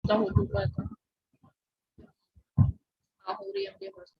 Tahu juga tuh. Tahu yang dia masak.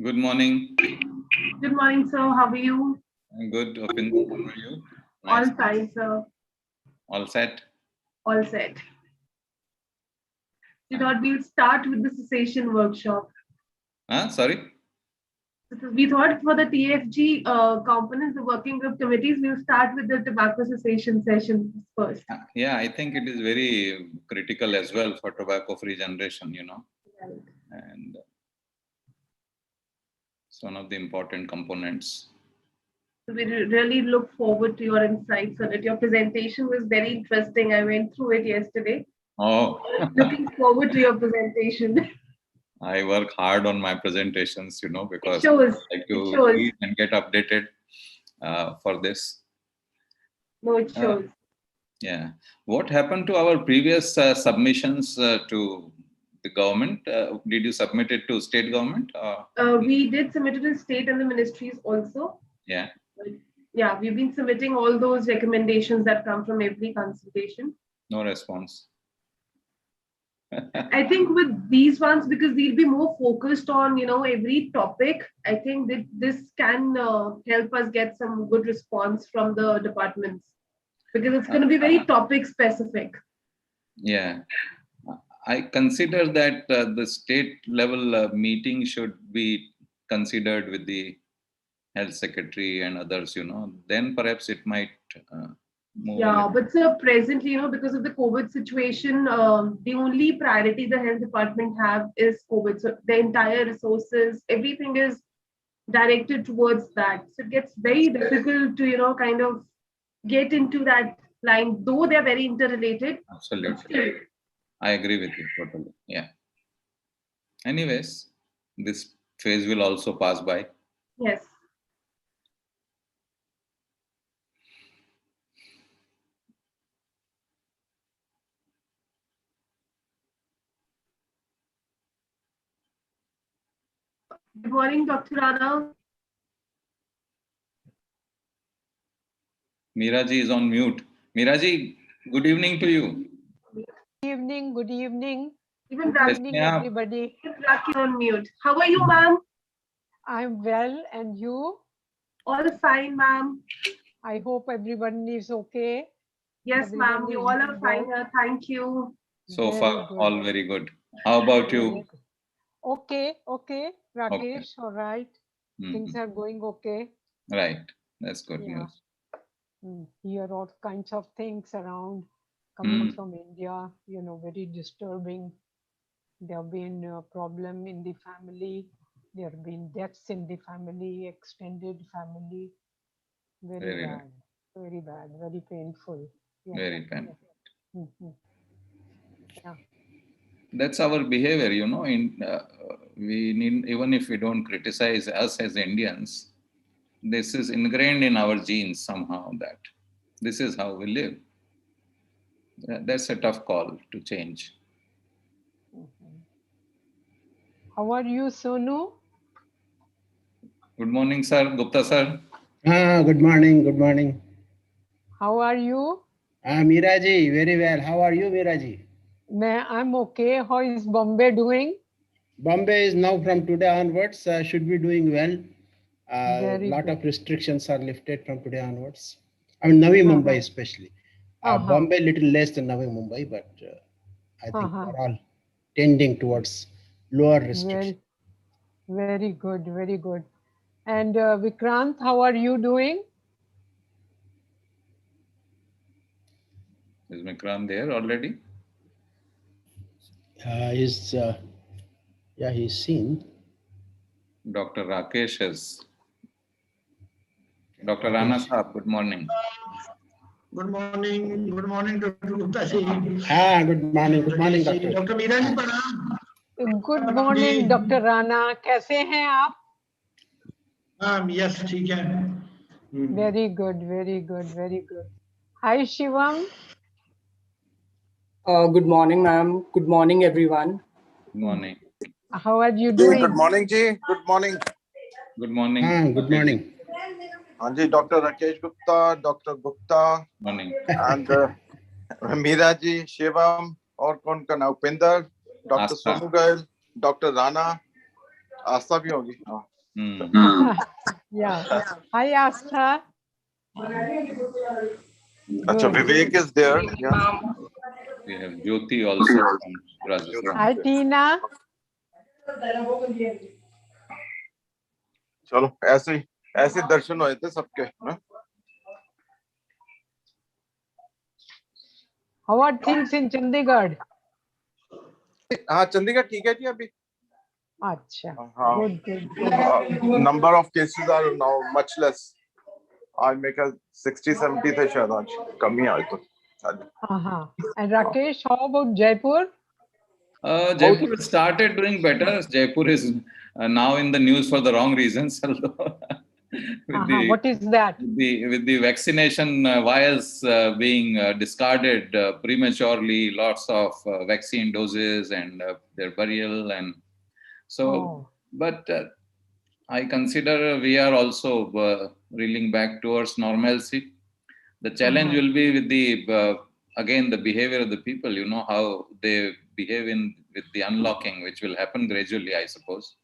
Good morning. Good morning, sir. How are you? I'm good. Opin, how are you? All Nice. fine, sir. All set? All set. We thought we'll start with the cessation workshop. Sorry? We thought for the TFG components, the working group committees, we'll start with the tobacco cessation session first. Yeah, I think it is very critical as well for tobacco-free generation, Right. and it's one of the important components. So we really look forward to your insights on it. Your presentation was very interesting. I went through it yesterday. Oh, Looking forward to your presentation. I work hard on my presentations, because It shows. I like It to shows. read and get updated for this. No, it shows. Yeah. What happened to our previous submissions to the government? Did you submit it to state government? We did submit it to state and the ministries also. Yeah. Yeah, we've been submitting all those recommendations that come from every consultation. No response. I think with these ones, because we'll be more focused on, every topic, I think that this can help us get some good response from the departments because it's going to be very topic specific. Yeah. I consider that the state level meeting should be considered with the health secretary and others, then perhaps it might move. Yeah, but sir, presently, because of the COVID situation, the only priority the health department have is COVID. So the entire resources, everything is directed towards that. So it gets very difficult to, kind of get into that line, though they're very interrelated. Absolutely. I agree with you totally. Yeah. Anyways, this phase will also pass by. Yes. Good morning, Dr. Rana. Meeraji is on mute. Meeraji, good evening to you. Good evening, good evening. Even Good evening, everybody. Raki on mute. How are you, ma'am? I'm well, and you? All fine, ma'am. I hope everyone is okay. Yes, ma'am. We all are fine here. Thank you. So far, all very good. How about you? Okay, Rakesh, all right. Things are going okay. Right. That's good news. Hear all kinds of things around coming from India, very disturbing. There have been a problem in the family. There have been deaths in the family, extended family. Very bad, very painful. Yeah. Very painful. Yeah. That's our behavior, we need, even if we don't criticize us as Indians, this is ingrained in our genes somehow that this is how we live. That's a tough call to change. How are you, Sonu? Good morning, sir. Gupta, sir. Good morning. Good morning. How are you? Meeraji, very well. How are you, Meeraji? I'm okay. How is Bombay doing? Bombay is now from today onwards should be doing well. A lot good. of restrictions are lifted from today onwards. I mean, Navi Mumbai especially. Bombay little less than Navi Mumbai, but I think we're all tending towards lower restrictions. Very good, very good. And Vikrant, how are you doing? Is Vikrant there already? He's seen. Dr. Rakesh is. Dr. Rana Saab, good morning. Good morning, Dr. Gupta ji. Good morning, Doctor. Dr. Meeraji, pranam. Good morning, Dr. Rana. कैसे हैं आप? Yes, ठीक है. Very good, very good, very good. Hi, Shivam. Good morning, ma'am. Good morning, everyone. Good morning. How are you doing? Good morning, ji. Good morning. Good morning. Good morning. Anji, Dr. Rakesh Gupta, Dr. Gupta, Morning. and Meera ji, Shivam, और कौन का नाम? Upendra, Dr. Sonu Goyal, Dr. Rana, आस्था भी होगी. Yeah. Hi, Astha. Acha, Good. Vivek is there. Yeah. We have Jyoti also from Rajasthan. Hi, Tina. चलो ऐसे दर्शन हुए थे सबके ना? How are things in Chandigarh? हाँ चंडीगढ़ ठीक है जी अभी. Acha. हाँ. Good, good, good. Number of cases are now much less. आज मेरे ख्याल 60-70 थे शायद आज कम ही आए तो. And Rakesh, how about Jaipur? Jaipur has started doing better. Jaipur is now in the news for the wrong reasons. What is that? With the vaccination vials being discarded prematurely, lots of vaccine doses and their burial, and so. But I consider we are also reeling back towards normalcy. The challenge will be with the again the behavior of the people. You know how they behave with the unlocking, which will happen gradually, I suppose.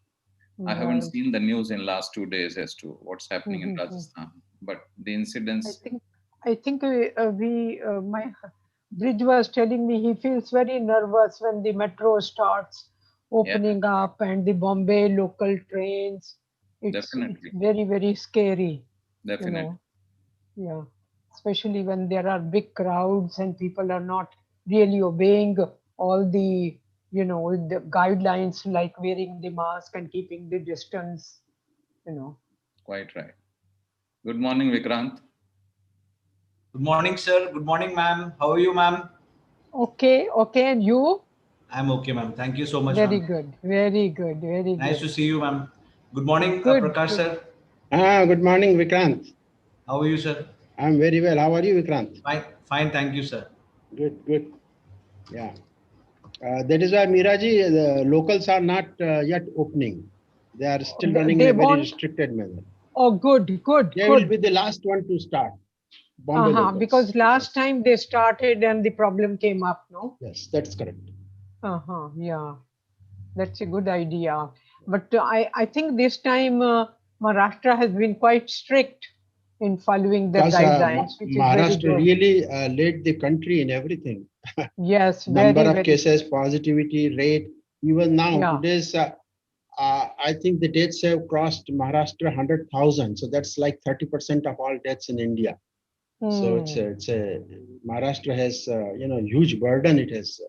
I haven't seen the news in last 2 days as to what's happening in Rajasthan, but the incidents. I think my Bridge was telling me he feels very nervous when the metro starts opening up and the Bombay local trains. It's very, very scary. Definitely. Yeah. Especially when there are big crowds and people are not really obeying all the the guidelines like wearing the mask and keeping the distance. Quite right. Good morning, Vikrant. Good morning, sir. Good morning, ma'am. How are you, ma'am? Okay, and you? I'm okay, ma'am. Thank you so much, Very ma'am. good, very good, very good. Nice to see you, ma'am. Good morning, Good, Prakash, good. sir. Good morning, Vikrant. How are you, sir? I'm very well. How are you, Vikrant? Fine. Thank you, sir. Good. Yeah. That is why, Miraji, the locals are not yet opening. They are still running in a very restricted manner. Oh, good. They will be the last one to start. Bombay because last time they started and the problem came up, no? Yes, that's correct. Yeah. That's a good idea. But I think this time Maharashtra has been quite strict in following the guidelines, which Maharashtra is very good. really led the country in everything. Yes, number of cases, positivity rate. Even now, today's, I think the deaths have crossed Maharashtra 100,000. So that's like 30% of all deaths in India. So it's a Maharashtra has huge burden it has.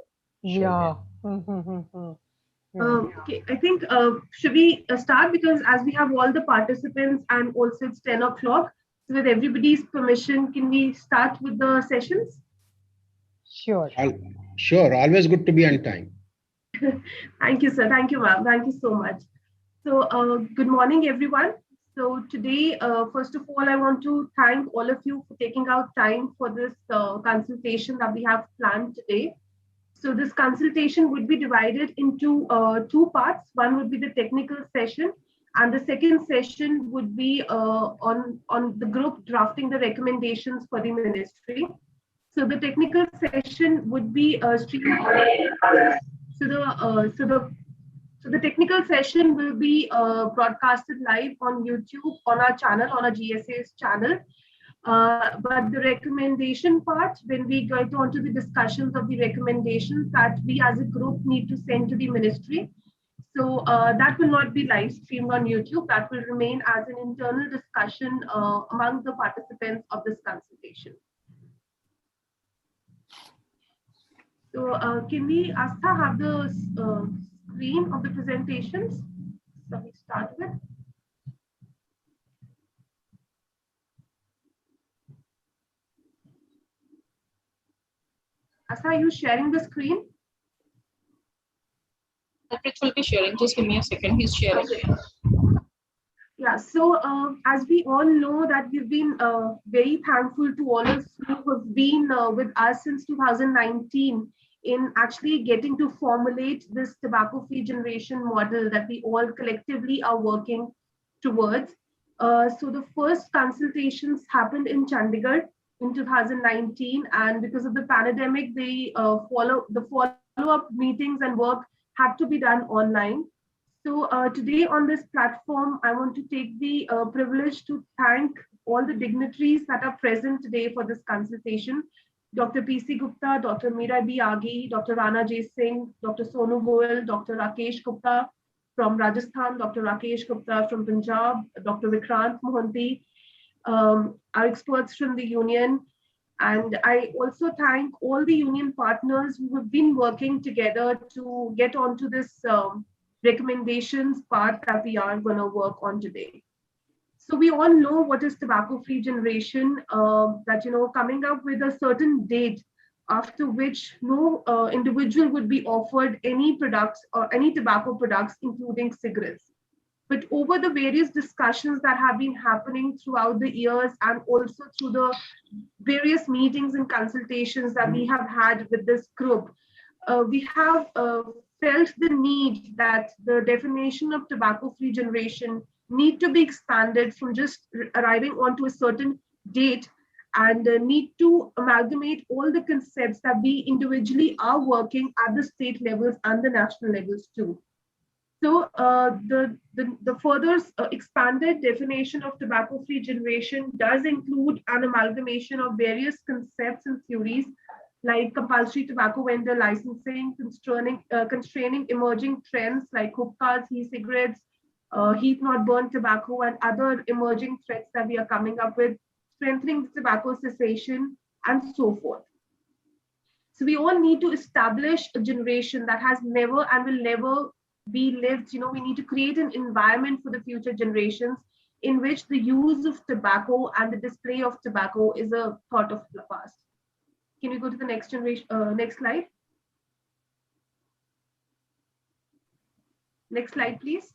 Okay, I think should we start, because as we have all the participants and also it's 10 o'clock. So with everybody's permission, can we start with the sessions? Sure. Sure. Always good to be on time. Thank you, sir. Thank you, ma'am. Thank you so much. So good morning, everyone. So today, first of all, I want to thank all of you for taking out time for this consultation that we have planned today. So this consultation would be divided into two parts. One would be the technical session, and the second session would be on the group drafting the recommendations for the ministry. So the technical session would be streamed. So the technical session will be broadcasted live on YouTube on our channel, on our GSA's channel. But the recommendation part, when we get on to the discussions of the recommendations that we as a group need to send to the ministry, so that will not be live streamed on YouTube. That will remain as an internal discussion among the participants of this consultation. So can we, Astha, have the screen of the presentations? So we start with. Astha, are you sharing the screen? Alfred will be sharing. Just give me a second. He's sharing. Yeah, so as we all know that we've been very thankful to all of you who have been with us since 2019 in actually getting to formulate this tobacco-free generation model that we all collectively are working towards. So the first consultations happened in Chandigarh in 2019, and because of the pandemic, the follow-up meetings and work had to be done online. So today on this platform, I want to take the privilege to thank all the dignitaries that are present today for this consultation. Dr. P.C. Gupta, Dr. Meera B. Agi, Dr. Rana J. Singh, Dr. Sonu Goel, Dr. Rakesh Gupta from Rajasthan, Dr. Rakesh Gupta from Punjab, Dr. Vikrant Mohanty, our experts from the union. And I also thank all the union partners who have been working together to get onto this recommendations part that we are going to work on today. So we all know what is tobacco-free generation, that, coming up with a certain date after which no individual would be offered any products or any tobacco products, including cigarettes. But over the various discussions that have been happening throughout the years and also through the various meetings and consultations that we have had with this group, we have felt the need that the definition of tobacco-free generation need to be expanded from just arriving onto a certain date, and need to amalgamate all the concepts that we individually are working at the state levels and the national levels too. So the further expanded definition of tobacco-free generation does include an amalgamation of various concepts and theories like compulsory tobacco vendor licensing, constraining emerging trends like hookahs, e-cigarettes, heat-not-burn tobacco, and other emerging threats that we are coming up with, strengthening the tobacco cessation, and so forth. So we all need to establish a generation that has never and will never be lived. We need to create an environment for the future generations in which the use of tobacco and the display of tobacco is a thought of the past. Can we go to the next generation? Next slide. Next slide, please.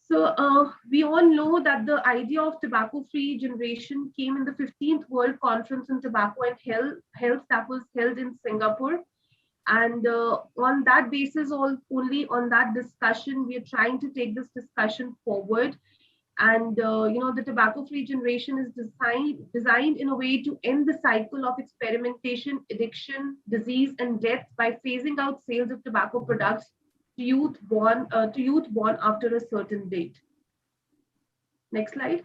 So we all know that the idea of tobacco-free generation came in the 15th World Conference on Tobacco and Health that was held in Singapore. And on that basis, only on that discussion, we are trying to take this discussion forward. And the tobacco-free generation is designed in a way to end the cycle of experimentation, addiction, disease, and death by phasing out sales of tobacco products to youth born after a certain date. Next slide.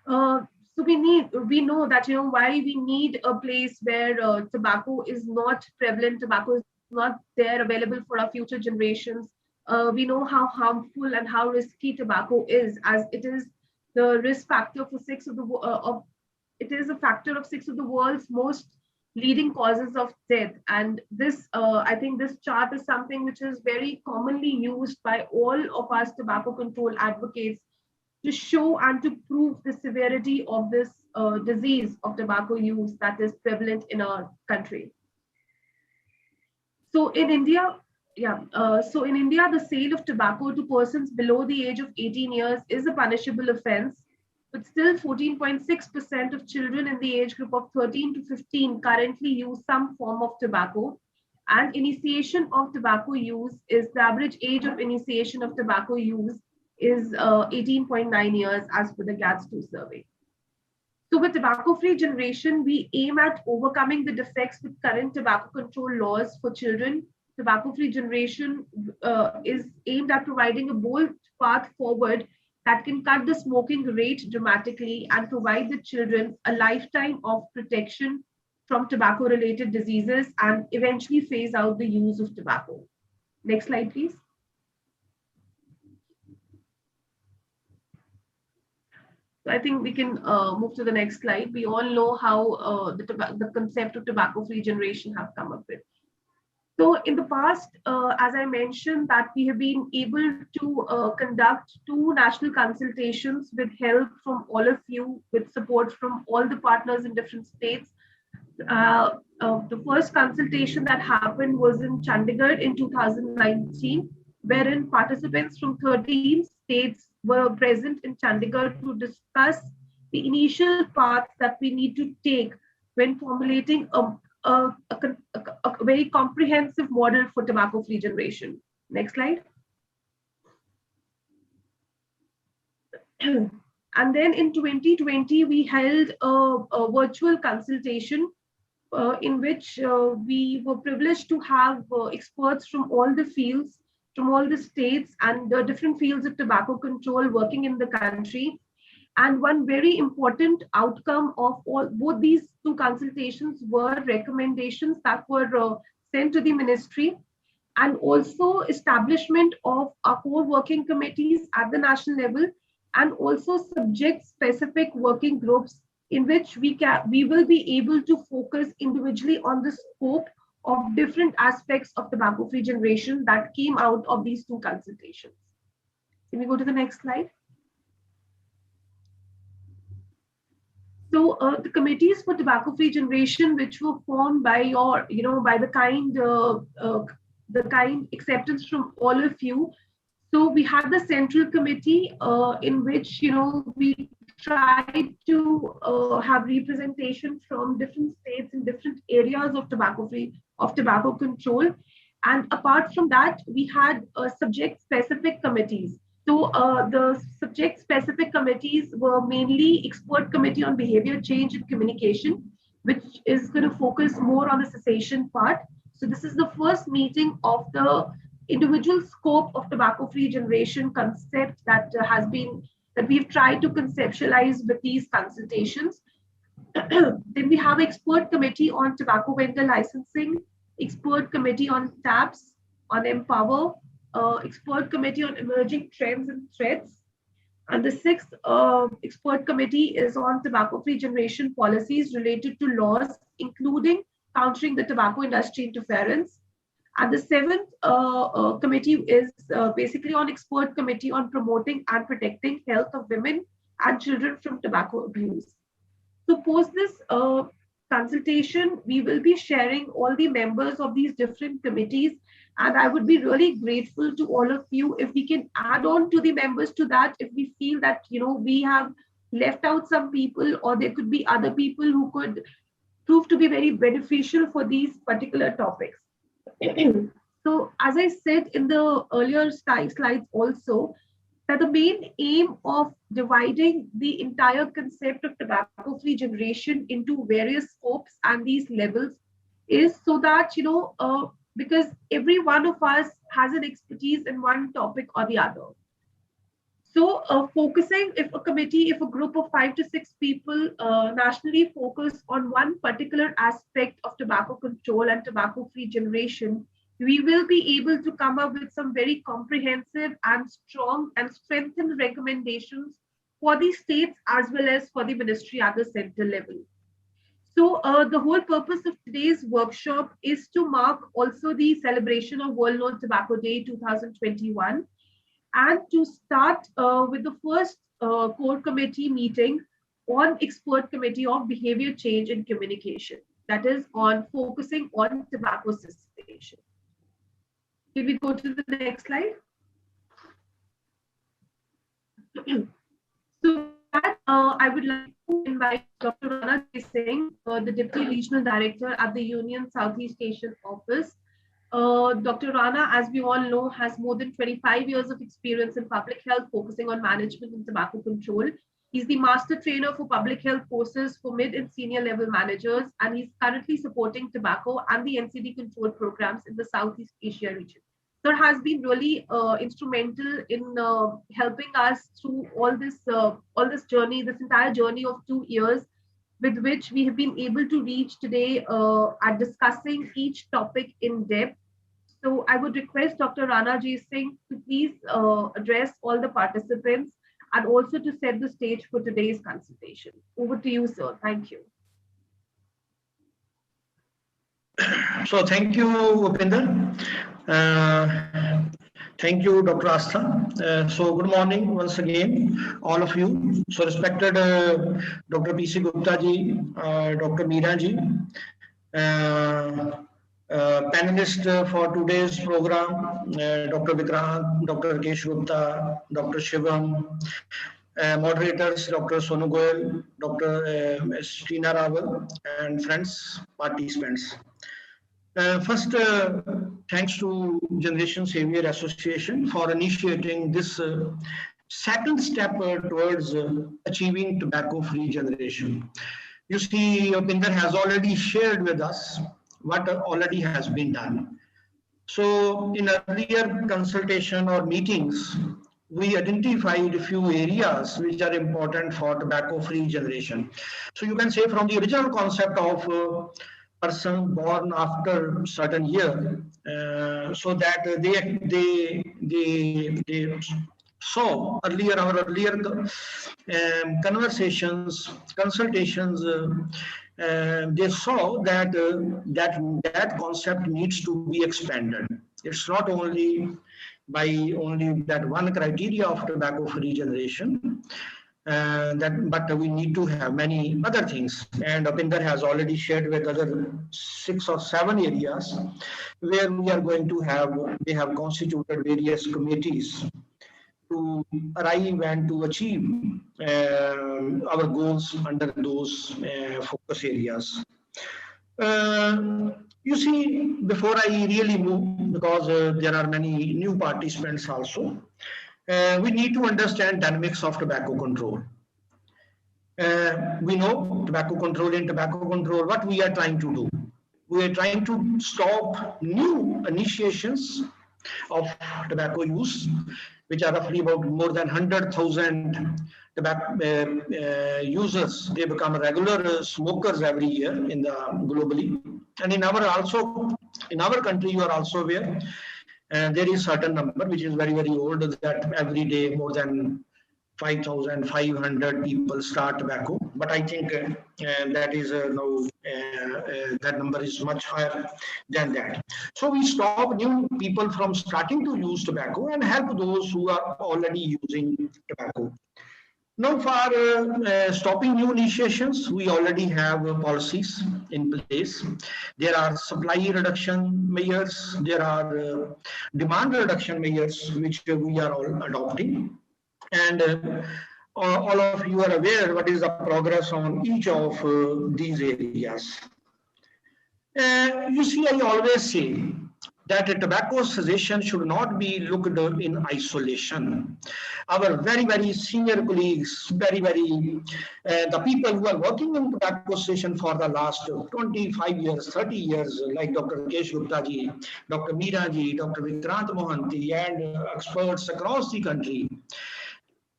So we know that why we need a place where tobacco is not prevalent, tobacco is not there available for our future generations. We know how harmful and how risky tobacco is, as it is the risk factor for it is a factor of 6 of the world's most leading causes of death. And this, I think this chart is something which is very commonly used by all of us tobacco control advocates to show and to prove the severity of this disease of tobacco use that is prevalent in our country. So in India, the sale of tobacco to persons below the age of 18 years is a punishable offense, but still 14.6% of children in the age group of 13 to 15 currently use some form of tobacco. And initiation of tobacco use is the average age of initiation of tobacco use is 18.9 years as per the GATS2 survey. So with tobacco-free generation, we aim at overcoming the defects with current tobacco control laws for children. Tobacco-free generation is aimed at providing a bold path forward that can cut the smoking rate dramatically and provide the children a lifetime of protection from tobacco-related diseases and eventually phase out the use of tobacco. Next slide, please. So I think we can move to the next slide. We all know how the concept of tobacco-free generation have come up with. So in the past, as I mentioned, that we have been able to conduct 2 national consultations with help from all of you, with support from all the partners in different states. The first consultation that happened was in Chandigarh in 2019, wherein participants from 13 states were present in Chandigarh to discuss the initial paths that we need to take when formulating a very comprehensive model for tobacco-free generation. Next slide. And then in 2020, we held a virtual consultation in which we were privileged to have experts from all the fields, from all the states and the different fields of tobacco control working in the country. And one very important outcome of both these two consultations were recommendations that were sent to the ministry, and also establishment of our core working committees at the national level, and also subject specific working groups in which we will be able to focus individually on the scope of different aspects of tobacco free generation that came out of these two consultations. Can we go to the next slide? So the committees for tobacco free generation, which were formed by by the kind acceptance from all of you. So we had the central committee in which we tried to have representation from different states in different areas of tobacco control. And apart from that, we had subject specific committees. So the subject specific committees were mainly expert committee on behavior change and communication, which is going to focus more on the cessation part. So this is the first meeting of the individual scope of tobacco free generation concept that we've tried to conceptualize with these consultations. Then we have expert committee on tobacco vendor licensing, expert committee on TAPS, on Empower, expert committee on emerging trends and threats. And the sixth expert committee is on tobacco-free generation policies related to laws, including countering the tobacco industry interference. And the seventh committee is basically on expert committee on promoting and protecting health of women and children from tobacco abuse. So post this consultation, we will be sharing all the members of these different committees. And I would be really grateful to all of you if we can add on to the members to that, if we feel that, we have left out some people, or there could be other people who could prove to be very beneficial for these particular topics. So as I said in the earlier slides also, that the main aim of dividing the entire concept of tobacco-free generation into various scopes and these levels is so that, because every one of us has an expertise in one topic or the other. So focusing, if a group of 5 to 6 people nationally focus on one particular aspect of tobacco control and tobacco-free generation, we will be able to come up with some very comprehensive and strong and strengthened recommendations for the states as well as for the ministry at the central level. So the whole purpose of today's workshop is to mark also the celebration of World No Tobacco Day 2021, and to start with the first core committee meeting on expert committee of behavior change and communication, that is on focusing on tobacco cessation. Can we go to the next slide? So I would like to invite Dr. Rana Singh, the Deputy Regional Director at the Union Southeast Asian Office. Dr. Rana, as we all know, has more than 25 years of experience in public health, focusing on management and tobacco control. He's the master trainer for public health courses for mid and senior level managers, and he's currently supporting tobacco and the NCD control programs in the Southeast Asia region. Sir has been really instrumental in helping us through all this journey, this entire journey of 2 years, with which we have been able to reach today at discussing each topic in depth. So I would request Dr. Rana Singh to please address all the participants and also to set the stage for today's consultation. Over to you, sir. Thank you. So thank you, Upinder. Thank you, Dr. Astha. So good morning once again, all of you. So respected Dr. P.C. Gupta ji, Dr. Meera ji, panelist for today's program, Dr. Vikrant, Dr. Kesh Gupta, Dr. Shivam, moderators, Dr. Sonu Goyal, Dr. Ms. Tina Rawal, and friends, participants. First, thanks to Generation Savior Association for initiating this second step towards achieving tobacco-free generation. You see, Pinder has already shared with us what already has been done. So in earlier consultation or meetings, we identified a few areas which are important for tobacco-free generation. So you can say from the original concept of person born after certain year, so that they saw earlier our earlier conversations, consultations. They saw that that concept needs to be expanded. It's not only by only that one criteria of tobacco-free generation, but we need to have many other things. And Pinder has already shared with other 6 or 7 areas where we are going to have, they have constituted various committees to arrive and to achieve our goals under those focus areas. You see, before I really move, because there are many new participants also, we need to understand dynamics of tobacco control. We know tobacco control and tobacco control, what we are trying to do. We are trying to stop new initiations of tobacco use, which are roughly about more than 100,000 tobacco users. They become regular smokers every year in the globally, and in our also in our country you are also aware. There is certain number which is very old, that every day more than 5,500 people start tobacco, but I think that is no, that number is much higher than that. So we stop new people from starting to use tobacco and help those who are already using tobacco. Now, for stopping new initiations, we already have policies in place. There are supply reduction measures, there are demand reduction measures, which we are all adopting. And all of you are aware what is the progress on each of these areas. You see, I always say that a tobacco cessation should not be looked at in isolation. Our very senior colleagues, the people who are working in tobacco cessation for the last 25 years, 30 years, like Dr. Kesh Gupta ji, Dr. Meera ji, Dr. Vikrant Mohanty, and experts across the country,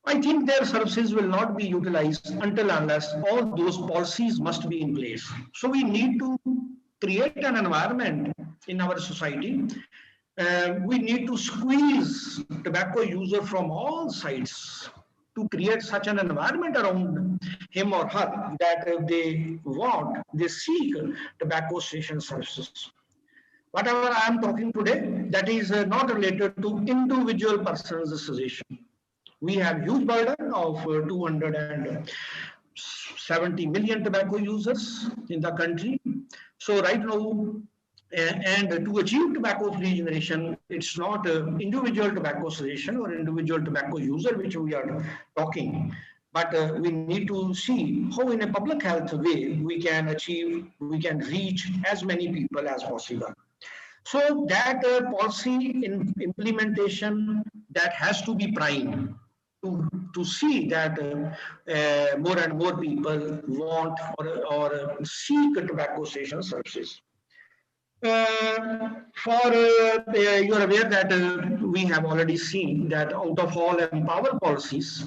I think their services will not be utilized until unless all those policies must be in place. So we need to create an environment in our society. We need to squeeze tobacco user from all sides to create such an environment around him or her that they seek tobacco cessation services. Whatever I am talking today, that is not related to individual person's cessation. We have huge burden of 270 million tobacco users in the country. So right now, and to achieve tobacco-free generation, it's not individual tobacco cessation or individual tobacco user which we are talking, but we need to see how in a public health way we can reach as many people as possible. So that policy implementation, that has to be primed to see that more and more people want or seek tobacco cessation services. You're aware that we have already seen that out of all empower policies,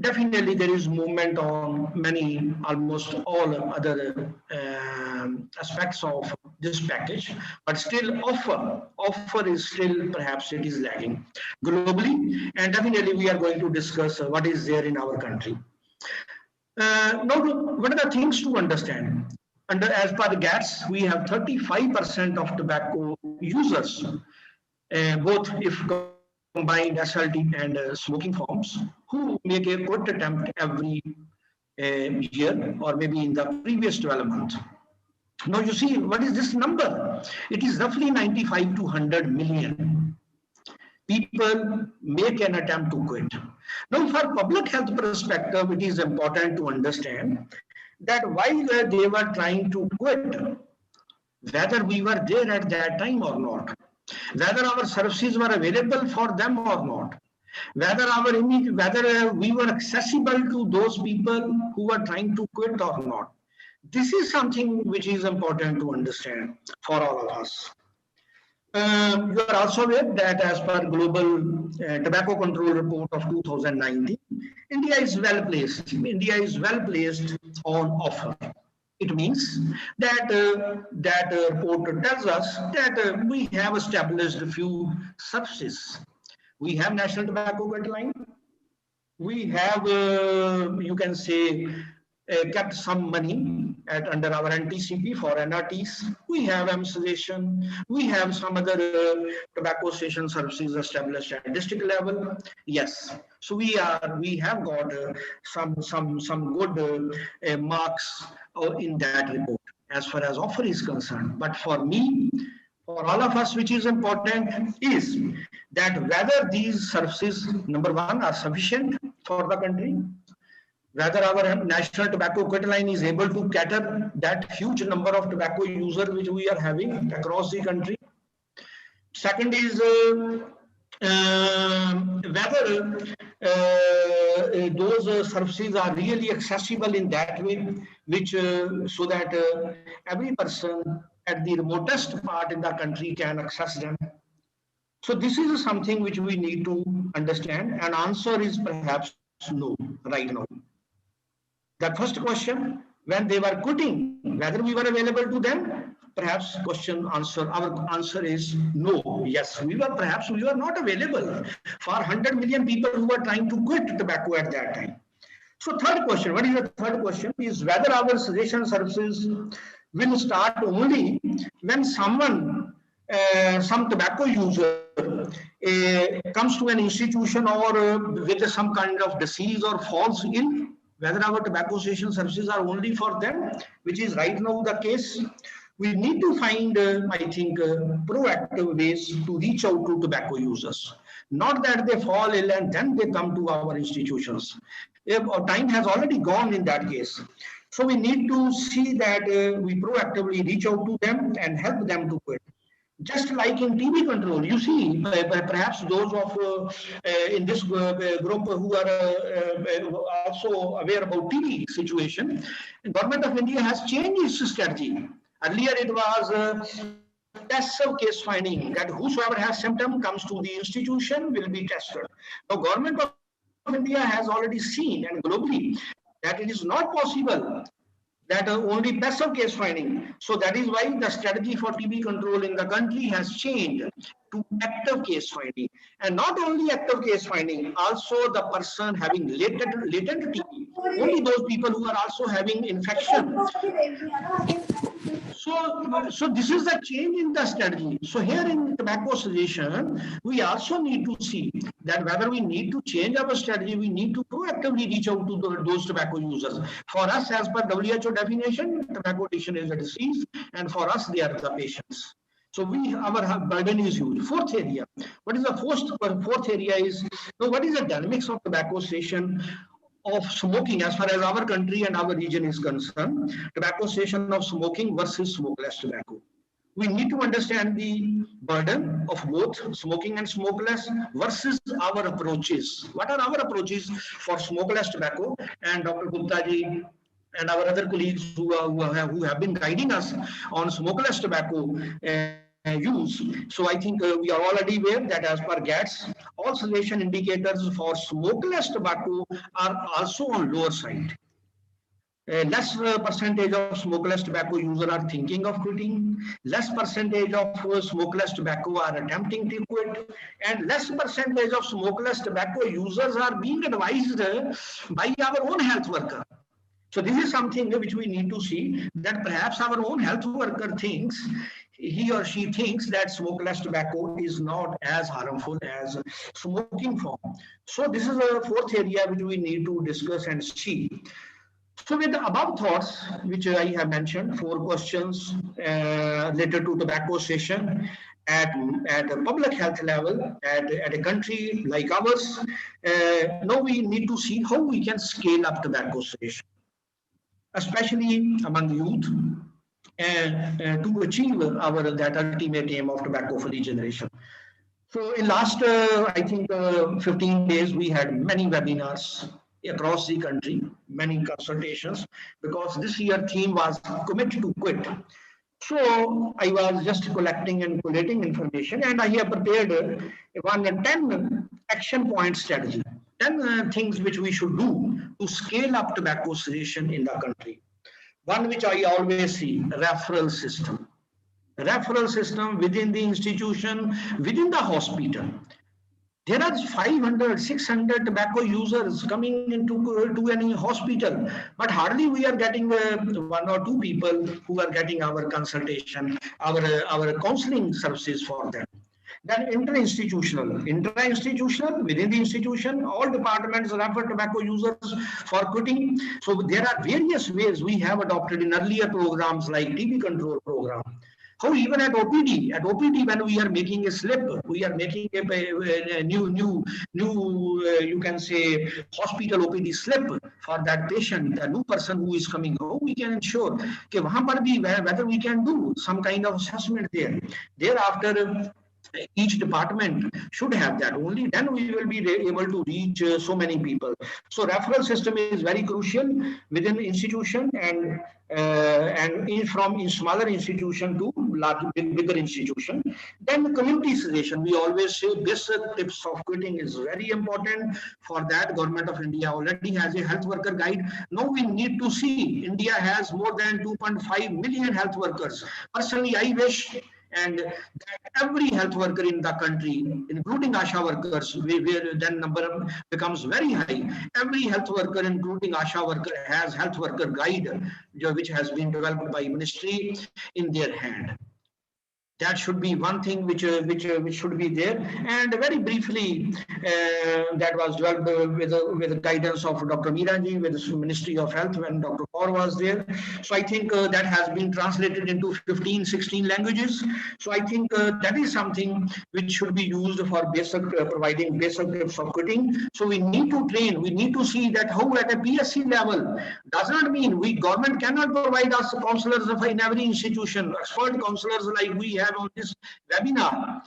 definitely there is movement on many, almost all other aspects of this package, but still offer is still, perhaps it is lagging globally, and definitely we are going to discuss what is there in our country. Now, what are the things to understand? As per the GATS, we have 35% of tobacco users, both if combined SLT and smoking forms, who make a quit attempt every year or maybe in the previous 12 months. Now you see, what is this number? It is roughly 95 to 100 million people make an attempt to quit. Now, for public health perspective, it is important to understand that while they were trying to quit, whether we were there at that time or not, whether our services were available for them or not, whether our image, whether we were accessible to those people who were trying to quit or not. This is something which is important to understand for all of us. You are also aware that as per Global Tobacco Control Report of 2019, India is well placed. India is well placed on offer. It means that that report tells us that we have established a few services. We have National Tobacco Guideline. We have, you can say, kept some money under our NTCP for NRTs. We have Cessation. We have some other tobacco station services established at district level. Yes, so we have got some good marks in that report as far as offer is concerned. But for me, for all of us, which is important is that whether these services, number one, are sufficient for the country, whether our national tobacco quit line is able to cater that huge number of tobacco users which we are having across the country. Second is whether those services are really accessible in that way, which so that every person at the remotest part in the country can access them. So this is something which we need to understand, and answer is perhaps no right now. The first question, when they were quitting, whether we were available to them, perhaps our answer is no. Yes, we were not available for 100 million people who were trying to quit tobacco at that time. So third question, what is the third question, is whether our suggestion services will start only when someone, some tobacco user comes to an institution or with some kind of disease or falls ill, whether our tobacco station services are only for them, which is right now the case. We need to find, I think, proactive ways to reach out to tobacco users. Not that they fall ill and then they come to our institutions. Time has already gone in that case. So we need to see that we proactively reach out to them and help them to quit. Just like in TB control, you see, perhaps those of in this group who are also aware about TB situation, the government of India has changed its strategy. Earlier it was passive case finding, that whosoever has symptom comes to the institution will be tested. Now government of India has already seen, and globally, that it is not possible that only passive case finding. So that is why the strategy for TB control in the country has changed to active case finding. And not only active case finding, also the person having latent TB, only those people who are also having infection. So this is the change in the strategy. So here in tobacco suggestion, we also need to see that whether we need to change our strategy, we need to proactively reach out to those tobacco users. For us, as per WHO definition, tobacco addiction is a disease, and for us, they are the patients. So our burden is huge. Fourth area. What is the fourth area is, so what is the dynamics of tobacco cessation of smoking as far as our country and our region is concerned, tobacco cessation of smoking versus smokeless tobacco. We need to understand the burden of both smoking and smokeless versus our approaches. What are our approaches for smokeless tobacco? And Dr. Gupta ji and our other colleagues who have been guiding us on smokeless tobacco use. So I think we are already aware that as per GATS, all cessation indicators for smokeless tobacco are also on lower side. Less percentage of smokeless tobacco users are thinking of quitting, less percentage of smokeless tobacco are attempting to quit, and less percentage of smokeless tobacco users are being advised by our own health worker. So this is something which we need to see, that perhaps our own health worker thinks, he or she thinks that smokeless tobacco is not as harmful as smoking form. So this is a fourth area which we need to discuss and see. So with the above thoughts, which I have mentioned, 4 questions related to tobacco cessation at a public health level, at a country like ours, now we need to see how we can scale up tobacco cessation, especially among youth, and to achieve that ultimate aim of tobacco-free generation. So in last, I think 15 days, we had many webinars across the country, many consultations, because this year theme was commit to quit. So I was just collecting and collating information, and I have prepared one 10 action point strategy, 10 things which we should do to scale up tobacco cessation in the country. One which I always see, referral system. Referral system within the institution, within the hospital. There are 500, 600 tobacco users coming into to any hospital, but hardly we are getting one or two people who are getting our consultation, our counseling services for them. Then intra-institutional, within the institution, all departments refer tobacco users for quitting. So there are various ways we have adopted in earlier programs like TB control program. How even at OPD, when we are making a slip, we are making a new, you can say, hospital OPD slip for that patient, the new person who is coming home, we can ensure कि वहाँ पर भी whether we can do some kind of assessment there. Thereafter, each department should have that. Only then we will be able to reach so many people. So referral system is very crucial within institution, and from smaller institution to bigger institution. Then community cessation, we always say basic tips of quitting is very important. For that, Government of India already has a health worker guide. Now we need to see India has more than 2.5 million health workers. Personally, I wish and that every health worker in the country, including ASHA workers, where then number becomes very high. Every health worker, including ASHA worker, has health worker guide, which has been developed by ministry in their hand. That should be one thing which should be there. And very briefly, that was developed with the guidance of Dr. Meeraji, with the Ministry of Health when Dr. Kaur was there. So I think that has been translated into 15, 16 languages. So I think that is something which should be used for basic providing basic tips of quitting. So we need to train. We need to see that how at a PSC level does not mean we government cannot provide us counselors in every institution, expert counselors like we have on this webinar.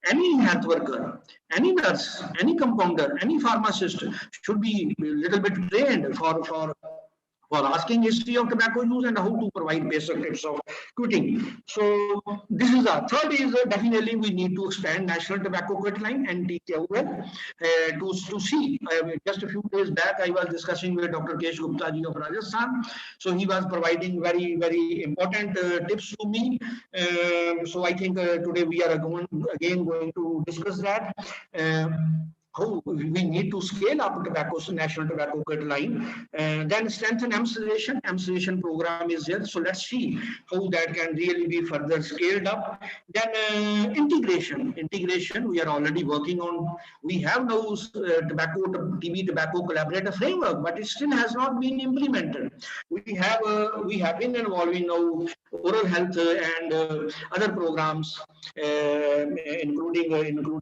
Any health worker, any nurse, any compounder, any pharmacist should be a little bit trained for asking history of tobacco use and how to provide basic tips of quitting. So this is our third is definitely we need to expand national tobacco quit line and TQL to see. Just a few days back, I was discussing with Dr. Kesh Gupta ji of Rajasthan. So he was providing very important tips to me. So I think today we are going to discuss that. How we need to scale up national tobacco quit line, then strengthen M-Cessation. M-Cessation program is there. So let's see how that can really be further scaled up. Then integration, we are already working on. We have now TB tobacco collaborative framework, but it still has not been implemented. We have been involving now oral health and other programs, including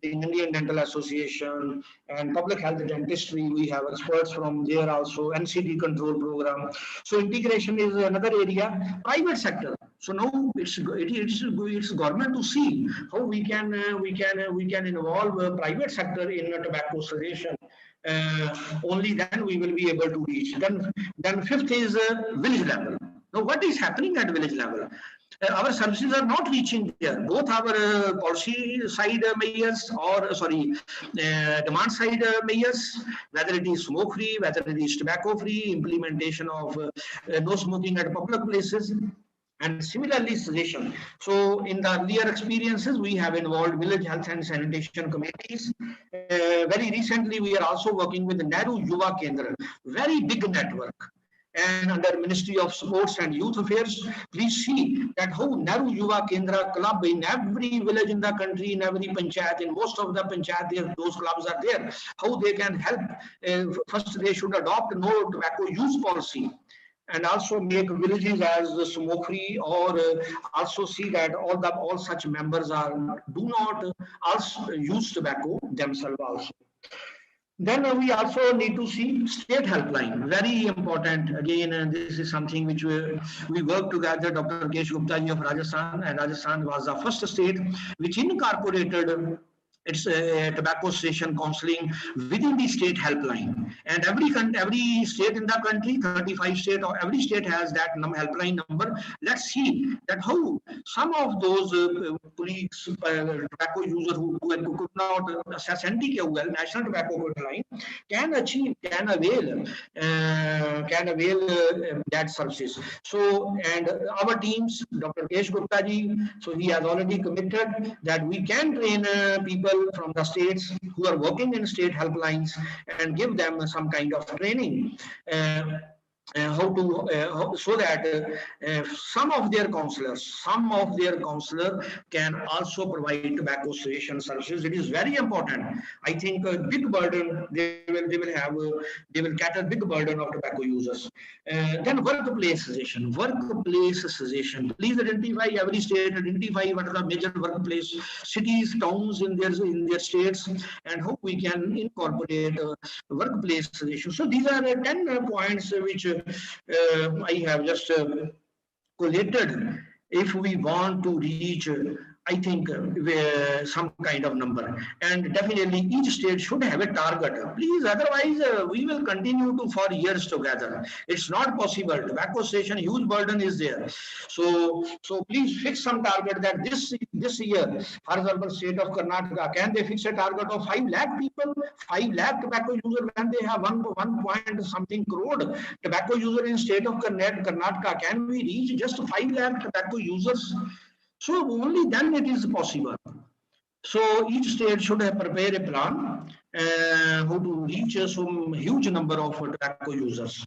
Indian Dental Association and public health dentistry. We have experts from there also, NCD control program. So integration is another area. Private sector. So now it's government to see how we can involve private sector in tobacco cessation. Only then we will be able to reach. Then fifth is village level. Now what is happening at village level? Our services are not reaching there. Both our policy side mayors or demand side mayors, whether it is smoke free, whether it is tobacco free, implementation of no smoking at public places, and similarly cessation. So in the earlier experiences, we have involved village health and sanitation committees. Very recently, we are also working with the Nehru Yuva Kendra, very big network. And under Ministry of Sports and Youth Affairs, please see that how Nehru Yuva Kendra club in every village in the country, in every panchayat, in most of the panchayat, those clubs are there. How they can help. First, they should adopt no tobacco use policy, and also make villages as smoke free, or also see that all such members do not also use tobacco themselves also. Then we also need to see state helpline, very important. Again, this is something which we work together. Dr. Kesh Gupta ji of Rajasthan, and Rajasthan was the first state which incorporated It's a tobacco cessation counseling within the state helpline. And every state in the country, 35 state or every state has that helpline number. Let's see that how some of those colleagues, tobacco users who could not access NTK, National Tobacco Hotline, can avail that services. So, and our teams, Dr. Kesh Gupta ji, so he has already committed that we can train people from the states who are working in state helplines and give them some kind of training. So that some of their counselors can also provide tobacco cessation services. It is very important. I think a big burden they will cater big burden of tobacco users. Then workplace cessation. Please identify, every state identify what are the major workplace cities, towns in their states, and how we can incorporate workplace cessation. So these are 10 points which I have just collated. If we want to reach, I think, some kind of number, and definitely each state should have a target. Please, otherwise we will continue to for years together. It's not possible. Tobacco cessation, huge burden is there. So please fix some target that this year, for example, state of Karnataka, can they fix a target of 5 lakh people, 5 lakh tobacco user when they have 1 point something crore tobacco user in state of Karnataka? Can we reach just 5 lakh tobacco users? So only then it is possible. So each state should have prepared a plan how to reach some huge number of tobacco users.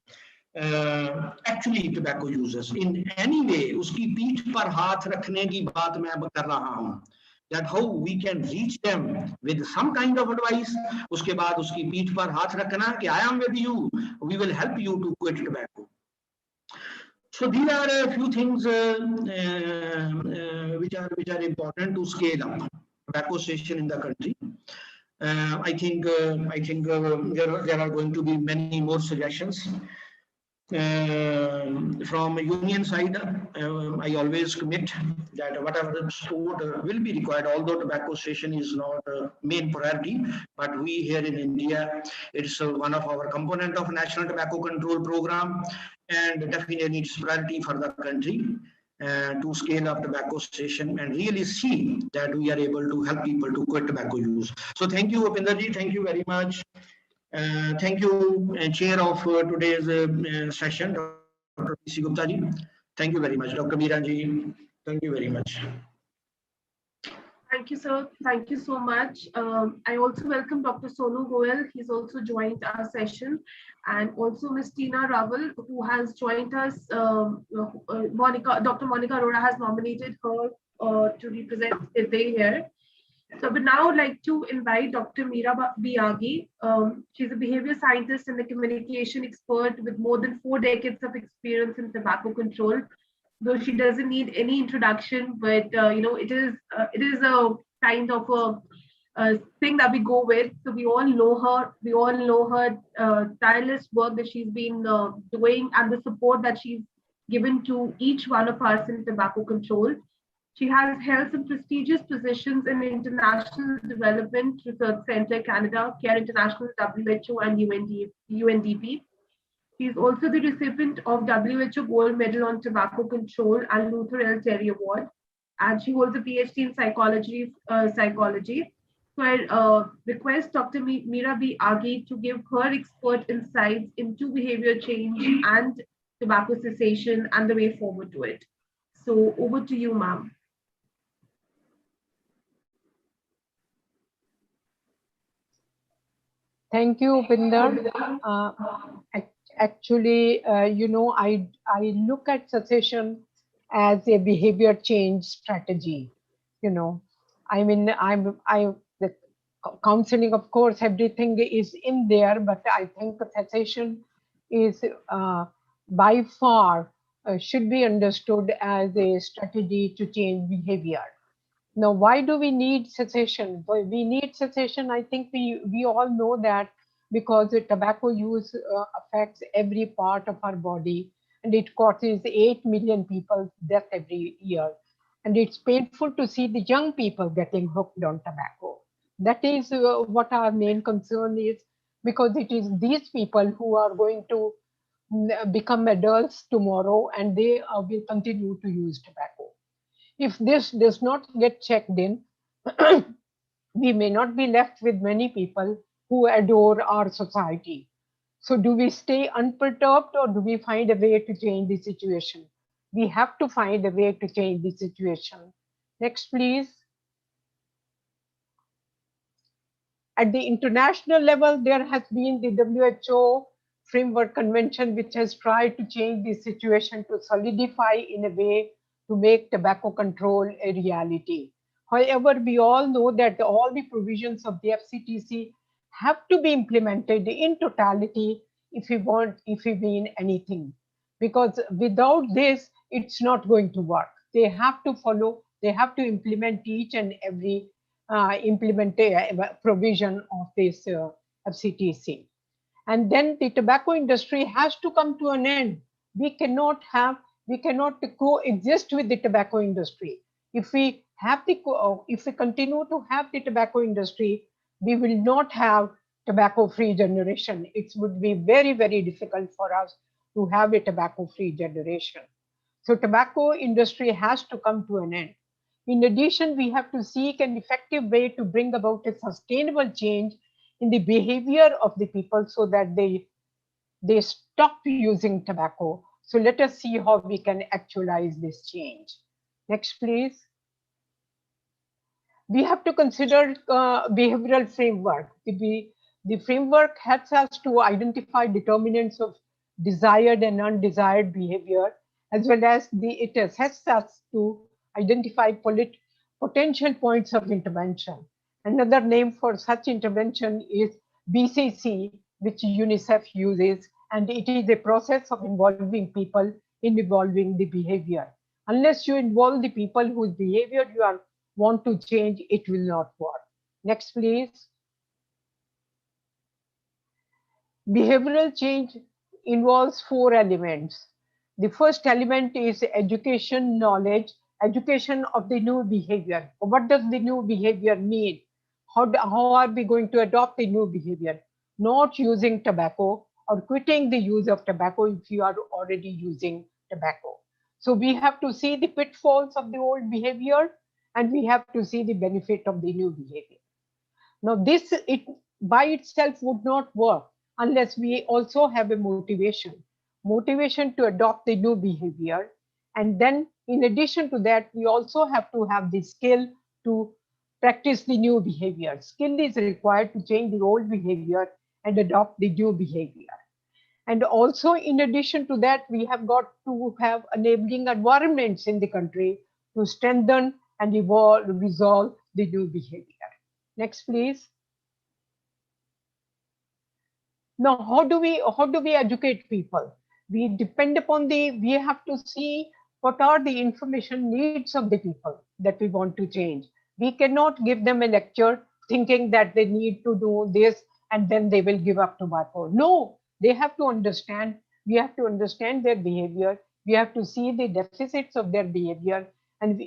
Actually tobacco users in any way, uski पीठ पर हाथ रखने की बात मैं अब कर रहा हूँ. That how we can reach them with some kind of advice. उसके बाद उसकी पीठ पर हाथ रखना कि I am with you, we will help you to quit tobacco. So these are a few things which are important to scale up tobacco cessation in the country. I think there are going to be many more suggestions. From union side, I always commit that whatever the support will be required, although tobacco cessation is not a main priority, but we here in India, it's one of our component of National Tobacco Control Program, and definitely it's priority for the country to scale up tobacco cessation and really see that we are able to help people to quit tobacco use. So thank you, Upinderji, thank you very much. Thank you, Chair of today's session, Dr. P.C. Gupta ji. Thank you very much, Dr. Meera ji. Thank you very much. Thank you, sir. Thank you so much. I also welcome Dr. Sonu Goel. He's also joined our session, and also Ms. Tina Raval, who has joined us. Dr. Monica Arora has nominated her to represent Sydney here. So I would now like to invite Dr. Meera Biagi. She's a behavior scientist and a communication expert with more than 4 decades of experience in tobacco control. Though she doesn't need any introduction, but it is a kind of a thing that we go with. So we all know her. We all know her tireless work that she's been doing and the support that she's given to each one of us in tobacco control. She has held some prestigious positions in International Development Research Center, Canada, Care International, WHO, and UNDP. She is also the recipient of WHO Gold Medal on Tobacco Control and Luther L. Terry Award, and she holds a PhD in psychology. So I request Dr. Meera Biagi to give her expert insights into behavior change and tobacco cessation and the way forward to it. So over to you, ma'am. Thank you, Upinder. Actually, I look at cessation as a behavior change strategy. The counseling, of course, everything is in there, but I think cessation is by far should be understood as a strategy to change behavior. Now, why do we need cessation? We need cessation. I think we all know that because the tobacco use affects every part of our body, and it causes 8 million people death every year. And it's painful to see the young people getting hooked on tobacco. That is what our main concern is, because it is these people who are going to become adults tomorrow, and they will continue to use tobacco. If this does not get checked in, we may not be left with many people who adore our society. So, do we stay unperturbed, or do we find a way to change the situation? We have to find a way to change the situation. Next, please. At the international level, there has been the WHO Framework Convention, which has tried to change the situation to solidify in a way to make tobacco control a reality. However, we all know that all the provisions of the FCTC have to be implemented in totality if we mean anything. Because without this, it's not going to work. They have to follow, they have to implement each and every provision of this FCTC. And then the tobacco industry has to come to an end. We cannot have, we cannot coexist with the tobacco industry. If we have the, if we continue to have the tobacco industry, we will not have tobacco-free generation. It would be very, very difficult for us to have a tobacco-free generation. So tobacco industry has to come to an end. In addition, we have to seek an effective way to bring about a sustainable change in the behavior of the people so that they stop using tobacco. So let us see how we can actualize this change. Next, please. We have to consider behavioral framework. The framework helps us to identify determinants of desired and undesired behavior, as well as it assists us to identify potential points of intervention. Another name for such intervention is BCC, which UNICEF uses, and it is a process of involving people in evolving the behavior. Unless you involve the people whose behavior you are want to change, it will not work. Next, please. Behavioral change involves 4 elements. The first element is education, knowledge, education of the new behavior. What does the new behavior mean? How are we going to adopt the new behavior? Not using tobacco or quitting the use of tobacco if you are already using tobacco. So we have to see the pitfalls of the old behavior, and we have to see the benefit of the new behavior. Now, this by itself would not work unless we also have a motivation to adopt the new behavior. And then, in addition to that, we also have to have the skill to practice the new behavior. Skill is required to change the old behavior and adopt the new behavior. And also, in addition to that, we have got to have enabling environments in the country to strengthen and resolve the new behavior. Next, please. Now, how do we educate people? We depend upon we have to see what are the information needs of the people that we want to change. We cannot give them a lecture thinking that they need to do this and then they will give up tobacco. No, they have to understand. We have to understand their behavior. We have to see the deficits of their behavior, and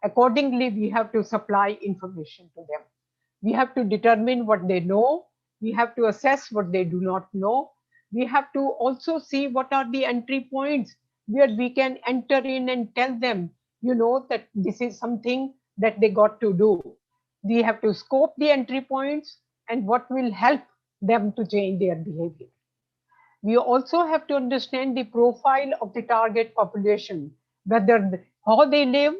accordingly, we have to supply information to them. We have to determine what they know. We have to assess what they do not know. We have to also see what are the entry points where we can enter in and tell them, that this is something that they got to do. We have to scope the entry points and what will help them to change their behavior. We also have to understand the profile of the target population, whether how they live,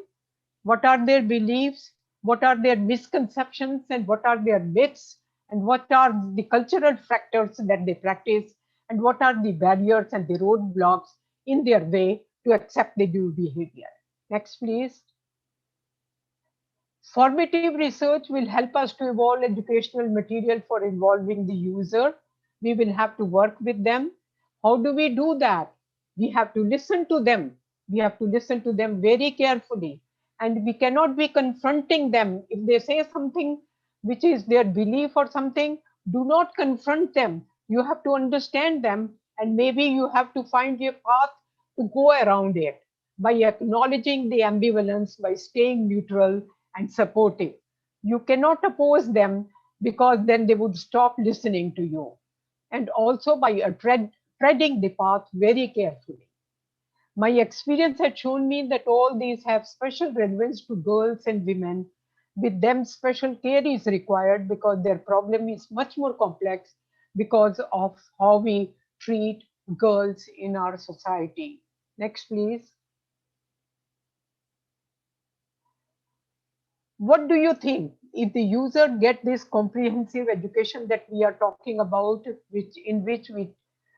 what are their beliefs, what are their misconceptions, and what are their myths, and what are the cultural factors that they practice, and what are the barriers and the roadblocks in their way to accept the new behavior. Next, please. Formative research will help us to evolve educational material for involving the user. We will have to work with them. How do we do that? We have to listen to them. We have to listen to them very carefully. And we cannot be confronting them. If they say something which is their belief or something, do not confront them. You have to understand them, and maybe you have to find a path to go around it by acknowledging the ambivalence, by staying neutral and supportive. You cannot oppose them because then they would stop listening to you. And also by treading the path very carefully. My experience had shown me that all these have special relevance to girls and women. With them, special care is required because their problem is much more complex because of how we treat girls in our society. Next, please. What do you think if the user get this comprehensive education that we are talking about, in which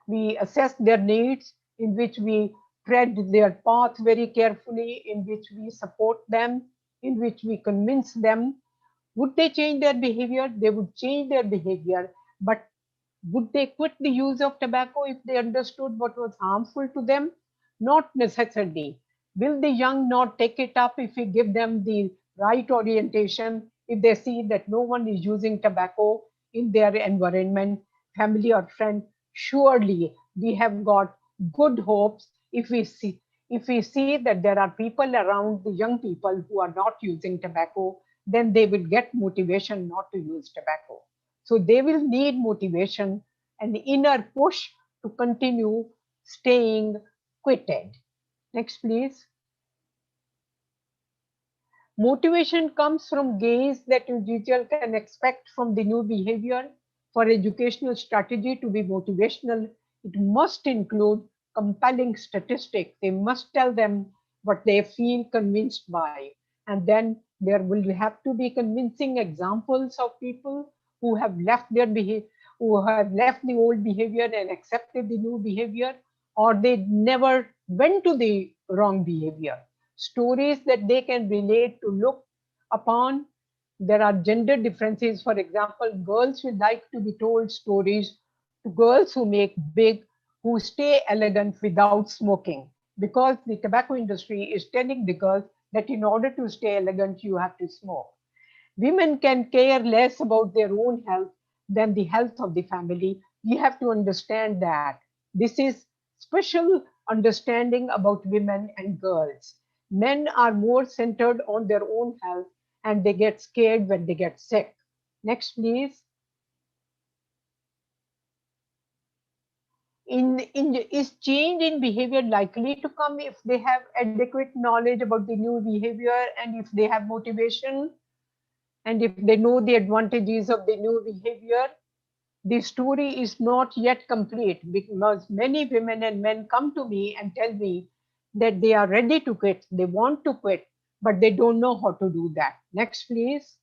we assess their needs, in which we tread their path very carefully, in which we support them, in which we convince them, would they change their behavior? They would change their behavior, but would they quit the use of tobacco if they understood what was harmful to them? Not necessarily. Will the young not take it up if we give them the right orientation, if they see that no one is using tobacco in their environment, family or friend? Surely we have got good hopes if we see that there are people around the young people who are not using tobacco, then they will get motivation not to use tobacco. So they will need motivation and inner push to continue staying quitted. Next, please. Motivation comes from gains that individual can expect from the new behavior. For educational strategy to be motivational, it must include compelling statistics. They must tell them what they feel convinced by. And then there will have to be convincing examples of people who have left their behavior, who have left the old behavior and accepted the new behavior, or they never went to the wrong behavior. Stories that they can relate to look upon. There are gender differences. For example, girls will like to be told stories to girls who make big, who stay elegant without smoking, because the tobacco industry is telling the girls that in order to stay elegant, you have to smoke. Women can care less about their own health than the health of the family. We have to understand that. This is special understanding about women and girls. Men are more centered on their own health and they get scared when they get sick. Next, please. Is change in behavior likely to come if they have adequate knowledge about the new behavior and if they have motivation and if they know the advantages of the new behavior? The story is not yet complete because many women and men come to me and tell me that they are ready to quit, they want to quit, but they don't know how to do that. Next, please.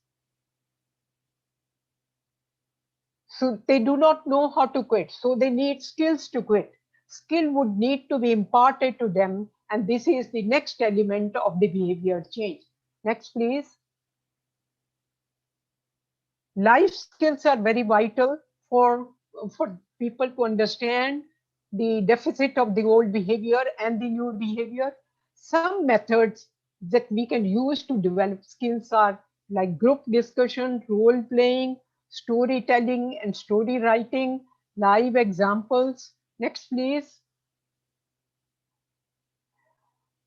So they do not know how to quit. So they need skills to quit. Skill would need to be imparted to them, and this is the next element of the behavior change. Next, please. Life skills are very vital for people to understand the deficit of the old behavior and the new behavior. Some methods that we can use to develop skills are like group discussion, role playing, storytelling and story writing, live examples. Next, please.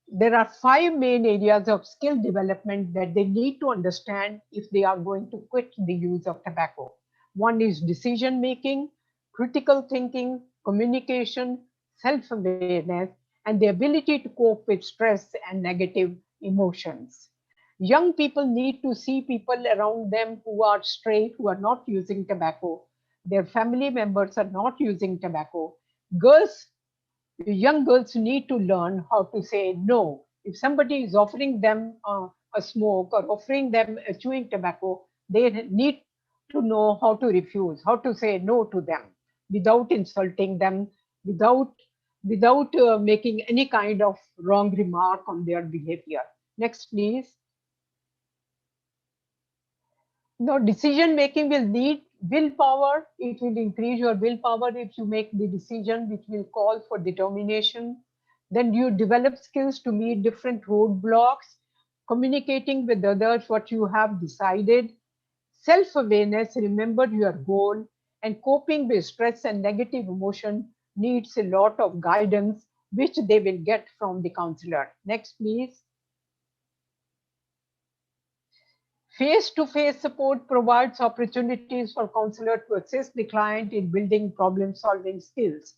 There are 5 main areas of skill development that they need to understand if they are going to quit the use of tobacco. One is decision making, critical thinking, communication, self-awareness, and the ability to cope with stress and negative emotions. Young people need to see people around them who are straight, who are not using tobacco. Their family members are not using tobacco. Girls Young girls need to learn how to say no. If somebody is offering them a smoke or offering them a chewing tobacco, they need to know how to refuse, how to say no to them without insulting them, without making any kind of wrong remark on their behavior. Next, please. No, decision making will need willpower. It will increase your willpower if you make the decision which will call for determination. Then you develop skills to meet different roadblocks, communicating with others what you have decided, self awareness, remember your goal, and coping with stress and negative emotion needs a lot of guidance, which they will get from the counselor. Next, please. Face-to-face support provides opportunities for counselor to assist the client in building problem-solving skills.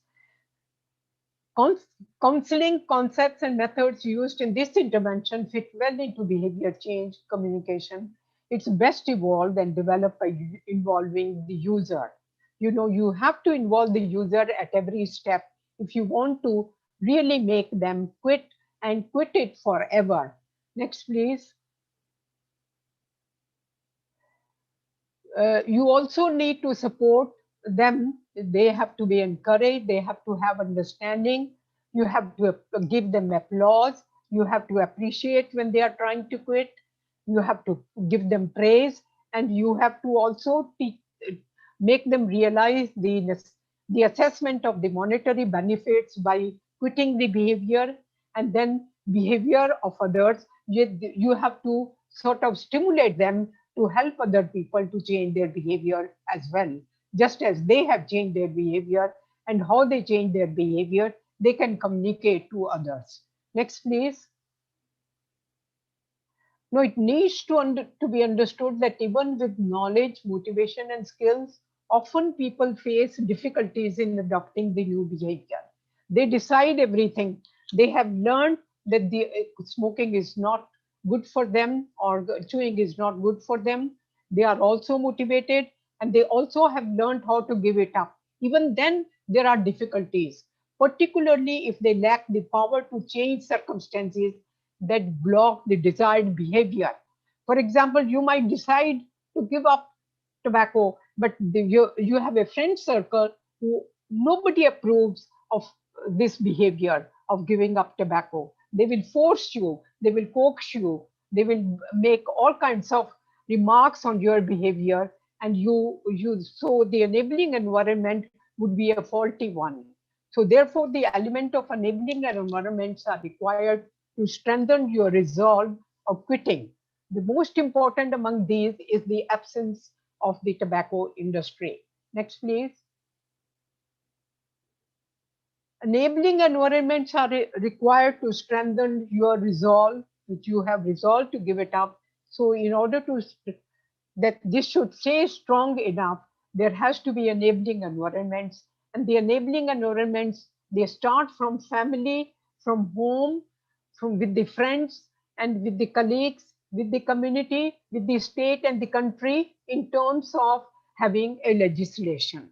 Counseling concepts and methods used in this intervention fit well into behavior change communication. It's best evolved and developed by involving the user. You have to involve the user at every step if you want to really make them quit and quit it forever. Next, please. You also need to support them. They have to be encouraged. They have to have understanding. You have to give them applause. You have to appreciate when they are trying to quit. You have to give them praise, and you have to also make them realize the assessment of the monetary benefits by quitting the behavior, and then behavior of others. You have to sort of stimulate them to help other people to change their behavior as well. Just as they have changed their behavior, and how they change their behavior, they can communicate to others. Next, please. No, it needs to be understood that even with knowledge, motivation, and skills, often people face difficulties in adopting the new behavior. They decide everything. They have learned that the smoking is not good for them, or chewing is not good for them. They are also motivated, and they also have learned how to give it up. Even then, there are difficulties, particularly if they lack the power to change circumstances that block the desired behavior. For example, you might decide to give up tobacco, but you have a friend circle who nobody approves of this behavior of giving up tobacco. They will force you, they will coax you, they will make all kinds of remarks on your behavior, and so the enabling environment would be a faulty one. So therefore, the element of enabling environments are required to strengthen your resolve of quitting. The most important among these is the absence of the tobacco industry. Next, please. Enabling environments are required to strengthen your resolve, which you have resolved to give it up. So in order to that this should stay strong enough, there has to be enabling environments. And the enabling environments, they start from family, from home, with the friends, and with the colleagues, with the community, with the state and the country, in terms of having a legislation.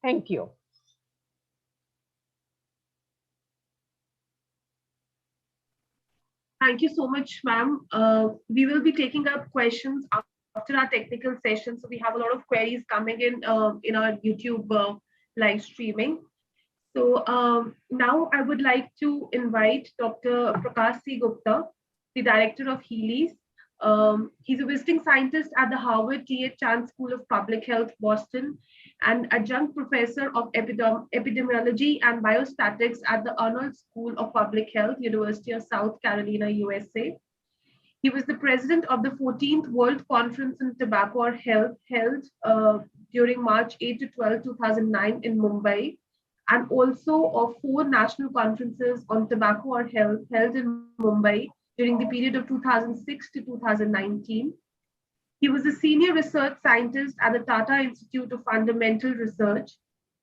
Thank you. Thank you so much, ma'am. We will be taking up questions after our technical session. So we have a lot of queries coming in our YouTube live streaming. So now I would like to invite Dr. Prakash C. Gupta, the director of Healy's. He's a visiting scientist at the Harvard T.H. Chan School of Public Health, Boston, and adjunct professor of epidemiology and biostatics at the Arnold School of Public Health, University of South Carolina, USA. He was the president of the 14th World Conference on Tobacco or Health held during March 8 to 12, 2009 in Mumbai, and also of 4 national conferences on tobacco or health held in Mumbai during the period of 2006 to 2019. He was a senior research scientist at the Tata Institute of Fundamental Research.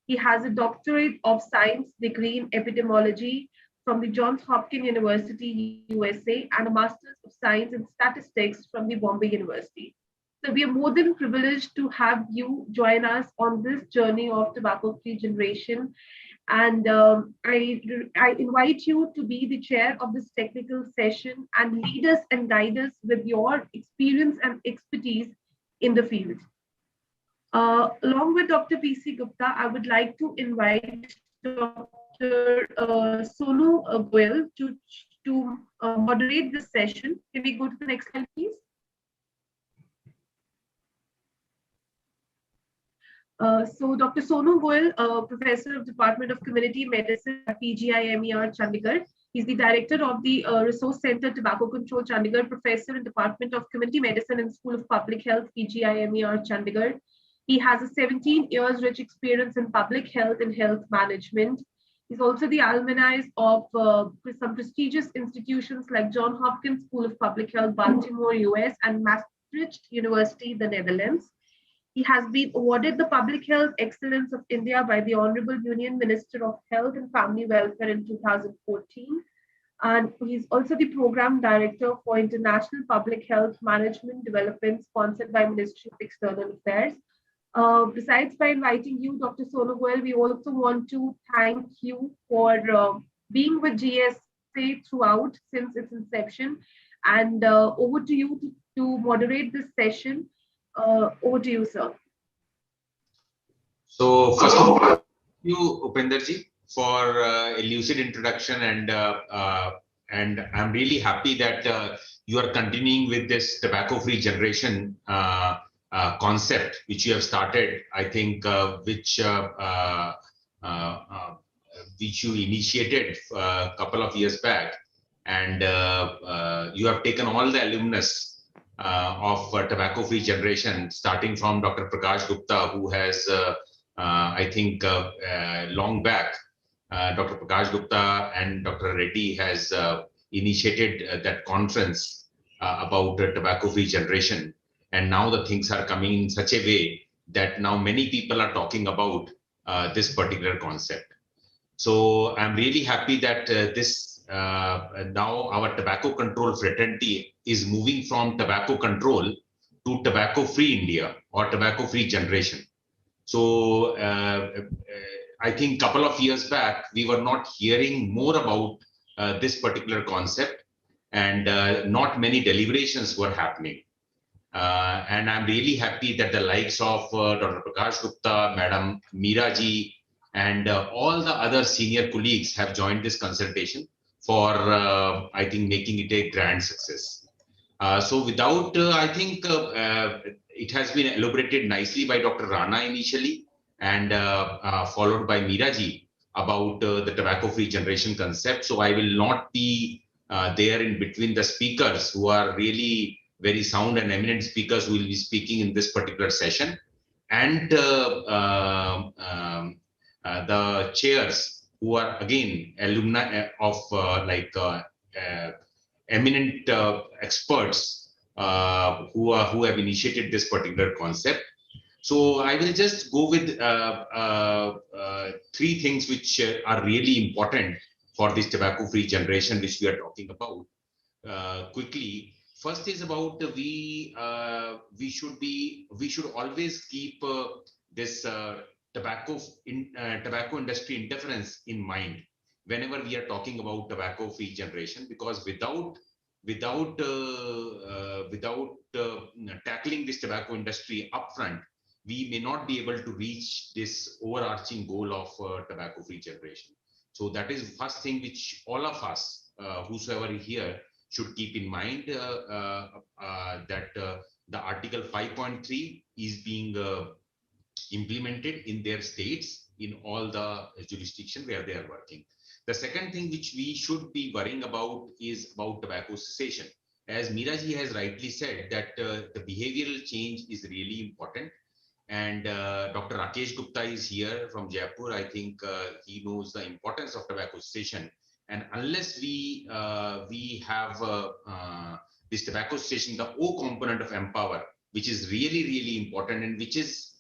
He has a doctorate of science degree in epidemiology from the Johns Hopkins University, USA, and a master's of science in statistics from the Bombay University. So we are more than privileged to have you join us on this journey of tobacco-free generation. And I invite you to be the chair of this technical session and lead us and guide us with your experience and expertise in the field. Along with Dr. P.C. Gupta, I would like to invite Dr. Sonu Goel to moderate this session. Can we go to the next slide, please? So Dr. Sonu Goel, Professor of Department of Community Medicine at PGIMER, Chandigarh. He's the Director of the Resource Center Tobacco Control, Chandigarh, Professor in Department of Community Medicine and School of Public Health, PGIMER, Chandigarh. He has a 17 years rich experience in public health and health management. He's also the alumni of some prestigious institutions like Johns Hopkins School of Public Health, Baltimore, US, and Utrecht University, the Netherlands. He has been awarded the Public Health Excellence of India by the Honorable Union Minister of Health and Family Welfare in 2014. And he's also the Program Director for International Public Health Management Development, sponsored by Ministry of External Affairs. Besides by inviting you, Dr. Sonogoyal, we also want to thank you for being with GSA throughout since its inception. And over to you to moderate this session. Over to you, sir. So first of all, thank you, Upenderji, for a lucid introduction, and I'm really happy that you are continuing with this tobacco-free generation concept, which you have started. I think which you initiated a couple of years back, and you have taken all the alumnus of tobacco-free generation, starting from Dr. Prakash Gupta, who has, I think, long back, Dr. Prakash Gupta and Dr. Reddy has initiated that conference about tobacco-free generation. And now the things are coming in such a way that now many people are talking about this particular concept. So I'm really happy that now our tobacco control fraternity is moving from tobacco control to tobacco-free India or tobacco-free generation. So I think a couple of years back, we were not hearing more about this particular concept, and not many deliberations were happening. And I'm really happy that the likes of Dr. Prakash Gupta, Madam Meera ji, and all the other senior colleagues have joined this consultation for, I think, making it a grand success. So without, I think it has been elaborated nicely by Dr. Rana initially, and followed by Meera ji about the tobacco-free generation concept. So I will not be there in between the speakers who are really very sound and eminent speakers who will be speaking in this particular session, and the chairs who are again alumni of eminent experts who have initiated this particular concept. So I will just go with three things which are really important for this tobacco-free generation, which we are talking about quickly. First is about we should always keep this tobacco industry interference in mind whenever we are talking about tobacco-free generation, because without tackling this tobacco industry upfront, we may not be able to reach this overarching goal of tobacco-free generation. So that is first thing which all of us, whosoever here, should keep in mind, that the Article 5.3 is being implemented in their states in all the jurisdiction where they are working. The second thing which we should be worrying about is about tobacco cessation. As Meera ji has rightly said, that the behavioral change is really important. And Dr. Rakesh Gupta is here from Jaipur. I think he knows the importance of tobacco cessation. And unless we have this tobacco cessation, the O component of Empower, which is really, really important, and which is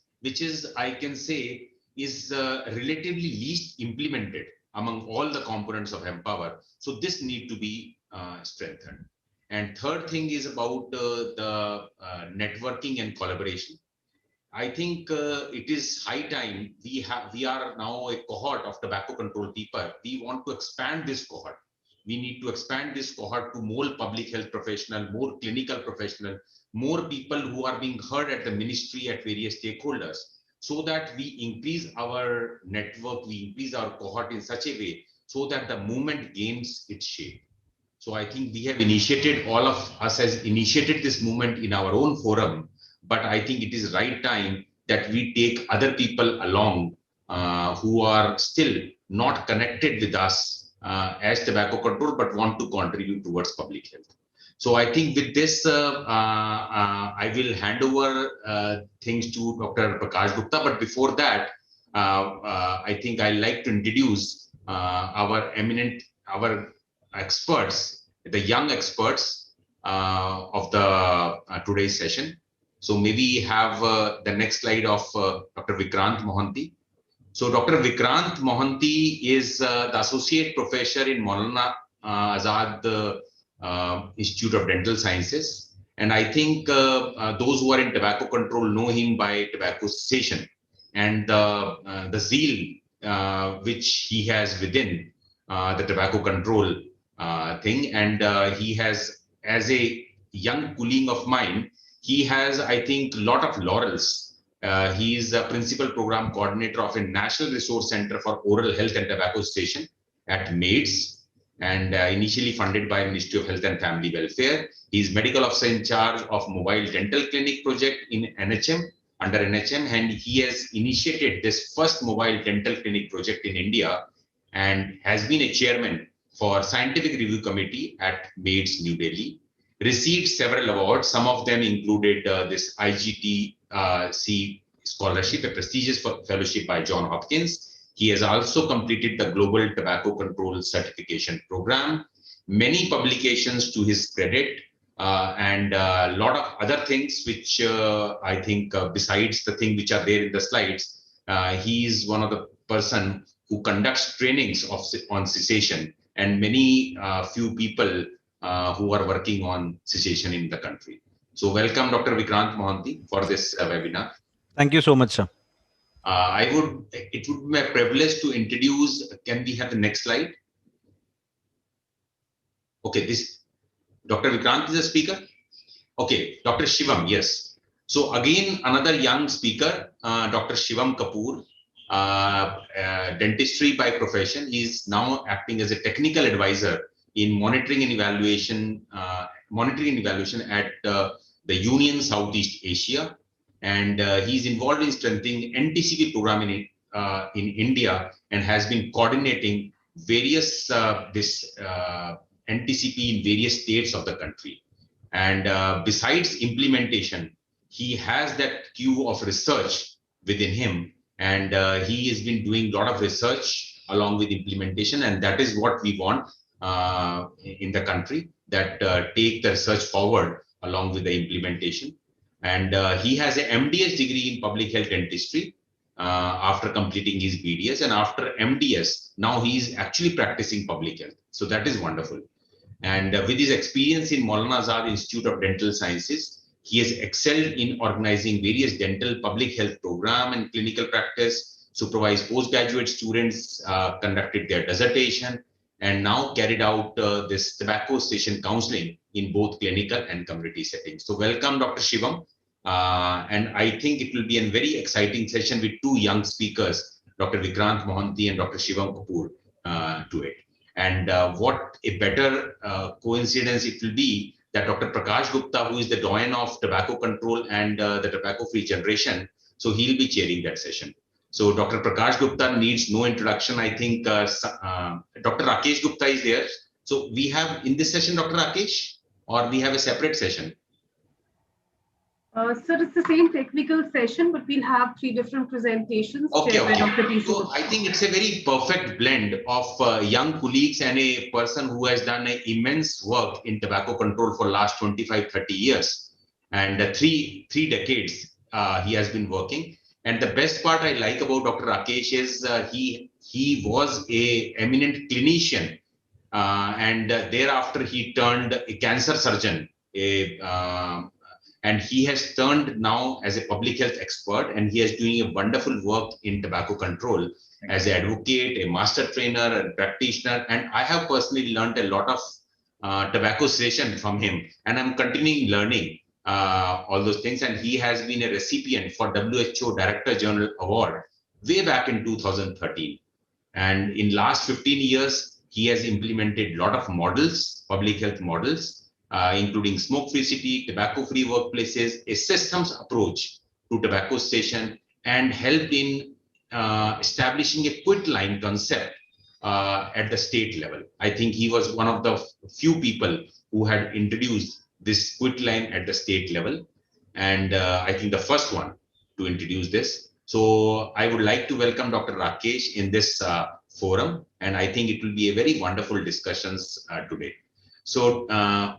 I can say is relatively least implemented among all the components of Empower. So this need to be strengthened. And third thing is about the networking and collaboration. I think it is high time we are now a cohort of tobacco control people. We want to expand this cohort. We need to expand this cohort to more public health professional, more clinical professional, more people who are being heard at the ministry, at various stakeholders, so that we increase our network, we increase our cohort in such a way so that the movement gains its shape. So I think we have initiated, all of us has initiated this movement in our own forum. But I think it is right time that we take other people along who are still not connected with us as tobacco control, but want to contribute towards public health. So I think with this, I will hand over things to Dr. Prakash Gupta. But before that, I think I'd like to introduce our experts, the young experts of the today's session. So maybe have the next slide of Dr. Vikrant Mohanty. So Dr. Vikrant Mohanty is the associate professor in Maulana Azad Institute of Dental Sciences. And I think those who are in tobacco control know him by tobacco cessation and the zeal which he has within the tobacco control thing. And he has, as a young colleague of mine, he has, I think, a lot of laurels. He is a principal program coordinator of a National Resource Center for Oral Health and Tobacco Cessation at MAIDS, and initially funded by Ministry of Health and Family Welfare. He is medical officer in charge of mobile dental clinic project in NHM, under NHM, and he has initiated this first mobile dental clinic project in India and has been a chairman for Scientific Review Committee at MAIDS New Delhi. Received several awards. Some of them included this IGTC scholarship, a prestigious fellowship by John Hopkins. He has also completed the Global Tobacco Control Certification Program, many publications to his credit, and a lot of other things which I think besides the thing which are there in the slides, he is one of the person who conducts trainings on cessation, and many few people who are working on cessation in the country. So welcome Dr. Vikrant Mohanty for this webinar. Thank you so much, sir. It would be my privilege to introduce, can we have the next slide? Okay, this, Dr. Vikrant is a speaker. Okay, Dr. Shivam, yes. So again, another young speaker, Dr. Shivam Kapoor, dentistry by profession. He is now acting as a technical advisor in monitoring and evaluation at the Union Southeast Asia, and he is involved in strengthening NTCP program in India and has been coordinating various NTCP in various states of the country. And besides implementation, he has that queue of research within him, and he has been doing a lot of research along with implementation, and that is what we want in the country, that take the research forward along with the implementation. And he has a MDS degree in public health dentistry after completing his BDS, and after MDS, now he is actually practicing public health. So that is wonderful. And with his experience in Maulana Azad Institute of Dental Sciences, he has excelled in organizing various dental public health program and clinical practice, supervised postgraduate students, conducted their dissertation, and now carried out this tobacco cessation counseling in both clinical and community settings. So welcome, Dr. Shivam. And I think it will be a very exciting session with two young speakers, Dr. Vikrant Mohanty and Dr. Shivam Kapoor, to it. And what a better coincidence it will be that Dr. Prakash Gupta, who is the doyen of tobacco control and the tobacco-free generation, so he'll be chairing that session. So Dr. Prakash Gupta needs no introduction. I think Dr. Rakesh Gupta is there. So we have in this session Dr. Rakesh, or we have a separate session? Sir, it's the same technical session, but we'll have 3 different presentations. Okay. So I think it's a very perfect blend of young colleagues and a person who has done an immense work in tobacco control for last 25, 30 years. And three decades he has been working. And the best part I like about Dr. Rakesh is he was a eminent clinician, and thereafter he turned a cancer surgeon, and he has turned now as a public health expert, and he is doing a wonderful work in tobacco control as an advocate, a master trainer, a practitioner. And I have personally learned a lot of tobacco cessation from him, and I'm continuing learning all those things. And he has been a recipient for WHO Director General Award way back in 2013. And in last 15 years, he has implemented a lot of models, public health models, including smoke-free city, tobacco-free workplaces, a systems approach to tobacco cessation, and helped in establishing a quit line concept at the state level. I think he was one of the few people who had introduced this quit line at the state level, and I think the first one to introduce this. So I would like to welcome Dr. Rakesh in this forum, and I think it will be a very wonderful discussions today. So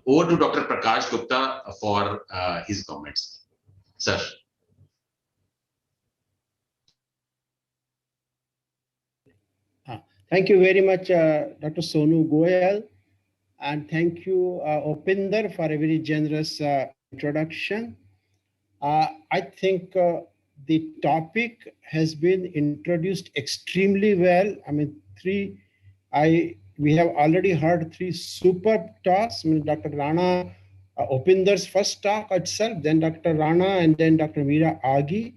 over to Dr. Prakash Gupta for his comments. Sir. Thank you very much, Dr. Sonu Goyal, and thank you, Upinder, for a very generous introduction. I think the topic has been introduced extremely well. I mean, we have already heard three superb talks. I mean, Dr. Rana, Upinder's first talk itself, then Dr. Rana, and then Dr. Meera Agi.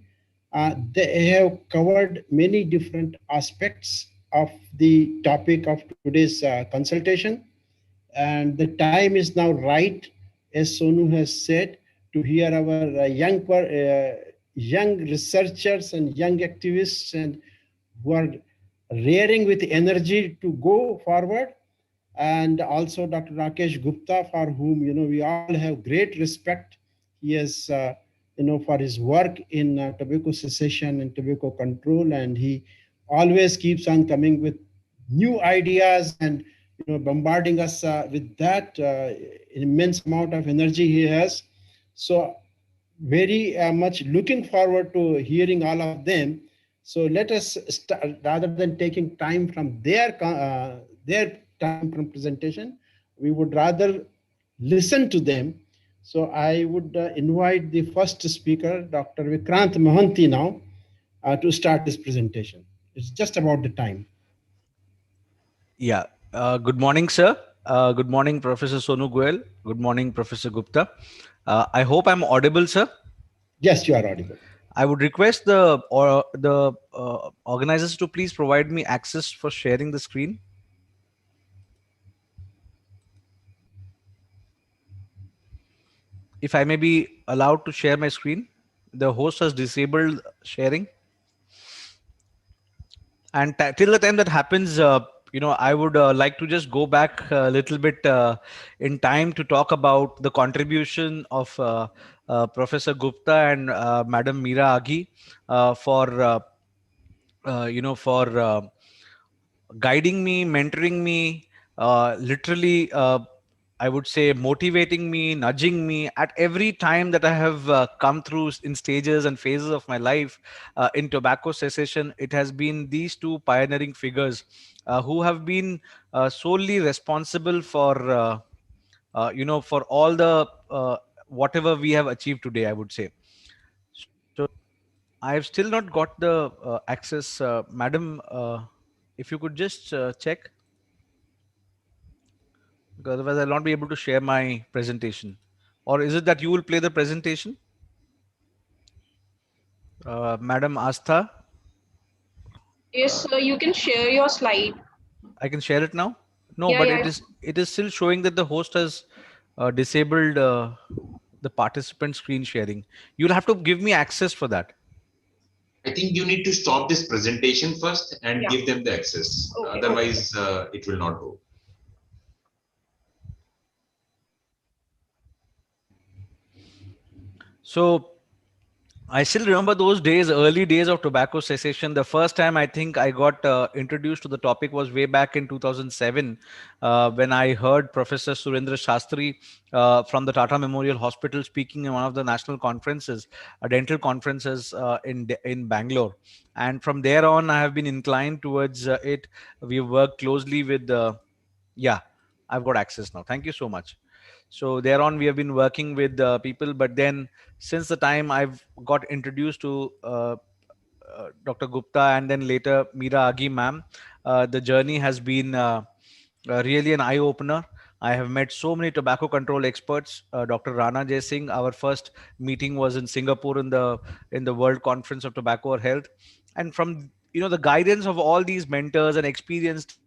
They have covered many different aspects of the topic of today's consultation. And the time is now right, as Sonu has said, to hear our young researchers and young activists and who are rearing with energy to go forward, and also Dr. Rakesh Gupta, for whom we all have great respect. He has for his work in tobacco cessation and tobacco control, and he always keeps on coming with new ideas and bombarding us with that immense amount of energy he has. So very much looking forward to hearing all of them. So let us start, rather than taking time from their time from presentation, we would rather listen to them. So I would invite the first speaker, Dr. Vikrant Mohanty, now to start his presentation. It's just about the time. Yeah. Good morning, sir. Good morning, Professor Sonu Goyal. Good morning, Professor Gupta. I hope I'm audible, sir. Yes, you are audible. I would request the organizers to please provide me access for sharing the screen. If I may be allowed to share my screen, the host has disabled sharing. And till the time that happens, I would like to just go back a little bit in time to talk about the contribution of Professor Gupta and Madam Meera Agi for guiding me, mentoring me, literally, I would say, motivating me, nudging me at every time that I have come through in stages and phases of my life in tobacco cessation. It has been these two pioneering figures who have been solely responsible for all the whatever we have achieved today, I would say. So I have still not got the access, madam. If you could just check, because otherwise I'll not be able to share my presentation. Or is it that you will play the presentation? Madam Astha? Yes, sir, you can share your slide. I can share it now? No, Yeah, but yeah. it is still showing that the host has disabled the participant screen sharing. You'll have to give me access for that. I think you need to stop this presentation first and give them the access. Okay. Otherwise, it will not go. So I still remember those days, early days of tobacco cessation. The first time I think I got introduced to the topic was way back in 2007 when I heard Professor Surendra Shastri from the Tata Memorial Hospital speaking in one of the national conferences, dental conferences in Bangalore. And from there on, I have been inclined towards it. We've worked closely with, yeah, I've got access now. Thank you so much. So thereon, we have been working with people, but then since the time I've got introduced to Dr. Gupta and then later Meera Agi ma'am, the journey has been really an eye opener. I have met so many tobacco control experts. Dr. Rana Jai Singh, our first meeting was in Singapore in the World Conference of Tobacco or Health, and from the guidance of all these mentors and experienced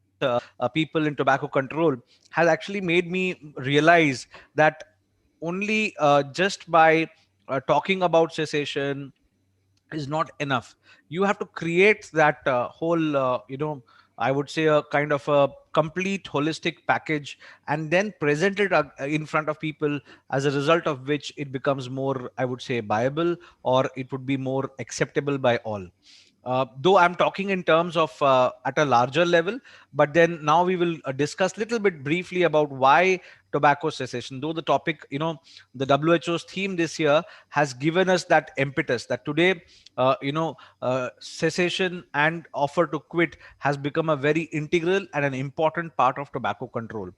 people in tobacco control has actually made me realize that only just by talking about cessation is not enough. You have to create that whole I would say a kind of a complete holistic package and then present it in front of people, as a result of which it becomes more, I would say, viable, or it would be more acceptable by all. Though I'm talking in terms of at a larger level, but then now we will discuss little bit briefly about why tobacco cessation. Though the topic, the WHO's theme this year has given us that impetus that today, cessation and offer to quit has become a very integral and an important part of tobacco control.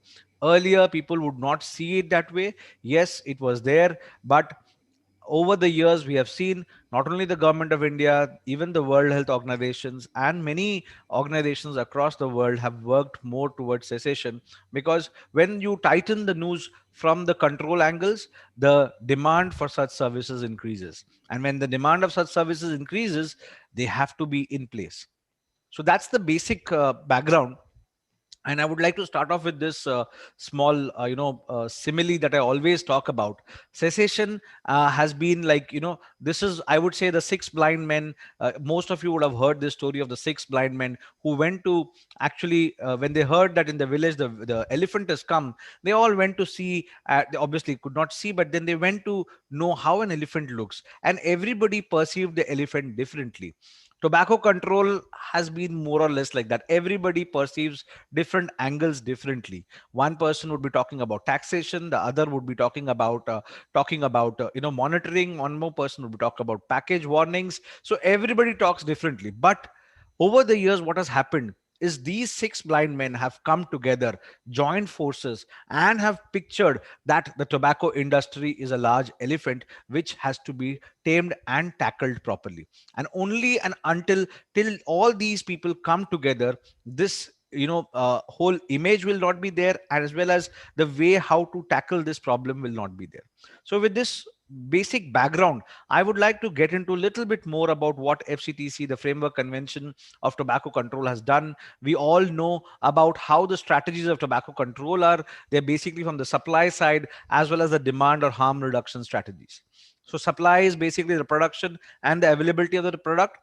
Earlier, people would not see it that way. Yes, it was there, but over the years, we have seen not only the government of India, even the World Health Organizations and many organizations across the world have worked more towards cessation, because when you tighten the noose from the control angles, the demand for such services increases. And when the demand of such services increases, they have to be in place. So that's the basic background. And I would like to start off with this small simile that I always talk about. Cessation has been like, this is, I would say, the six blind men. Most of you would have heard this story of the six blind men who went to, actually, when they heard that in the village the elephant has come, they all went to see. They obviously could not see, but then they went to know how an elephant looks, and everybody perceived the elephant differently. Tobacco control has been more or less like that. Everybody perceives different angles differently. One person would be talking about taxation, the other would be talking about monitoring, one more person would be talking about package warnings. So everybody talks differently. But over the years, what has happened is these six blind men have come together, joined forces, and have pictured that the tobacco industry is a large elephant which has to be tamed and tackled properly. And only and until till all these people come together, this whole image will not be there, as well as the way how to tackle this problem will not be there. So with this basic background, I would like to get into a little bit more about what FCTC, the Framework Convention of Tobacco Control, has done. We all know about how the strategies of tobacco control are. They're basically from the supply side as well as the demand or harm reduction strategies. So supply is basically the production and the availability of the product,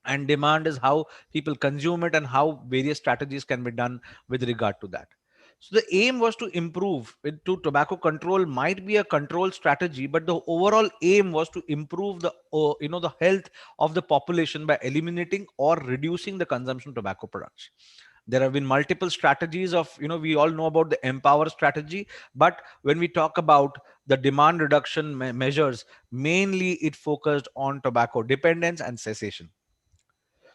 and demand is how people consume it and how various strategies can be done with regard to that. So the aim was to improve it. To tobacco control might be a control strategy, but the overall aim was to improve the health of the population by eliminating or reducing the consumption of tobacco products. There have been multiple strategies of, we all know about the empower strategy, but when we talk about the demand reduction measures, mainly it focused on tobacco dependence and cessation.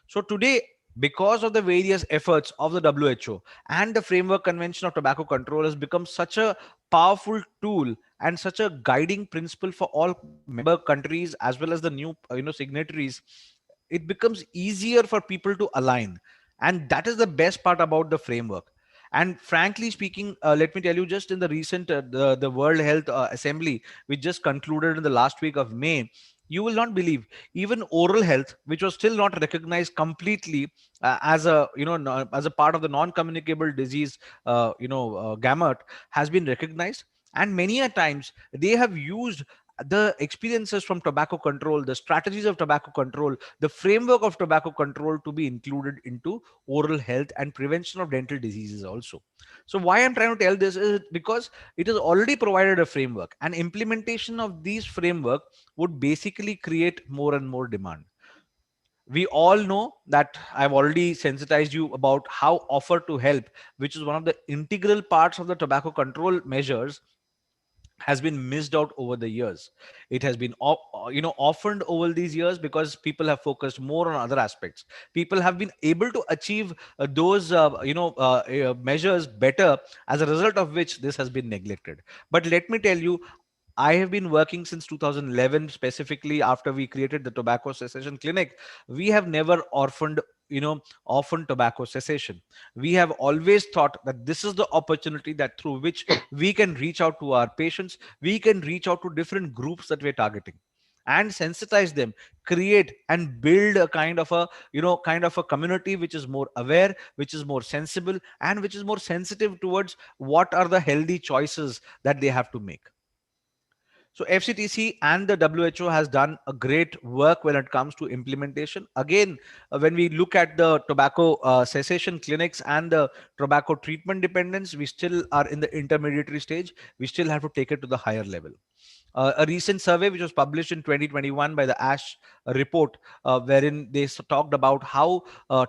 So today, because of the various efforts of the WHO and the Framework Convention of Tobacco Control has become such a powerful tool and such a guiding principle for all member countries as well as the new signatories, it becomes easier for people to align. And that is the best part about the framework. And frankly speaking, let me tell you, just in the recent the World Health Assembly, which just concluded in the last week of May, you will not believe, even oral health, which was still not recognized completely as a as a part of the non-communicable disease gamut, has been recognized. And many a times they have used the experiences from tobacco control, the strategies of tobacco control, the framework of tobacco control to be included into oral health and prevention of dental diseases also. So why I'm trying to tell this is because it has already provided a framework, and implementation of these framework would basically create more and more demand. We all know that I've already sensitized you about how offer to help, which is one of the integral parts of the tobacco control measures, has been missed out over the years. It has been orphaned over these years because people have focused more on other aspects. People have been able to achieve those measures better, as a result of which this has been neglected. But let me tell you, I have been working since 2011, specifically after we created the Tobacco Cessation Clinic. We have never orphaned tobacco cessation. We have always thought that this is the opportunity that through which we can reach out to our patients, we can reach out to different groups that we're targeting and sensitize them, create and build a kind of a community which is more aware, which is more sensible, and which is more sensitive towards what are the healthy choices that they have to make. So FCTC and the WHO has done a great work when it comes to implementation. Again, when we look at the tobacco cessation clinics and the tobacco treatment dependence, we still are in the intermediary stage. We still have to take it to the higher level. A recent survey which was published in 2021 by the Ash report, wherein they talked about how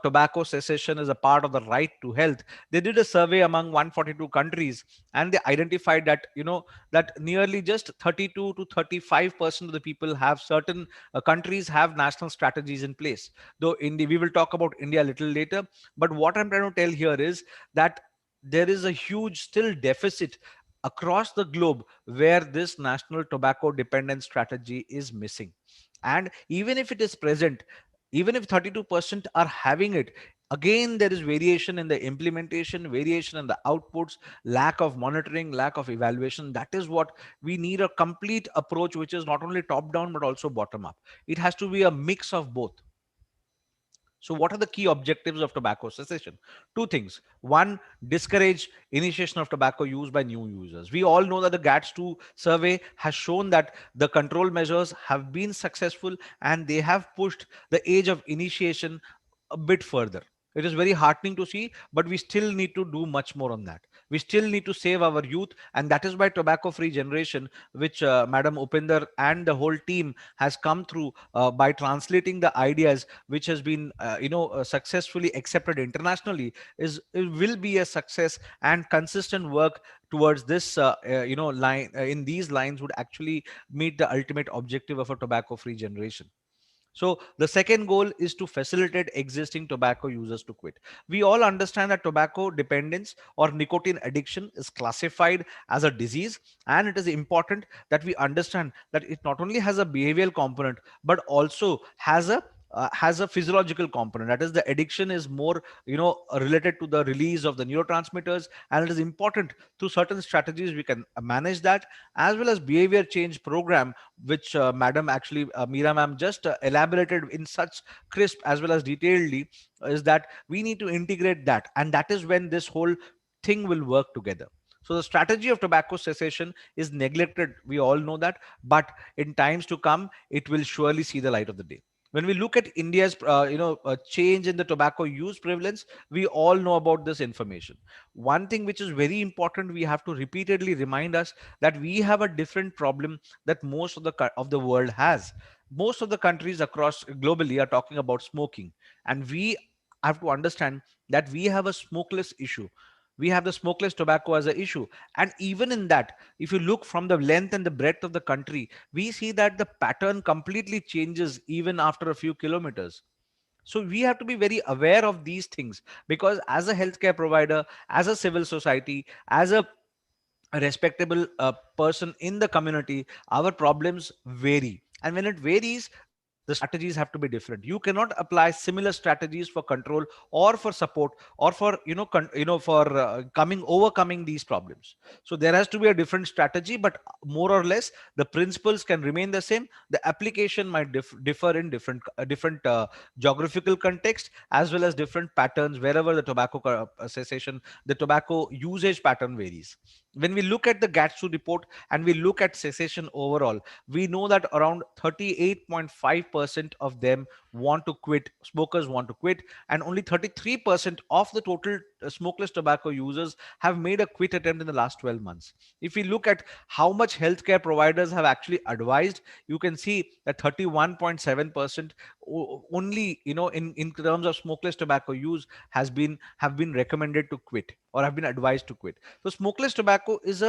tobacco cessation is a part of the right to health. They did a survey among 142 countries, and they identified that, that nearly just 32 to 35% of the people have certain countries have national strategies in place. Though India, we will talk about India a little later. But what I'm trying to tell here is that there is a huge still deficit across the globe where this national tobacco dependence strategy is missing. And even if it is present, even if 32% are having it, again there is variation in the implementation, variation in the outputs, lack of monitoring, lack of evaluation. That is what we need, a complete approach which is not only top down but also bottom up. It has to be a mix of both. So, what are the key objectives of tobacco cessation? Two things. One, discourage initiation of tobacco use by new users. We all know that the GATS2 survey has shown that the control measures have been successful and they have pushed the age of initiation a bit further. It is very heartening to see, but we still need to do much more on that. We still need to save our youth, and that is why tobacco free generation, which Madam Upinder and the whole team has come through by translating the ideas which has been successfully accepted internationally, is it will be a success, and consistent work towards this line in these lines would actually meet the ultimate objective of a tobacco free generation. So the second goal is to facilitate existing tobacco users to quit. We all understand that tobacco dependence or nicotine addiction is classified as a disease, and it is important that we understand that it not only has a behavioral component but also has a physiological component. That is, the addiction is more related to the release of the neurotransmitters, and it is important through certain strategies we can manage that, as well as behavior change program, which madam actually Meera ma'am just elaborated in such crisp as well as detailedly, is that we need to integrate that, and that is when this whole thing will work together. So the strategy of tobacco cessation is neglected, we all know that, but in times to come it will surely see the light of the day. When we look at India's change in the tobacco use prevalence, we all know about this information. One thing which is very important, we have to repeatedly remind us that we have a different problem that most of the world has. Most of the countries across globally are talking about smoking, and we have to understand that we have a smokeless issue. We have the smokeless tobacco as an issue, and even in that, if you look from the length and the breadth of the country, we see that the pattern completely changes even after a few kilometers. So we have to be very aware of these things, because as a healthcare provider, as a civil society, as a respectable person in the community, our problems vary. And when it varies, the strategies have to be different. You cannot apply similar strategies for control or for support or for for coming overcoming these problems. So there has to be a different strategy, but more or less the principles can remain the same. The application might differ in different geographical context, as well as different patterns wherever the tobacco cessation, the tobacco usage pattern varies. When we look at the GATSU report and we look at cessation overall, we know that around 38.5% of them want to quit, smokers want to quit, and only 33% of the total smokeless tobacco users have made a quit attempt in the last 12 months. If we look at how much healthcare providers have actually advised, you can see that 31.7% only, in terms of smokeless tobacco use, have been recommended to quit or have been advised to quit. So smokeless tobacco is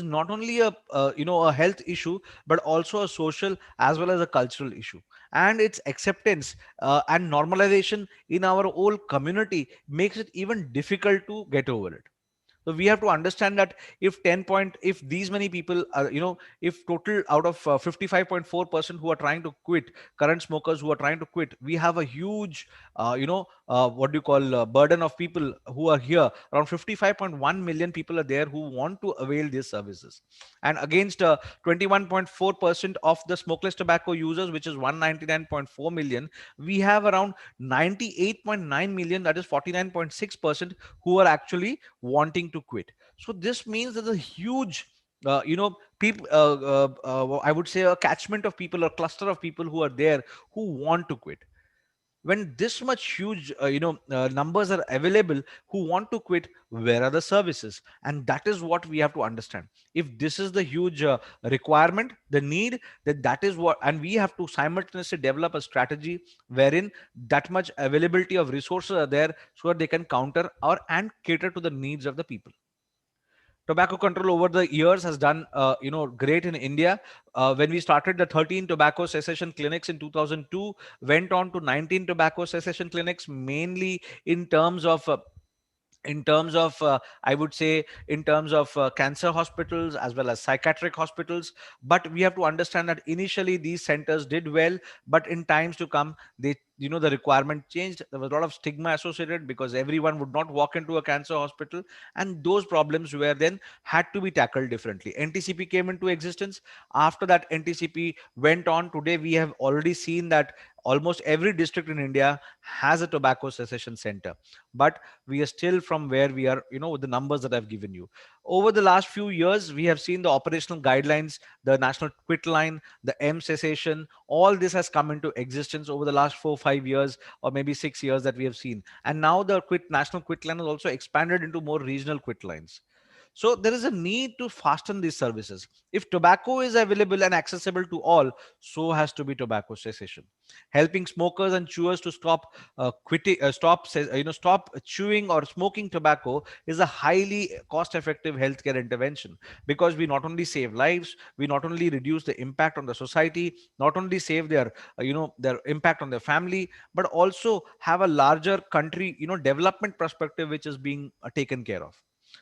not only a health issue, but also a social as well as a cultural issue, and its acceptance and normalization in our whole community makes it even difficult to get over it. So we have to understand that if these many people are, if total out of 55.4% who are trying to quit, current smokers who are trying to quit, we have a huge, what do you call, burden of people who are here. Around 55.1 million people are there who want to avail these services. And against 21.4% of the smokeless tobacco users, which is 199.4 million, we have around 98.9 million, that is 49.6%, who are actually wanting to quit. So this means there's a huge people, I would say a catchment of people or cluster of people who are there who want to quit. when this much huge numbers are available who want to quit, where are the services? And that is what we have to understand. If this is the huge requirement, the need, then that is what, and we have to simultaneously develop a strategy wherein that much availability of resources are there so that they can counter or and cater to the needs of the people. Tobacco control over the years has done great in India. When we started the 13 tobacco cessation clinics in 2002, went on to 19 tobacco cessation clinics, mainly in terms of I would say in terms of cancer hospitals as well as psychiatric hospitals. But we have to understand that initially these centers did well, but in times to come, they, the requirement changed. There was a lot of stigma associated because everyone would not walk into a cancer hospital, and those problems were then had to be tackled differently. NTCP came into existence. After that, NTCP went on. Today we have already seen that almost every district in India has a tobacco cessation center. But we are still from where we are, with the numbers that I've given you. Over the last few years, we have seen the operational guidelines, the national quit line, the M cessation, all this has come into existence over the last 4 5 years, or maybe 6 years that we have seen. And now the national quit line has also expanded into more regional quit lines. So there is a need to fasten these services. If tobacco is available and accessible to all, so has to be tobacco cessation. Helping smokers and chewers to stop stop chewing or smoking tobacco is a highly cost-effective healthcare intervention, because we not only save lives, we not only reduce the impact on the society, not only save their their impact on their family, but also have a larger country development perspective which is being taken care of.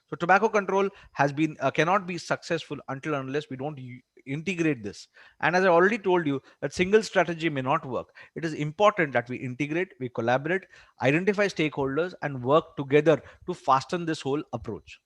So tobacco control has been cannot be successful until unless we don't integrate this. And as I already told you, that single strategy may not work. It is important that we integrate, we collaborate, identify stakeholders, and work together to fasten this whole approach.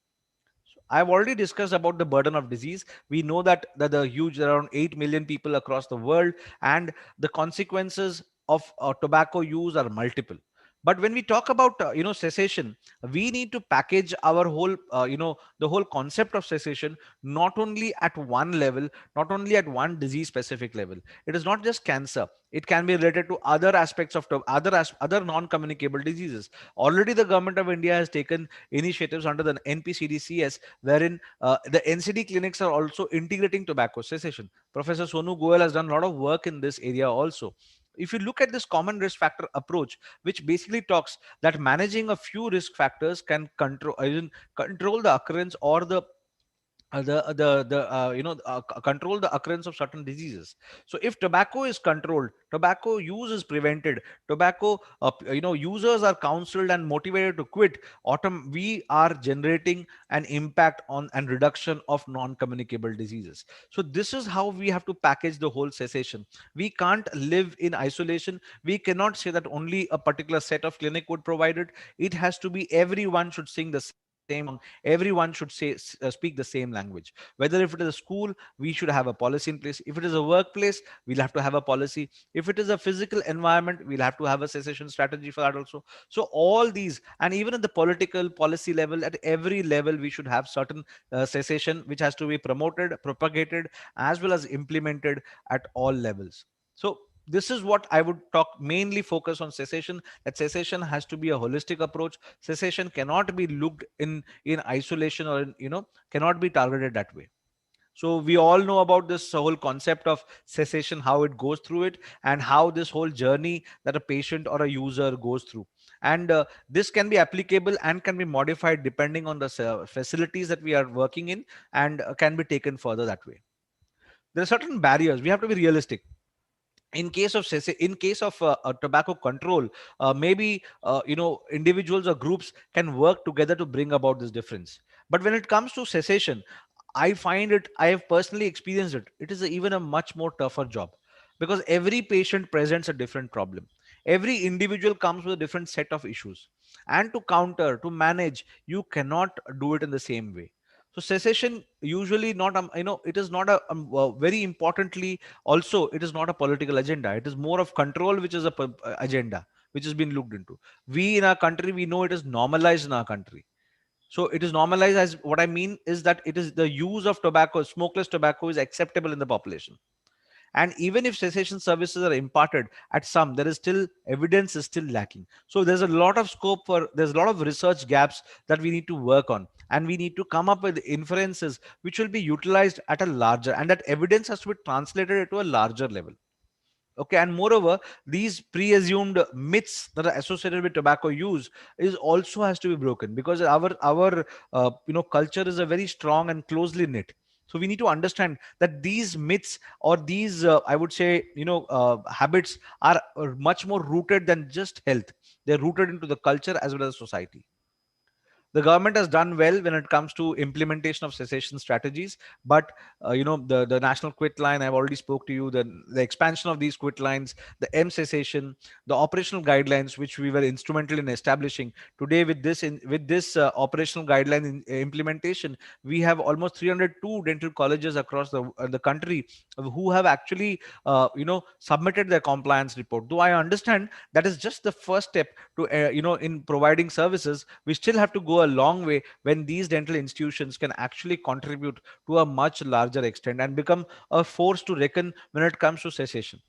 I've already discussed about the burden of disease. We know that the huge around 8 million people across the world, and the consequences of tobacco use are multiple. But when we talk about cessation, we need to package our whole the whole concept of cessation not only at one level, not only at one disease specific level. It is not just cancer. It can be related to other aspects of other non-communicable diseases. Already the government of India has taken initiatives under the NPCDCS, wherein the NCD clinics are also integrating tobacco cessation. Professor Sonu Goyal has done a lot of work in this area also. If you look at this common risk factor approach, which basically talks that managing a few risk factors can control the occurrence or the control the occurrence of certain diseases. So if tobacco is controlled, tobacco use is prevented, tobacco users are counseled and motivated to quit, we are generating an impact on and reduction of non-communicable diseases. So this is how we have to package the whole cessation. We can't live in isolation. We cannot say that only a particular set of clinic would provide it. It has to be everyone should sing the same song. Everyone should speak the same language. Whether if it is a school, we should have a policy in place. If it is a workplace, we'll have to have a policy. If it is a physical environment, we'll have to have a cessation strategy for that also. So all these, and even at the political policy level, at every level, we should have certain cessation which has to be promoted, propagated, as well as implemented at all levels. So this is what I would talk, mainly focus on cessation. That cessation has to be a holistic approach. Cessation cannot be looked in isolation, or cannot be targeted that way. So we all know about this whole concept of cessation, how it goes through it, and how this whole journey that a patient or a user goes through. And this can be applicable and can be modified depending on the facilities that we are working in, and can be taken further that way. There are certain barriers. We have to be realistic. In case of tobacco control, maybe individuals or groups can work together to bring about this difference. But when it comes to cessation, I have personally experienced it. It is even a much more tougher job, because every patient presents a different problem. Every individual comes with a different set of issues, and to counter, to manage, you cannot do it in the same way. So cessation usually not it is not a very importantly, also it is not a political agenda. It is more of control, which is a agenda which has been looked into. We in our country, we know it is normalized in our country. So it is normalized, as what I mean is that it is the use of tobacco, smokeless tobacco, is acceptable in the population. And even if cessation services are imparted at some, there is still evidence is still lacking. So there's a lot of scope for, there's a lot of research gaps that we need to work on, and we need to come up with inferences which will be utilized at a larger, and that evidence has to be translated to a larger level. Okay, and moreover, these pre-assumed myths that are associated with tobacco use is also has to be broken, because our culture is a very strong and closely knit. So we need to understand that these myths, or these I would say, habits are much more rooted than just health. They're rooted into the culture as well as society. The government has done well when it comes to implementation of cessation strategies, but the national quit line, I've already spoke to you, the expansion of these quit lines, the M cessation, the operational guidelines which we were instrumental in establishing. Today with this operational guideline implementation, we have almost 302 dental colleges across the country who have actually submitted their compliance report. Though I understand that is just the first step to in providing services, we still have to go a long way when these dental institutions can actually contribute to a much larger extent and become a force to reckon when it comes to cessation.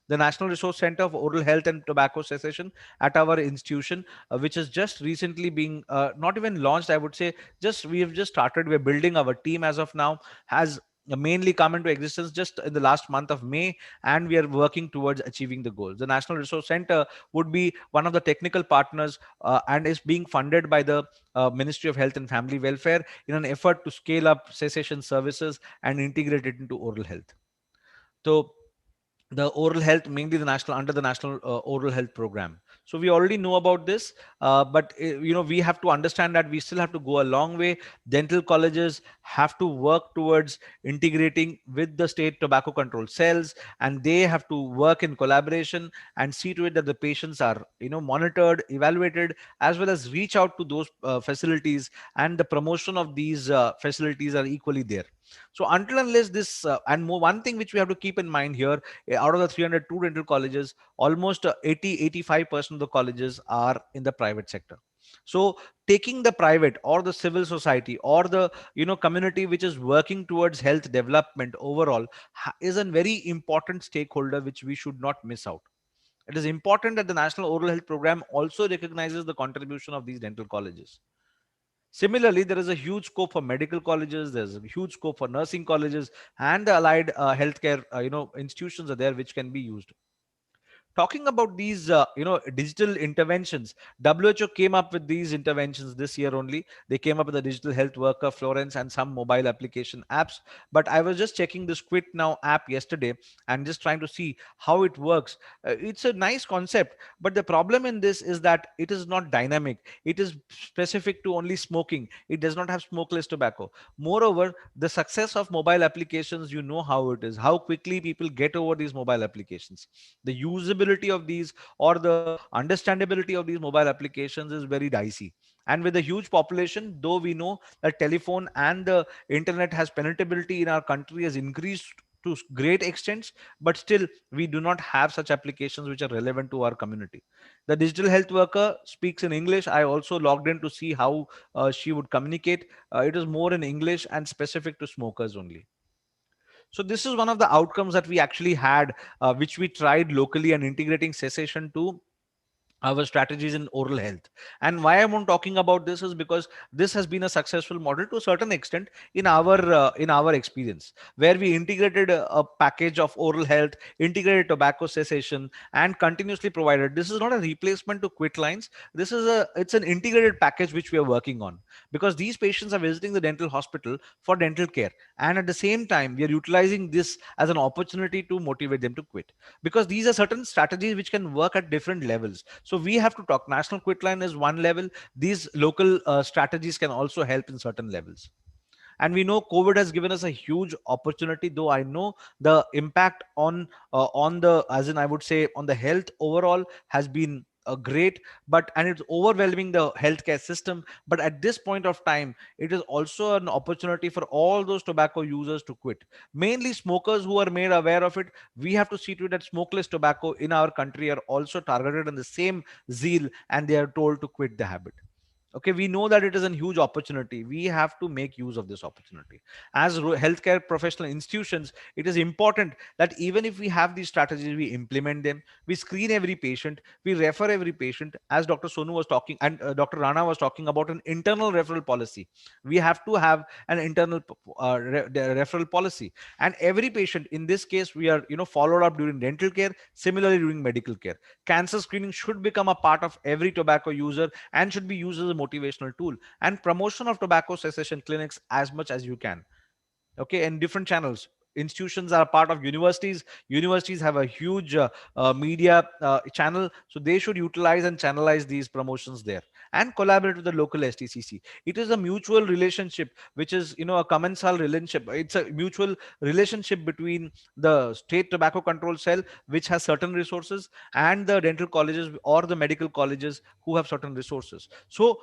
The National Resource Center for Oral Health and Tobacco Cessation at our institution, which is just recently being not even launched, I would say, just we have just started. We're building our team as of now, has mainly come into existence just in the last month of May, and we are working towards achieving the goals. The National Resource Center would be one of the technical partners and is being funded by the Ministry of Health and Family Welfare in an effort to scale up cessation services and integrate it into oral health. So the oral health, mainly the national, under the national oral health program. So we already know about this, but we have to understand that we still have to go a long way. Dental colleges have to work towards integrating with the state tobacco control cells, and they have to work in collaboration and see to it that the patients are monitored, evaluated, as well as reach out to those facilities, and the promotion of these facilities are equally there. So until unless this and more, one thing which we have to keep in mind here, out of the 302 dental colleges, almost 80-85% of the colleges are in the private sector. So taking the private or the civil society or the community which is working towards health development overall is a very important stakeholder which we should not miss out. It is important that the National Oral Health Program also recognizes the contribution of these dental colleges. Similarly, there is a huge scope for medical colleges. There's a huge scope for nursing colleges, and the allied healthcare, institutions are there which can be used. Talking about these digital interventions, WHO came up with these interventions this year only. They came up with the digital health worker Florence and some mobile application apps. But I was just checking this Quit Now app yesterday and just trying to see how it works. It's a nice concept, but the problem in this is that it is not dynamic. It is specific to only smoking. It does not have smokeless tobacco. Moreover, the success of mobile applications, you know how it is, how quickly people get over these mobile applications. The usability of these or the understandability of these mobile applications is very dicey. And with a huge population, though we know that telephone and the internet has penetrability in our country has increased to great extents, but still we do not have such applications which are relevant to our community. The digital health worker speaks in English. I also logged in to see how she would communicate. It is more in English and specific to smokers only. So this is one of the outcomes that we actually had, which we tried locally, and integrating cessation to our strategies in oral health. And why I'm talking about this is because this has been a successful model to a certain extent in our experience, where we integrated a package of oral health, integrated tobacco cessation, and continuously provided. This is not a replacement to quit lines. It's an integrated package which we are working on, because these patients are visiting the dental hospital for dental care, and at the same time we are utilizing this as an opportunity to motivate them to quit, because these are certain strategies which can work at different levels. So we have to talk. National quit line is one level. These local strategies can also help in certain levels. And we know COVID has given us a huge opportunity, though I know the impact on the, as in I would say, on the health overall has been great, but and it's overwhelming the healthcare system. But at this point of time, it is also an opportunity for all those tobacco users to quit, mainly smokers who are made aware of it. We have to see to it that smokeless tobacco in our country are also targeted in the same zeal, and they are told to quit the habit. Okay, we know that it is a huge opportunity. We have to make use of this opportunity. As healthcare professional institutions, it is important that even if we have these strategies, we implement them. We screen every patient, we refer every patient. As Dr. Sonu was talking and Dr. Rana was talking about an internal referral policy. We have to have an internal referral policy, and every patient, in this case, we are followed up during dental care, similarly during medical care. Cancer screening should become a part of every tobacco user and should be used as a motivational tool, and promotion of tobacco cessation clinics as much as you can. Okay, and different channels. Institutions are part of universities. Universities have a huge media channel, so they should utilize and channelize these promotions there and collaborate with the local STCC. It is a mutual relationship, which is a commensal relationship. It's a mutual relationship between the state tobacco control cell, which has certain resources, and the dental colleges or the medical colleges who have certain resources. So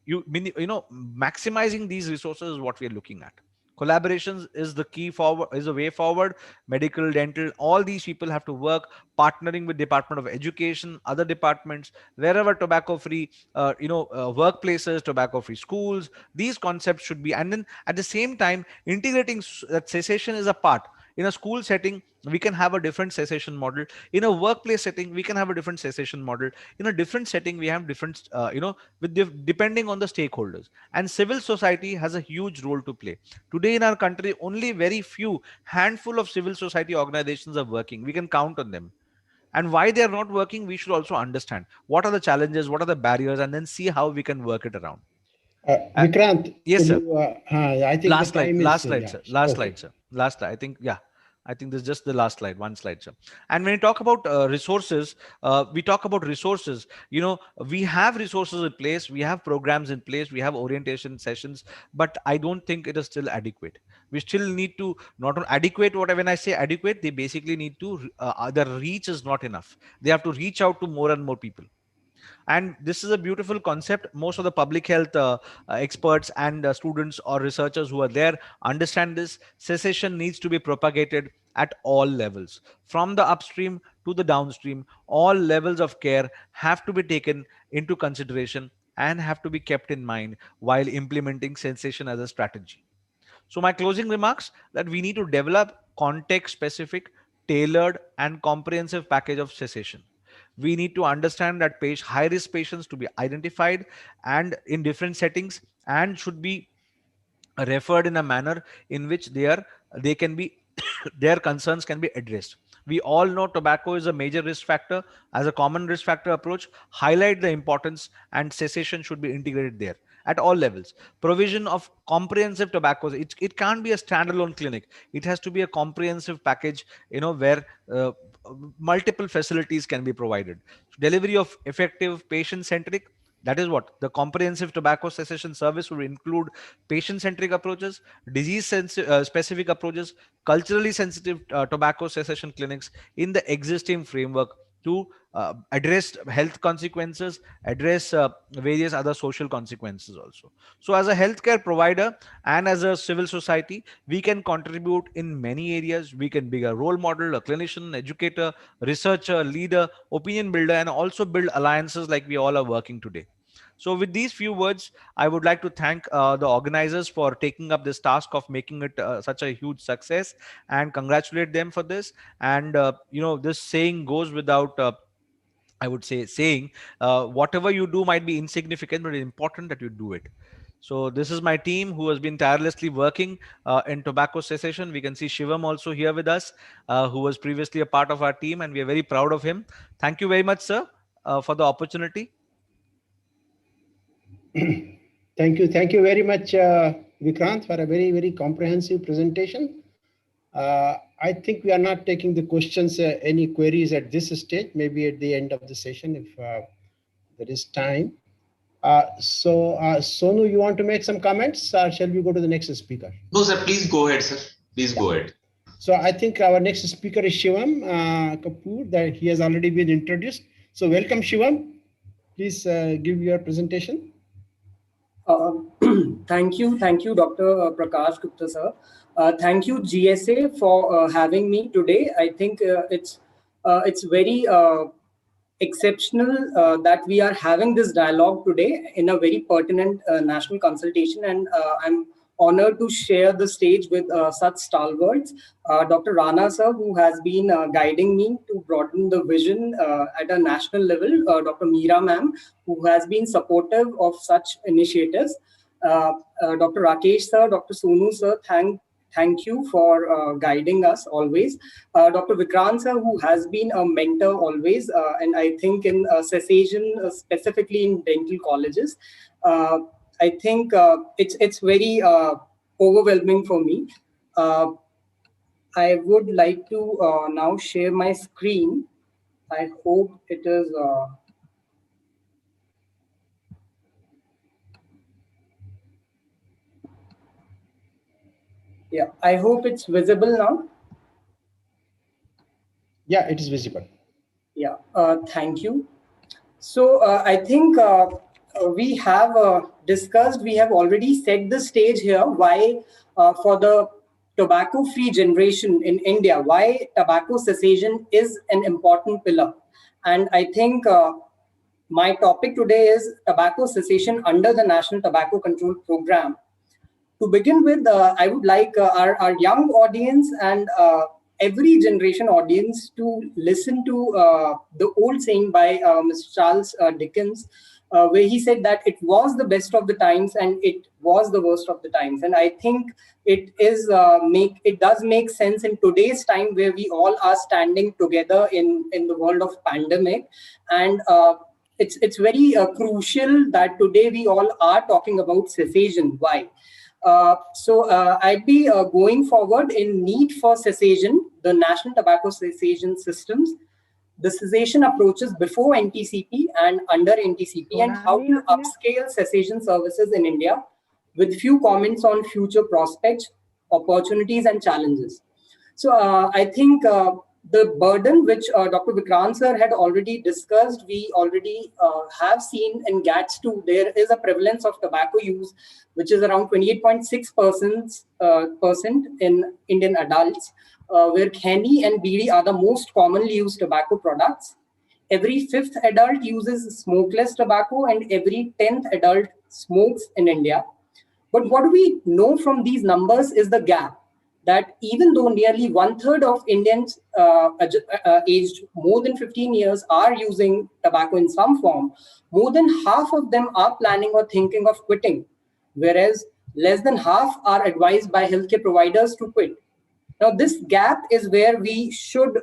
maximizing these resources is what we are looking at. Collaborations is the key forward, is the way forward. Medical, dental, all these people have to work, partnering with Department of Education, other departments, wherever tobacco free workplaces, tobacco free schools. These concepts should be, and then at the same time integrating that cessation is a part. In a school setting, we can have a different cessation model. In a workplace setting, we can have a different cessation model. In a different setting, we have different depending on the stakeholders. And civil society has a huge role to play. Today in our country, only very few handful of civil society organizations are working. We can count on them. And why they are not working, we should also understand what are the challenges, what are the barriers, and then see how we can work it around. Vikrant, Yes, could sir. you, I think the time is, Last slide, yeah, sir. Last okay. slide, sir. Last slide. I think, yeah. I think this is just the last slide, one slide, sir. And when we talk about resources, we talk about resources. We have resources in place, we have programs in place, we have orientation sessions, but I don't think it is still adequate. We still need to not adequate. When I say adequate, they basically need to the reach is not enough. They have to reach out to more and more people. And this is a beautiful concept. Most of the public health experts and students or researchers who are there understand this. Cessation needs to be propagated at all levels, from the upstream to the downstream. All levels of care have to be taken into consideration and have to be kept in mind while implementing cessation as a strategy. So my closing remarks, that we need to develop context specific, tailored and comprehensive package of cessation. We need to understand that high risk patients to be identified and in different settings, and should be referred in a manner in which they can be their concerns can be addressed. We all know tobacco is a major risk factor. As a common risk factor approach, highlight the importance, and cessation should be integrated there at all levels. Provision of comprehensive tobacco, it can't be a standalone clinic. It has to be a comprehensive package, where multiple facilities can be provided. Delivery of effective patient centric, that is what the comprehensive tobacco cessation service will include: patient-centric approaches, specific approaches, culturally sensitive tobacco cessation clinics in the existing framework to address health consequences, address various other social consequences also. So as a healthcare provider and as a civil society, we can contribute in many areas. We can be a role model, a clinician, educator, researcher, leader, opinion builder, and also build alliances like we all are working today. So with these few words, I would like to thank the organizers for taking up this task of making it such a huge success, and congratulate them for this. And this saying goes without I would say saying, whatever you do might be insignificant, but it's important that you do it. So this is my team who has been tirelessly working in tobacco cessation. We can see Shivam also here with us, who was previously a part of our team, and we are very proud of him. Thank you very much, sir, for the opportunity. Thank you very much, Vikrant, for a very, very comprehensive presentation. I think we are not taking the questions, any queries at this stage, maybe at the end of the session if there is time. Sonu, you want to make some comments, or shall we go to the next speaker? No, sir, please go ahead, sir. Please go ahead. So I think our next speaker is Shivam Kapoor, that he has already been introduced. So welcome, Shivam. Please give your presentation. Thank you, Dr. Prakash Gupta, sir. Thank you, GSA, for having me today. I think it's very exceptional that we are having this dialogue today in a very pertinent national consultation, and I'm honored to share the stage with such stalwarts. Dr. Rana sir, who has been guiding me to broaden the vision at a national level, Dr. Meera ma'am, who has been supportive of such initiatives, Dr. Rakesh sir, Dr. Sonu sir, thank you for guiding us always. Dr. Vikrant sir, who has been a mentor always, and I think in cessation, specifically in dental colleges, I think it's very overwhelming for me. I would like to now share my screen. I hope it is. Yeah, I hope it's visible now. Yeah, it is visible. Yeah, thank you. So I think we have discussed, we have already set the stage here why for the tobacco-free generation in India, why tobacco cessation is an important pillar. And I think my topic today is tobacco cessation under the National Tobacco Control Program. To begin with, I would like our young audience and every generation audience to listen to the old saying by Mr. Charles Dickens, where he said that it was the best of the times and it was the worst of the times. And I think it does make sense in today's time where we all are standing together in the world of pandemic, and it's very crucial that today we all are talking about cessation. Why? I'd be going forward in need for cessation, the National Tobacco Cessation Systems, the cessation approaches before NTCP and under NTCP, and how to upscale cessation services in India, with few comments on future prospects, opportunities, and challenges. So I think the burden which Dr. Vikrant sir had already discussed, we already have seen in GATS2, there is a prevalence of tobacco use, which is around 28.6% in Indian adults, where Henny and Bidi are the most commonly used tobacco products. Every fifth adult uses smokeless tobacco and every 10th adult smokes in India. But what we know from these numbers is the gap, that even though nearly 1/3 of Indians aged more than 15 years are using tobacco in some form, more than half of them are planning or thinking of quitting, whereas less than half are advised by healthcare providers to quit. Now, this gap is where we should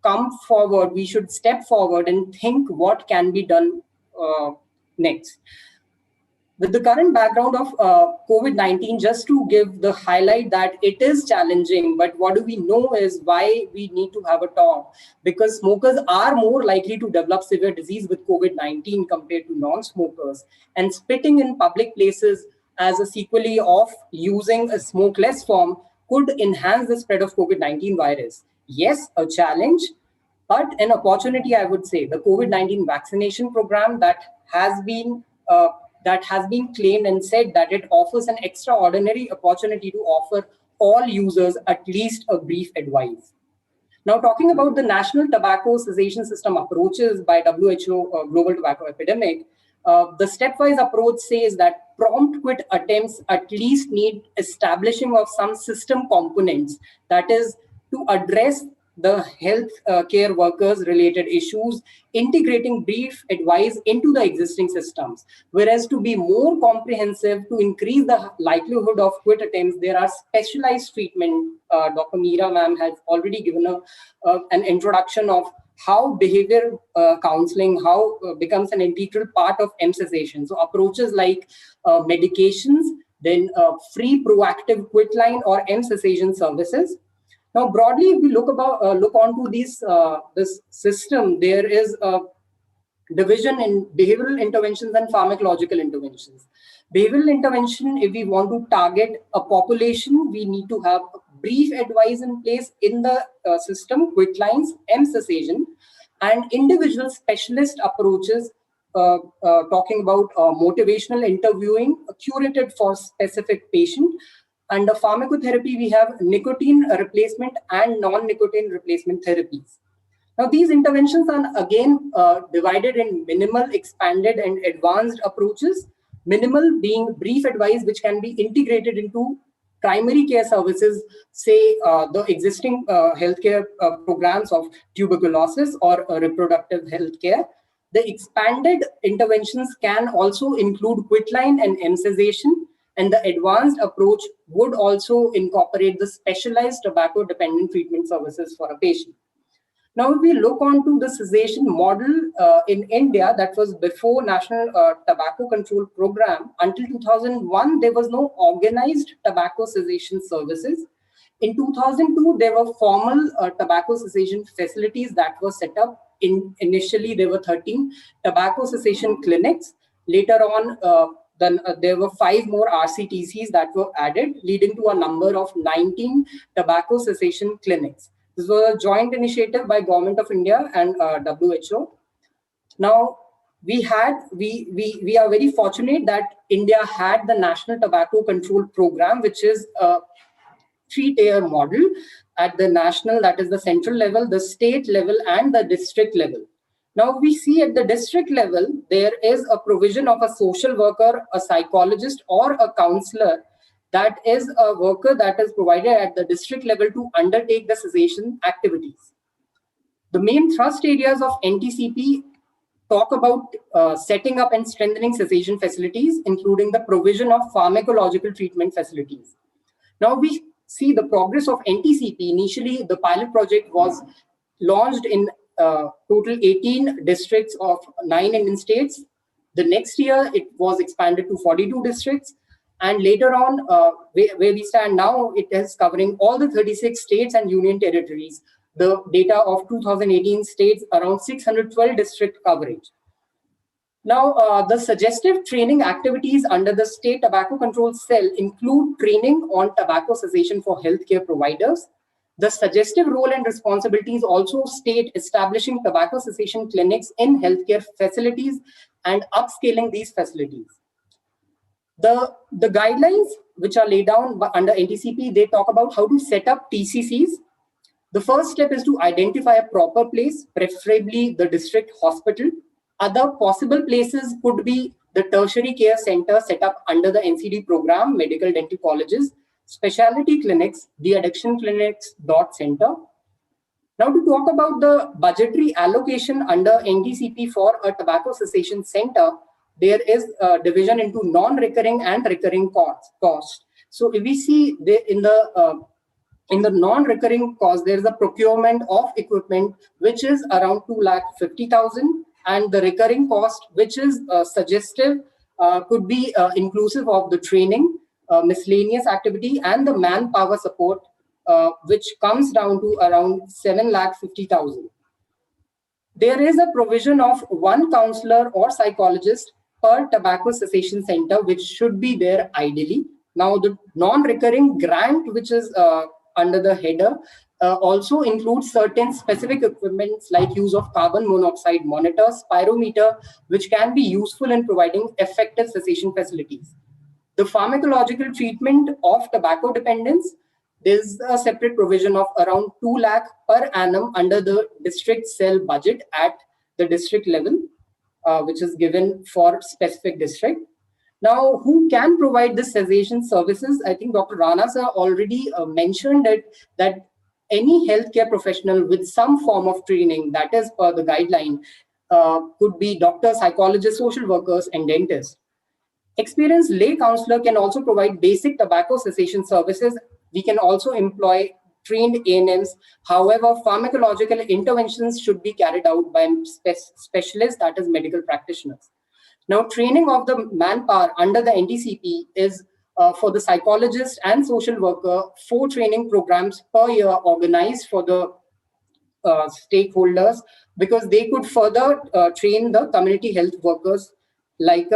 come forward, we should step forward and think what can be done next. With the current background of COVID-19, just to give the highlight that it is challenging, but what do we know is why we need to have a talk, because smokers are more likely to develop severe disease with COVID-19 compared to non-smokers, and spitting in public places as a sequelae of using a smokeless form could enhance the spread of COVID-19 virus. Yes, a challenge, but an opportunity, I would say. The COVID-19 vaccination program that has been claimed and said that it offers an extraordinary opportunity to offer all users at least a brief advice. Now, talking about the National Tobacco Cessation System approaches by WHO Global Tobacco Epidemic, the stepwise approach says that prompt quit attempts at least need establishing of some system components, that is, to address the health care workers related issues, integrating brief advice into the existing systems. Whereas to be more comprehensive, to increase the likelihood of quit attempts, there are specialized treatment. Dr. Meera ma'am has already given an introduction of how behavior counseling, becomes an integral part of cessation. So approaches like medications, then free proactive quit line or cessation services. Now, broadly, if we look onto this system, there is a division in behavioral interventions and pharmacological interventions. Behavioral intervention, if we want to target a population, we need to have brief advice in place in the system, quit lines, cessation, and individual specialist approaches, talking about motivational interviewing curated for specific patient. Under pharmacotherapy, we have nicotine replacement and non-nicotine replacement therapies. Now, these interventions are again divided in minimal, expanded, and advanced approaches. Minimal being brief advice, which can be integrated into primary care services, say the existing healthcare programs of tuberculosis or reproductive healthcare. The expanded interventions can also include quitline and emcization, and the advanced approach would also incorporate the specialized tobacco-dependent treatment services for a patient. Now, if we look onto the cessation model in India, that was before National Tobacco Control Program. Until 2001, there was no organized tobacco cessation services. In 2002, there were formal tobacco cessation facilities that were set up. Initially, there were 13 tobacco cessation clinics. Later on, there were 5 more RCTCs that were added, leading to a number of 19 tobacco cessation clinics. This was a joint initiative by Government of India and WHO. Now, we are very fortunate that India had the National Tobacco Control Program, which is a 3-tier model at the national, that is the central level, the state level, and the district level. Now, we see at the district level, there is a provision of a social worker, a psychologist, or a counselor. That is a worker that is provided at the district level to undertake the cessation activities. The main thrust areas of NTCP talk about setting up and strengthening cessation facilities, including the provision of pharmacological treatment facilities. Now we see the progress of NTCP. Initially, the pilot project was launched in total 18 districts of 9 Indian states. The next year, it was expanded to 42 districts. And later on, where we stand now, it is covering all the 36 states and union territories. The data of 2018 states around 612 district coverage. Now, the suggestive training activities under the State Tobacco Control Cell include training on tobacco cessation for healthcare providers. The suggestive role and responsibilities also state establishing tobacco cessation clinics in healthcare facilities and upscaling these facilities. The guidelines which are laid down under NTCP, they talk about how to set up TCCs. The first step is to identify a proper place, preferably the district hospital. Other possible places could be the tertiary care center set up under the NCD program, medical dental colleges, specialty clinics, de-addiction clinics, dot center. Now, to talk about the budgetary allocation under NTCP for a tobacco cessation center, there is a division into non-recurring and recurring costs. So if we see in the non-recurring cost, there is a procurement of equipment, which is around 2,50,000, and the recurring cost, which is suggestive, could be inclusive of the training, miscellaneous activity, and the manpower support, which comes down to around 7,50,000. There is a provision of 1 counselor or psychologist per tobacco cessation center, which should be there ideally. Now, the non-recurring grant, which is under the header, also includes certain specific equipments like use of carbon monoxide monitor, spirometer, which can be useful in providing effective cessation facilities. The pharmacological treatment of tobacco dependence, there's a separate provision of around 2 lakh per annum under the district cell budget at the district level, which is given for specific district. Now, who can provide this cessation services? I think Dr. Rana sir already mentioned it, that any healthcare professional with some form of training, that is per the guideline, could be doctors, psychologists, social workers, and dentists. Experienced lay counselor can also provide basic tobacco cessation services. We can also employ trained ANMs. However, pharmacological interventions should be carried out by specialists, that is medical practitioners. Now, training of the manpower under the NTCP is for the psychologist and social worker, 4 training programs per year organized for the stakeholders, because they could further train the community health workers like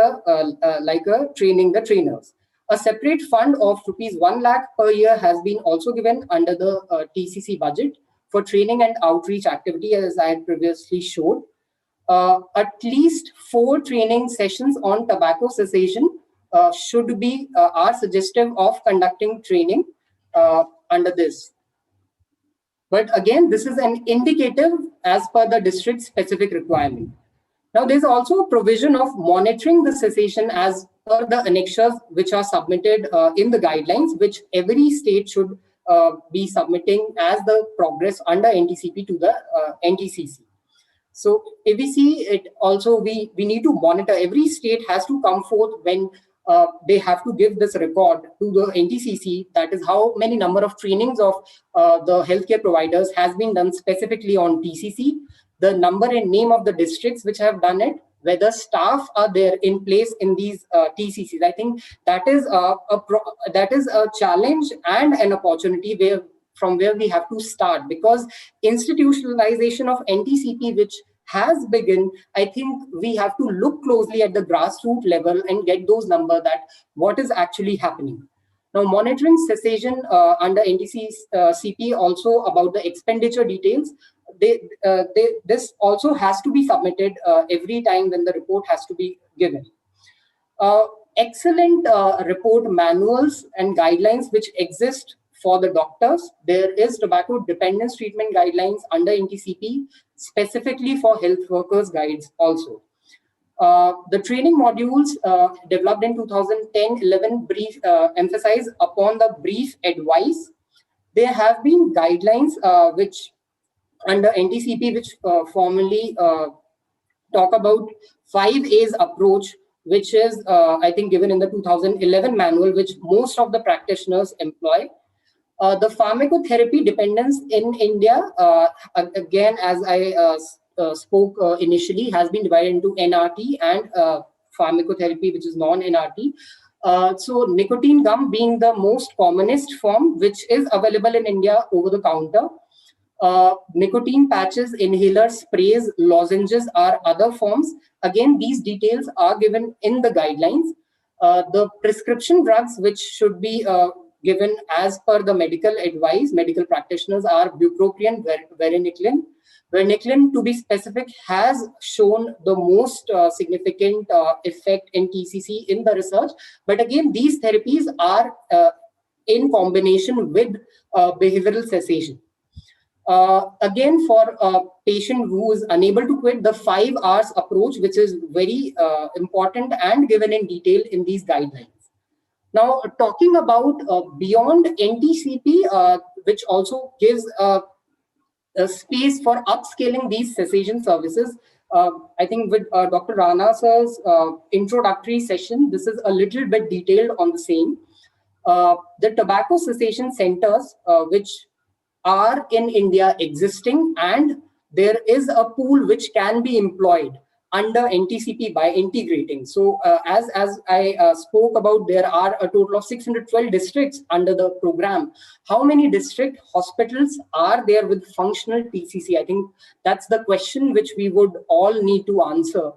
training the trainers. A separate fund of rupees 1 lakh per year has been also given under the TCC budget for training and outreach activity, as I had previously showed. At least 4 training sessions on tobacco cessation should be are suggestive of conducting training under this. But again, this is an indicative as per the district specific requirement. Now, there's also a provision of monitoring the cessation as per the annexures which are submitted in the guidelines, which every state should be submitting as the progress under NTCP to the NTCC. So if we see it also, we need to monitor. Every state has to come forth when they have to give this record to the NTCC. That is how many number of trainings of the healthcare providers has been done specifically on TCC, the number and name of the districts which have done it, whether staff are there in place in these TCCs. I think that is a challenge and an opportunity from where we have to start, because institutionalization of NTCP, which has begun, I think we have to look closely at the grassroots level and get those numbers that what is actually happening. Now, monitoring cessation under NTCP also about the expenditure details. This also has to be submitted every time when the report has to be given. Excellent report manuals and guidelines which exist for the doctors. There is tobacco dependence treatment guidelines under NTCP, specifically for health workers guides also. The training modules developed in 2010-11 brief emphasize upon the brief advice. There have been guidelines which under NTCP which formally talk about 5A's approach, which is I think given in the 2011 manual, which most of the practitioners employ. The pharmacotherapy dependence in India, again, as I spoke initially, has been divided into NRT and pharmacotherapy, which is non-NRT. So nicotine gum being the most commonest form, which is available in India over the counter. Nicotine patches, inhalers, sprays, lozenges are other forms. Again, these details are given in the guidelines. The prescription drugs which should be given as per the medical advice, medical practitioners, are bupropion, varenicline. Varenicline, to be specific, has shown the most significant effect in TCC in the research. But again, these therapies are in combination with behavioral cessation. Again, for a patient who is unable to quit, the 5 hours approach, which is very important and given in detail in these guidelines. Now, talking about beyond NTCP, which also gives a space for upscaling these cessation services. I think with Dr. Rana sir's introductory session, this is a little bit detailed on the same. The tobacco cessation centers, which are in India existing, and there is a pool which can be employed under NTCP by integrating. So as I spoke about, there are a total of 612 districts under the program. How many district hospitals are there with functional TCC? I think that's the question which we would all need to answer.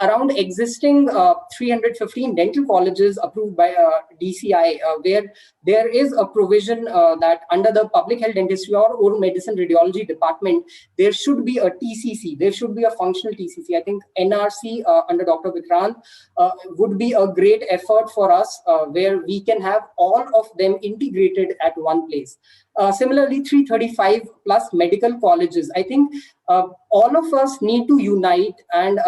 Around existing 315 dental colleges approved by DCI, where there is a provision that under the public health dentistry or oral medicine radiology department, there should be a TCC, there should be a functional TCC. I think NRC under Dr. Vikrant would be a great effort for us, where we can have all of them integrated at one place. Similarly, 335 plus medical colleges. I think all of us need to unite, and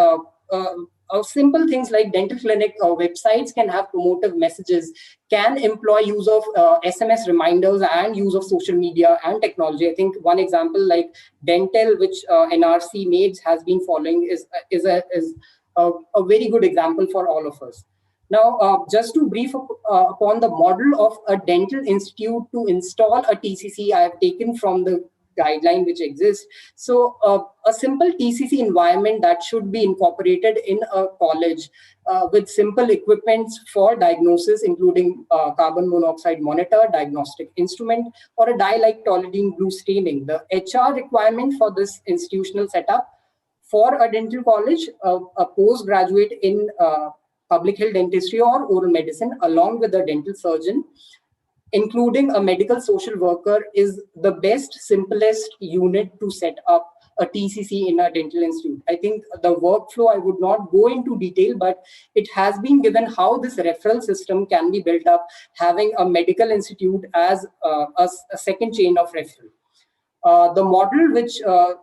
simple things like dental clinic websites can have promotive messages, can employ use of SMS reminders and use of social media and technology. I think one example like Dental, which NRC MAIDS has been following, is a very good example for all of us. Now, just to brief upon the model of a dental institute to install a TCC, I have taken from the guideline which exists. So a simple TCC environment that should be incorporated in a college with simple equipments for diagnosis, including carbon monoxide monitor, diagnostic instrument, or a dye like toluidine blue staining. The HR requirement for this institutional setup for a dental college, a postgraduate in public health dentistry or oral medicine, along with a dental surgeon, including a medical social worker, is the best, simplest unit to set up a TCC in a dental institute. I think the workflow, I would not go into detail, but it has been given how this referral system can be built up, having a medical institute as a second chain of referral. The model which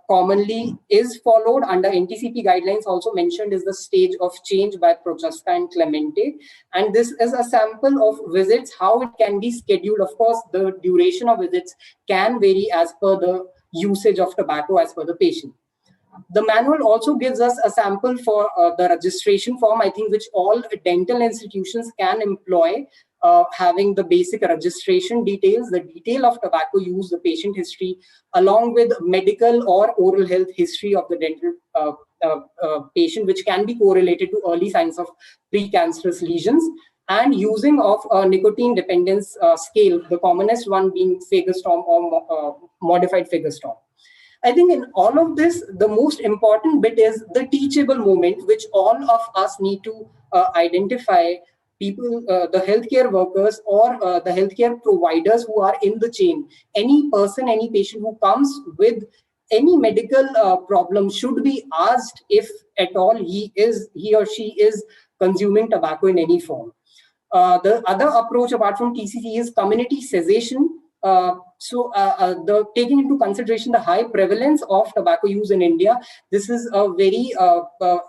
commonly is followed under NTCP guidelines also mentioned is the stage of change by Prochaska and Clemente. And this is a sample of visits, how it can be scheduled. Of course, the duration of visits can vary as per the usage of tobacco as per the patient. The manual also gives us a sample for the registration form, I think, which all dental institutions can employ, having the basic registration details, the detail of tobacco use, the patient history, along with medical or oral health history of the dental patient, which can be correlated to early signs of precancerous lesions, and using of a nicotine dependence scale, the commonest one being Fagerstorm or modified Fagerstorm. I think in all of this, the most important bit is the teachable moment, which all of us need to identify people, the healthcare workers or the healthcare providers who are in the chain. Any person, any patient who comes with any medical problem should be asked if at all he or she is consuming tobacco in any form. The other approach apart from TCC is community cessation. The taking into consideration the high prevalence of tobacco use in India, this is a very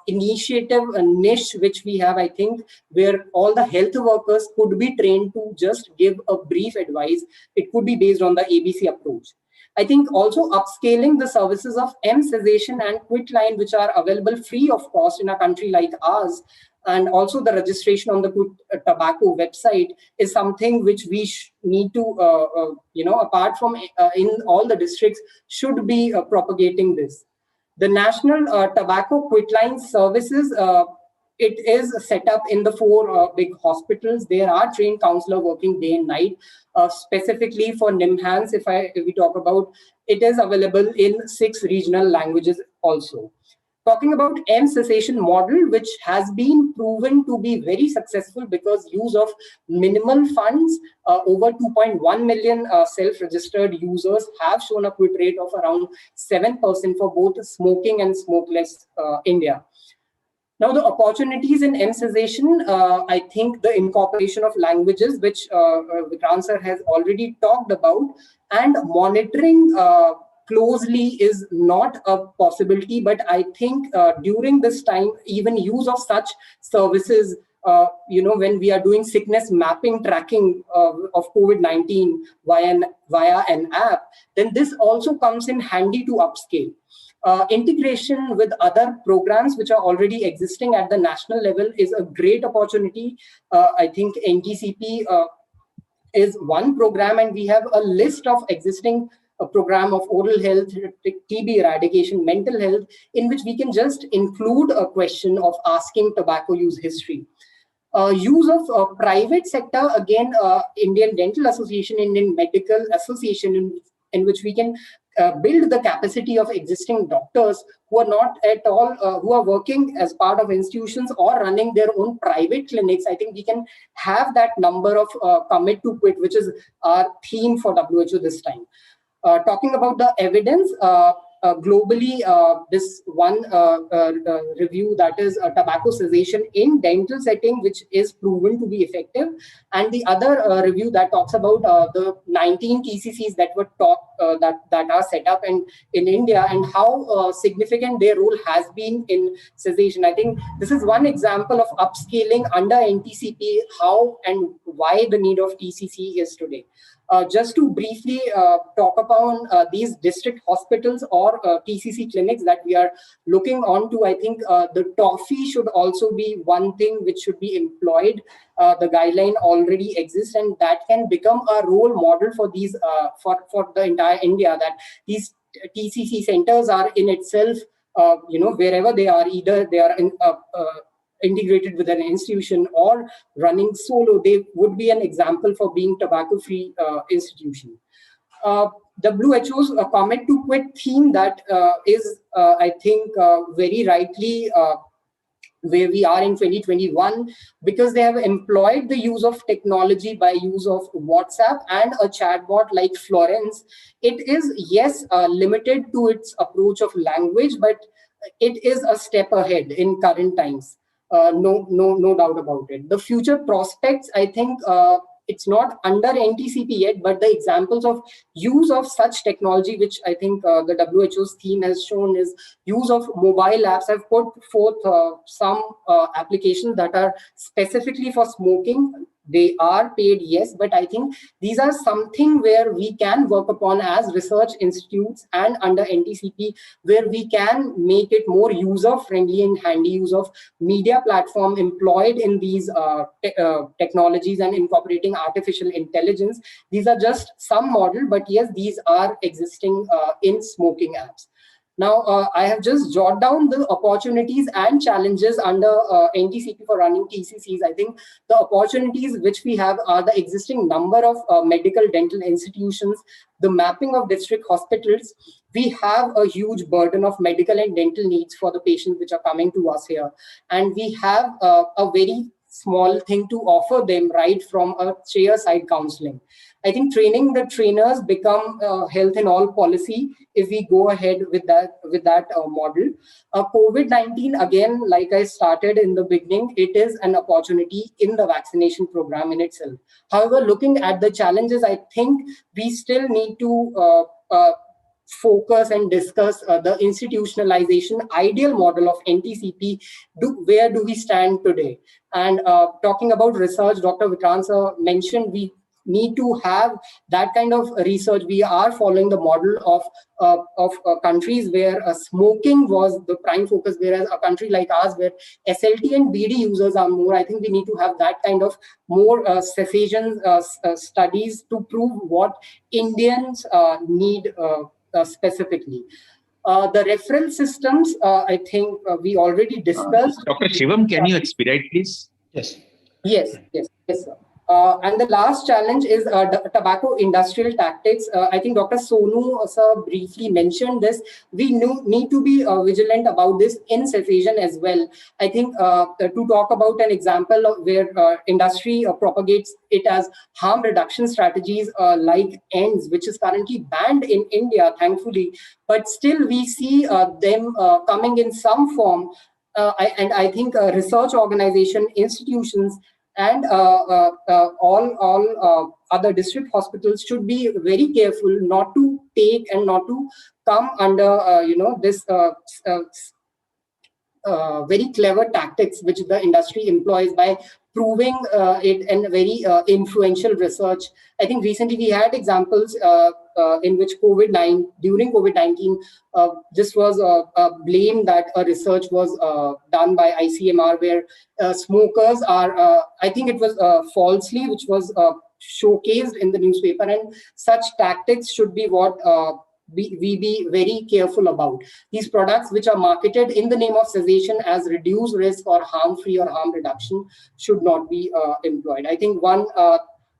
initiative, a niche which we have, I think, where all the health workers could be trained to just give a brief advice. It could be based on the ABC approach. I think also upscaling the services of Cessation and Quitline, which are available free of cost in a country like ours, and also the registration on the tobacco website is something which we need to, apart from in all the districts, should be propagating this. The National Tobacco Quitline Services, it is set up in the 4 big hospitals. There are trained counselors working day and night. Specifically for NIMHANS, if we talk about, it is available in 6 regional languages also. Talking about Cessation model, which has been proven to be very successful because use of minimal funds, over 2.1 million self-registered users have shown a quit rate of around 7% for both smoking and smokeless India. Now, the opportunities in Cessation, I think the incorporation of languages, which Vikrant sir has already talked about, and monitoring closely is not a possibility, but I think during this time, even use of such services, when we are doing sickness mapping tracking of COVID-19 via an app, then this also comes in handy to upscale. Integration with other programs which are already existing at the national level is a great opportunity. I think NTCP is one program, and we have a list of existing program of oral health, TB eradication, mental health, in which we can just include a question of asking tobacco use history. Use of private sector, again, Indian Dental Association, Indian Medical Association, in which we can build the capacity of existing doctors who are not at all, who are working as part of institutions or running their own private clinics. I think we can have that number of commit to quit, which is our theme for WHO this time. Talking about the evidence, globally, this one review, that is tobacco cessation in dental setting, which is proven to be effective, and the other review that talks about the 19 TCCs that were that are set up in India, and how significant their role has been in cessation. I think this is one example of upscaling under NTCP, how and why the need of TCC is today. Just to briefly talk upon these district hospitals or TCC clinics that we are looking on to, I think the TOFI should also be one thing which should be employed. The guideline already exists, and that can become a role model for these for the entire India, that these TCC centers are in itself, wherever they are, either they are in integrated with an institution or running solo, they would be an example for being tobacco-free institution. WHO's commit to quit theme, that is, I think, very rightly where we are in 2021, because they have employed the use of technology by use of WhatsApp and a chatbot like Florence. It is, yes, limited to its approach of language, but it is a step ahead in current times. No doubt about it. The future prospects, I think, it's not under NTCP yet, but the examples of use of such technology, which I think the WHO's theme has shown, is use of mobile apps. Have put forth some applications that are specifically for smoking. They are paid, yes, but I think these are something where we can work upon as research institutes and under NTCP, where we can make it more user friendly and handy use of media platform employed in these technologies and incorporating artificial intelligence. These are just some model, but yes, these are existing in smoking apps. Now, I have just jotted down the opportunities and challenges under NTCP for running TCCs. I think the opportunities which we have are the existing number of medical dental institutions, the mapping of district hospitals. We have a huge burden of medical and dental needs for the patients which are coming to us here. And we have a very small thing to offer them right from a chair side counseling. I think training the trainers become health and all policy if we go ahead with that model. COVID-19, again, like I started in the beginning, it is an opportunity in the vaccination program in itself. However, looking at the challenges, I think we still need to focus and discuss the institutionalization ideal model of NTCP. Where do we stand today? And talking about research, Dr. Vikrant sir mentioned we need to have that kind of research. We are following the model of countries where smoking was the prime focus, whereas a country like ours where SLT and BD users are more. I think we need to have that kind of more cessation studies to prove what Indians need specifically. The referral systems, I think we already discussed. Dr. Shivam, can you expedite, please? Yes. Yes, sir. And the last challenge is tobacco industrial tactics. I think Dr. Sonu sir briefly mentioned this. We need to be vigilant about this in cessation as well. I think to talk about an example of where industry propagates it as harm reduction strategies like ENDS, which is currently banned in India, thankfully, but still we see them coming in some form. I think research organization, institutions, and all other district hospitals should be very careful not to take and not to come under this very clever tactics which the industry employs by proving it in very influential research. I think recently we had examples in which during COVID-19, this was blamed that a research was done by ICMR where smokers are, I think it was falsely, which was showcased in the newspaper, and such tactics should be what we be very careful about. These products which are marketed in the name of cessation as reduced risk or harm-free or harm reduction should not be employed. I think one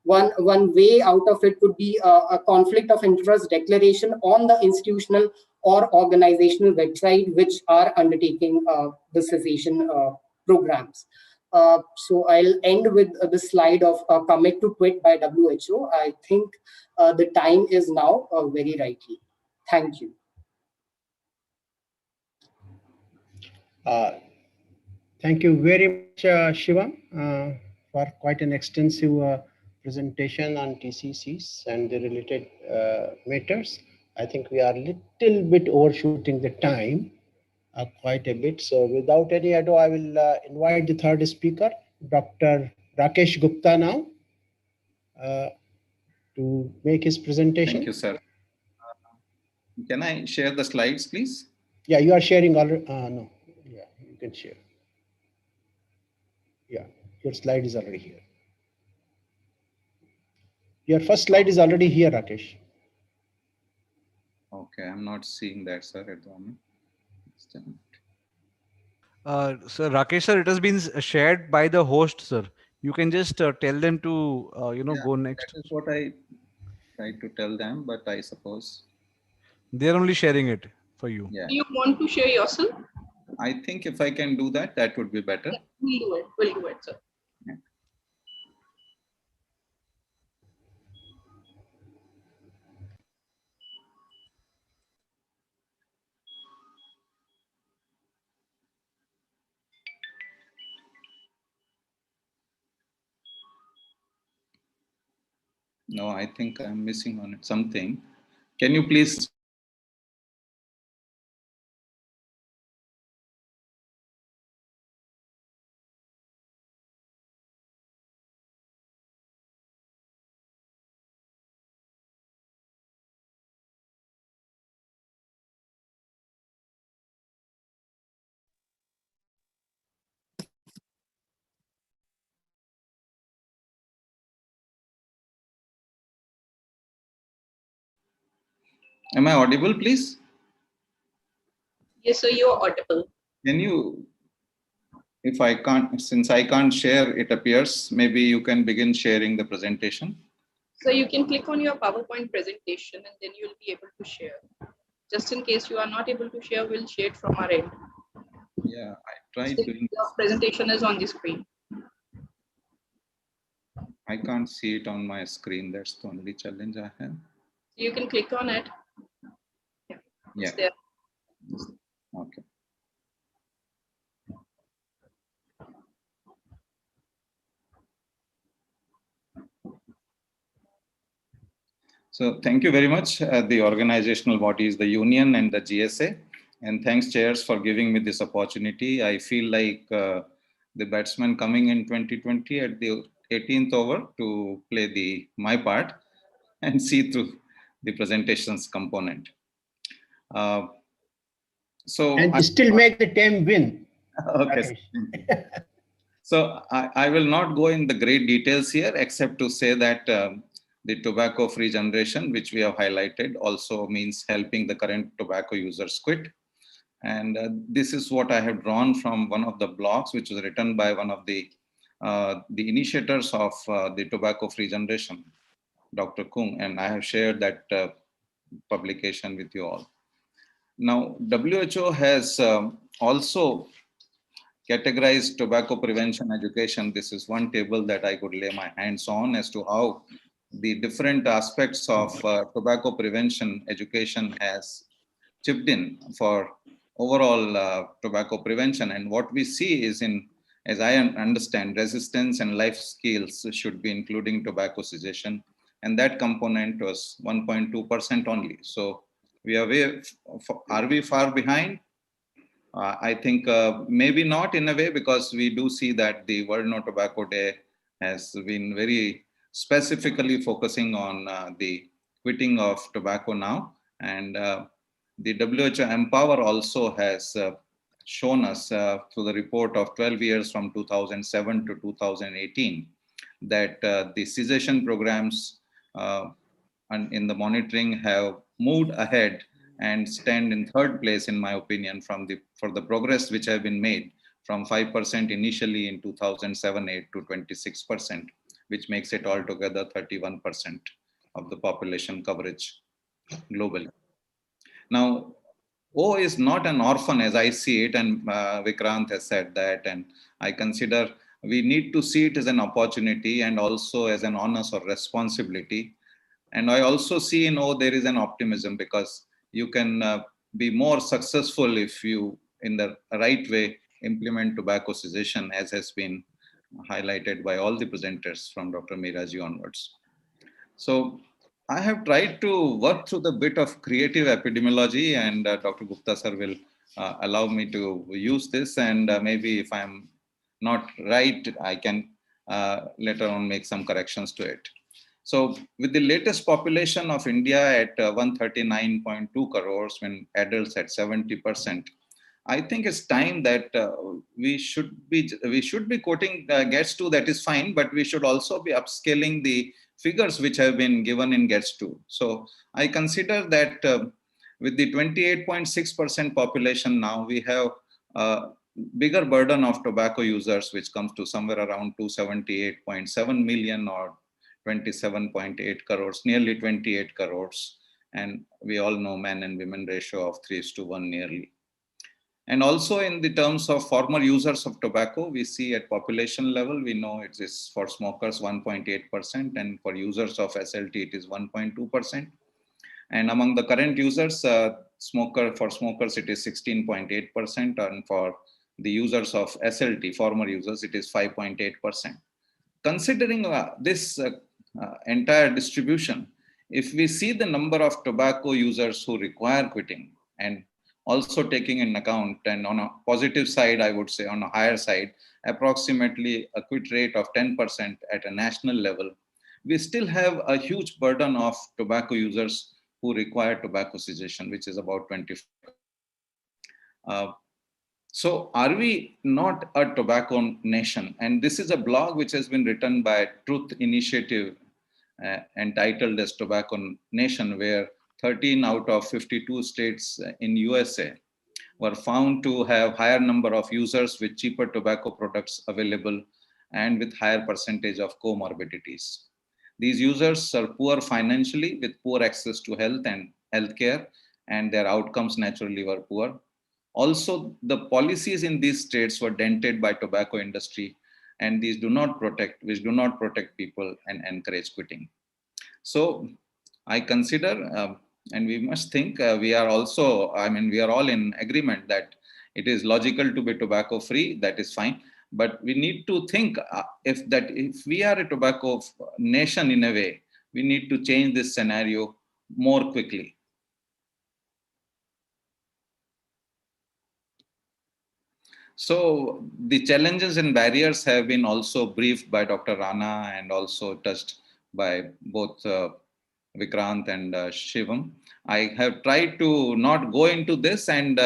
way out of it could be a conflict of interest declaration on the institutional or organizational website which are undertaking the cessation programs. So I'll end with the slide of commit to quit by WHO. I think the time is now very rightly. Thank you. Thank you very much, Shivam, for quite an extensive presentation on TCCs and the related matters. I think we are a little bit overshooting the time quite a bit. So without any ado, I will invite the third speaker, Dr. Rakesh Gupta now to make his presentation. Thank you, sir. Can I share the slides, please? Yeah, you are sharing already. No, yeah, you can share. Yeah, your slide is already here. Your first slide is already here, Rakesh. Okay, I'm not seeing that, sir, at the moment. So Rakesh sir, it has been shared by the host, sir. You can just tell them to go next. That is what I tried to tell them, but I suppose they're only sharing it for you. Yeah. Do you want to share yourself? I think if I can do that, that would be better. Yeah, we'll do it, sir. Yeah. No, I think I'm missing on it something. Can you please? Am I audible, please? Yes, sir, you are audible. Can you, if I can't, since I can't share, it appears, maybe you can begin sharing the presentation. So you can click on your PowerPoint presentation and then you'll be able to share. Just in case you are not able to share, we'll share it from our end. Yeah, I tried The doing this. presentation is on the screen. I can't see it on my screen. That's the only challenge I have. You can click on it. Yeah, it's there. Okay. So thank you very much, the organizational bodies, the union and the GSA. And thanks, chairs, for giving me this opportunity. I feel like the batsman coming in 2020 at the 18th over to play my part and see through the presentations component. And still make the team win. Okay. So I will not go in the great details here, except to say that the tobacco-free generation, which we have highlighted, also means helping the current tobacco users quit. And this is what I have drawn from one of the blogs, which was written by one of the initiators of the tobacco-free generation, Dr. Kung, and I have shared that publication with you all. Now, WHO has also categorized tobacco prevention education. This is one table that I could lay my hands on as to how the different aspects of tobacco prevention education has chipped in for overall tobacco prevention. And what we see is as I understand, resistance and life skills should be including tobacco cessation. And that component was 1.2% only. So are we far behind? I think maybe not in a way, because we do see that the World No Tobacco Day has been very specifically focusing on the quitting of tobacco now. And the WHO Empower also has shown us through the report of 12 years from 2007 to 2018 that the cessation programs and in the monitoring have moved ahead and stand in third place, in my opinion, for the progress which have been made from 5% initially in 2007-8 to 26%, which makes it altogether 31% of the population coverage globally. Now, O is not an orphan as I see it, and Vikrant has said that, and I consider we need to see it as an opportunity and also as an onus or responsibility. And I also see in O there is an optimism, because you can be more successful if you, in the right way, implement tobacco cessation, as has been highlighted by all the presenters from Dr. Meeraji onwards. So I have tried to work through the bit of creative epidemiology, and Dr. Gupta sir will allow me to use this. And maybe if I'm not right, I can later on make some corrections to it. So with the latest population of India at 139.2 crores, when adults at 70%, I think it's time that we should be quoting gets to, that is fine, but we should also be upscaling the figures which have been given in gets to. So I consider that with the 28.6% population now, we have a bigger burden of tobacco users, which comes to somewhere around 278.7 million or 27.8 crores, nearly 28 crores. And we all know man and women ratio of 3:1 nearly. And also in the terms of former users of tobacco, we see at population level, we know it is for smokers 1.8%, and for users of SLT it is 1.2%. And among the current users, for smokers it is 16.8%, and for the users of SLT, former users, it is 5.8%. Considering this entire distribution, if we see the number of tobacco users who require quitting, and also taking in account, and on a positive side, I would say on a higher side, approximately a quit rate of 10% at a national level, we still have a huge burden of tobacco users who require tobacco cessation, which is about 25. So are we not a tobacco nation? And this is a blog which has been written by Truth Initiative, entitled as Tobacco Nation, where 13 out of 52 states in USA were found to have higher number of users with cheaper tobacco products available and with higher percentage of comorbidities. These users are poor financially with poor access to health and healthcare, and their outcomes naturally were poor. Also, the policies in these states were dented by tobacco industry, and these which do not protect people and encourage quitting. So I consider, and we must think, we are also, I mean, we are all in agreement that it is logical to be tobacco free, that is fine. But we need to think if we are a tobacco nation in a way, we need to change this scenario more quickly. So the challenges and barriers have been also briefed by Dr. Rana and also touched by both Vikrant and Shivam. I have tried to not go into this and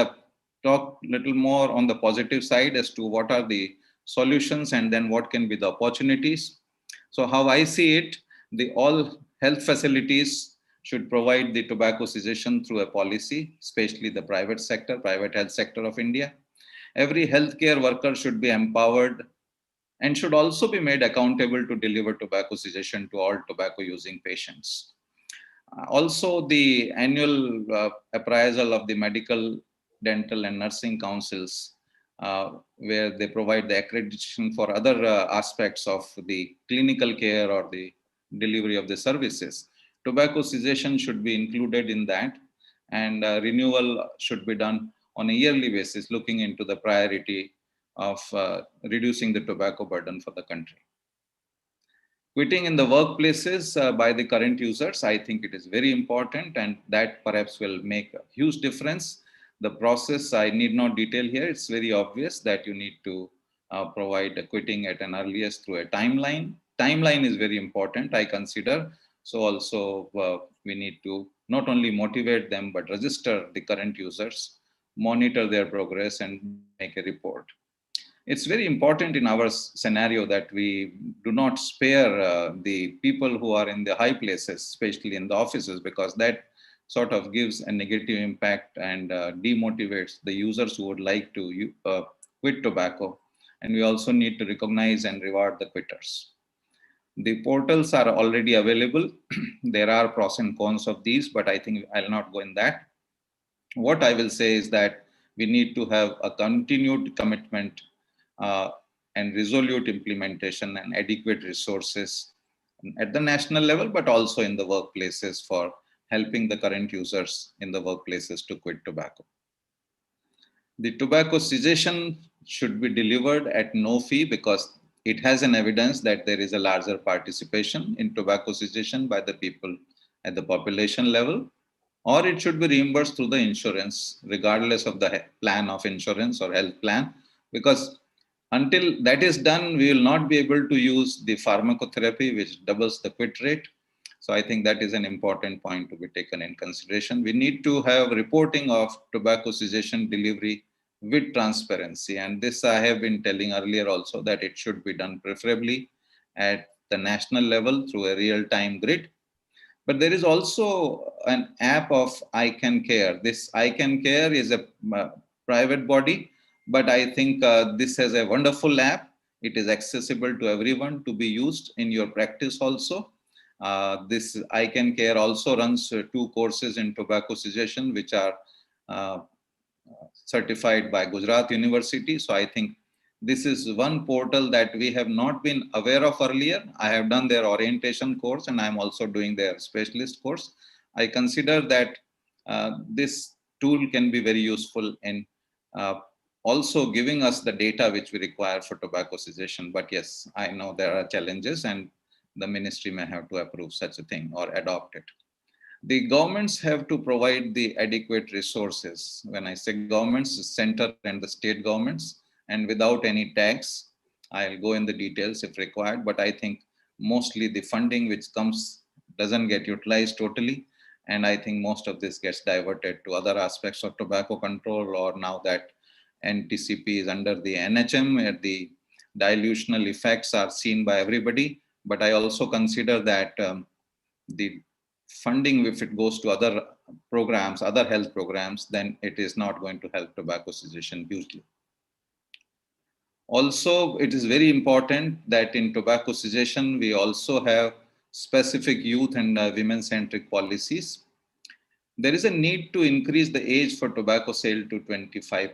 talk a little more on the positive side as to what are the solutions and then what can be the opportunities. So how I see it, the all health facilities should provide the tobacco cessation through a policy, especially the private sector, private health sector of India. Every healthcare worker should be empowered and should also be made accountable to deliver tobacco cessation to all tobacco using patients. Also, the annual appraisal of the medical, dental, and nursing councils, where they provide the accreditation for other aspects of the clinical care or the delivery of the services. Tobacco cessation should be included in that, and renewal should be done on a yearly basis, looking into the priority of reducing the tobacco burden for the country. Quitting in the workplaces by the current users, I think it is very important, and that perhaps will make a huge difference. The process I need not detail here. It's very obvious that you need to provide a quitting at an earliest through a timeline. Timeline is very important, I consider. So also we need to not only motivate them, but register the current users, monitor their progress, and make a report. It's very important in our scenario that we do not spare the people who are in the high places, especially in the offices, because that sort of gives a negative impact and demotivates the users who would like to quit tobacco. And we also need to recognize and reward the quitters. The portals are already available. There are pros and cons of these, but I think I'll not go in that. What I will say is that we need to have a continued commitment and resolute implementation and adequate resources at the national level, but also in the workplaces for helping the current users in the workplaces to quit tobacco. The tobacco cessation should be delivered at no fee because it has an evidence that there is a larger participation in tobacco cessation by the people at the population level, or it should be reimbursed through the insurance, regardless of the plan of insurance or health plan, because until that is done, we will not be able to use the pharmacotherapy, which doubles the quit rate. So I think that is an important point to be taken in consideration. We need to have reporting of tobacco cessation delivery with transparency. And this I have been telling earlier also that it should be done preferably at the national level through a real-time grid. But there is also an app of I Can Care. This I Can Care is a private body, but I think this has a wonderful app. It is accessible to everyone to be used in your practice also. This I Can Care also runs 2 courses in tobacco cessation, which are certified by Gujarat University. So I think this is one portal that we have not been aware of earlier. I have done their orientation course and I'm also doing their specialist course. I consider that this tool can be very useful in also giving us the data which we require for tobacco cessation. But yes, I know there are challenges and the ministry may have to approve such a thing or adopt it. The governments have to provide the adequate resources. When I say governments, the center and the state governments, and without any tax. I'll go in the details if required, but I think mostly the funding which comes doesn't get utilized totally. And I think most of this gets diverted to other aspects of tobacco control, or now that NTCP is under the NHM, where the dilutional effects are seen by everybody. But I also consider that the funding, if it goes to other programs, other health programs, then it is not going to help tobacco cessation hugely. Also, it is very important that in tobacco cessation, we also have specific youth and women-centric policies. There is a need to increase the age for tobacco sale to 25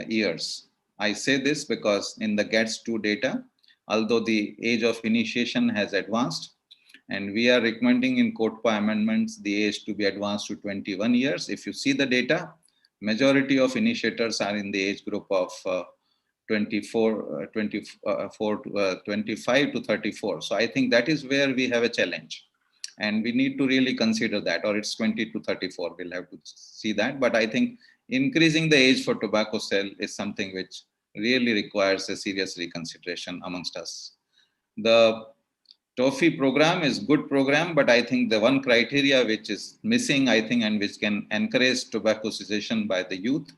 years. I say this because in the GATS2 data, although the age of initiation has advanced, and we are recommending in CODPA amendments the age to be advanced to 21 years. If you see the data, majority of initiators are in the age group of 25 to 34. So I think that is where we have a challenge. And we need to really consider that, or it's 20 to 34, we'll have to see that. But I think increasing the age for tobacco sale is something which really requires a serious reconsideration amongst us. The TOFI program is good program, but I think the one criteria which is missing, I think, and which can encourage tobacco cessation by the youth,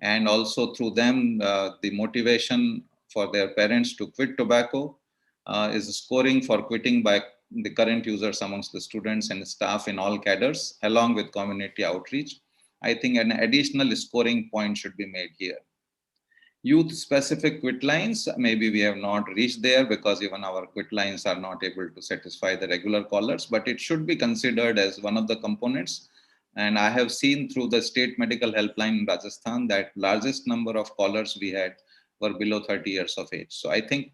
and also through them, the motivation for their parents to quit tobacco is scoring for quitting by the current users amongst the students and staff in all cadres, along with community outreach. I think an additional scoring point should be made here. Youth specific quit lines, maybe we have not reached there because even our quit lines are not able to satisfy the regular callers, but it should be considered as one of the components. And I have seen through the state medical helpline in Rajasthan that largest number of callers we had were below 30 years of age. So I think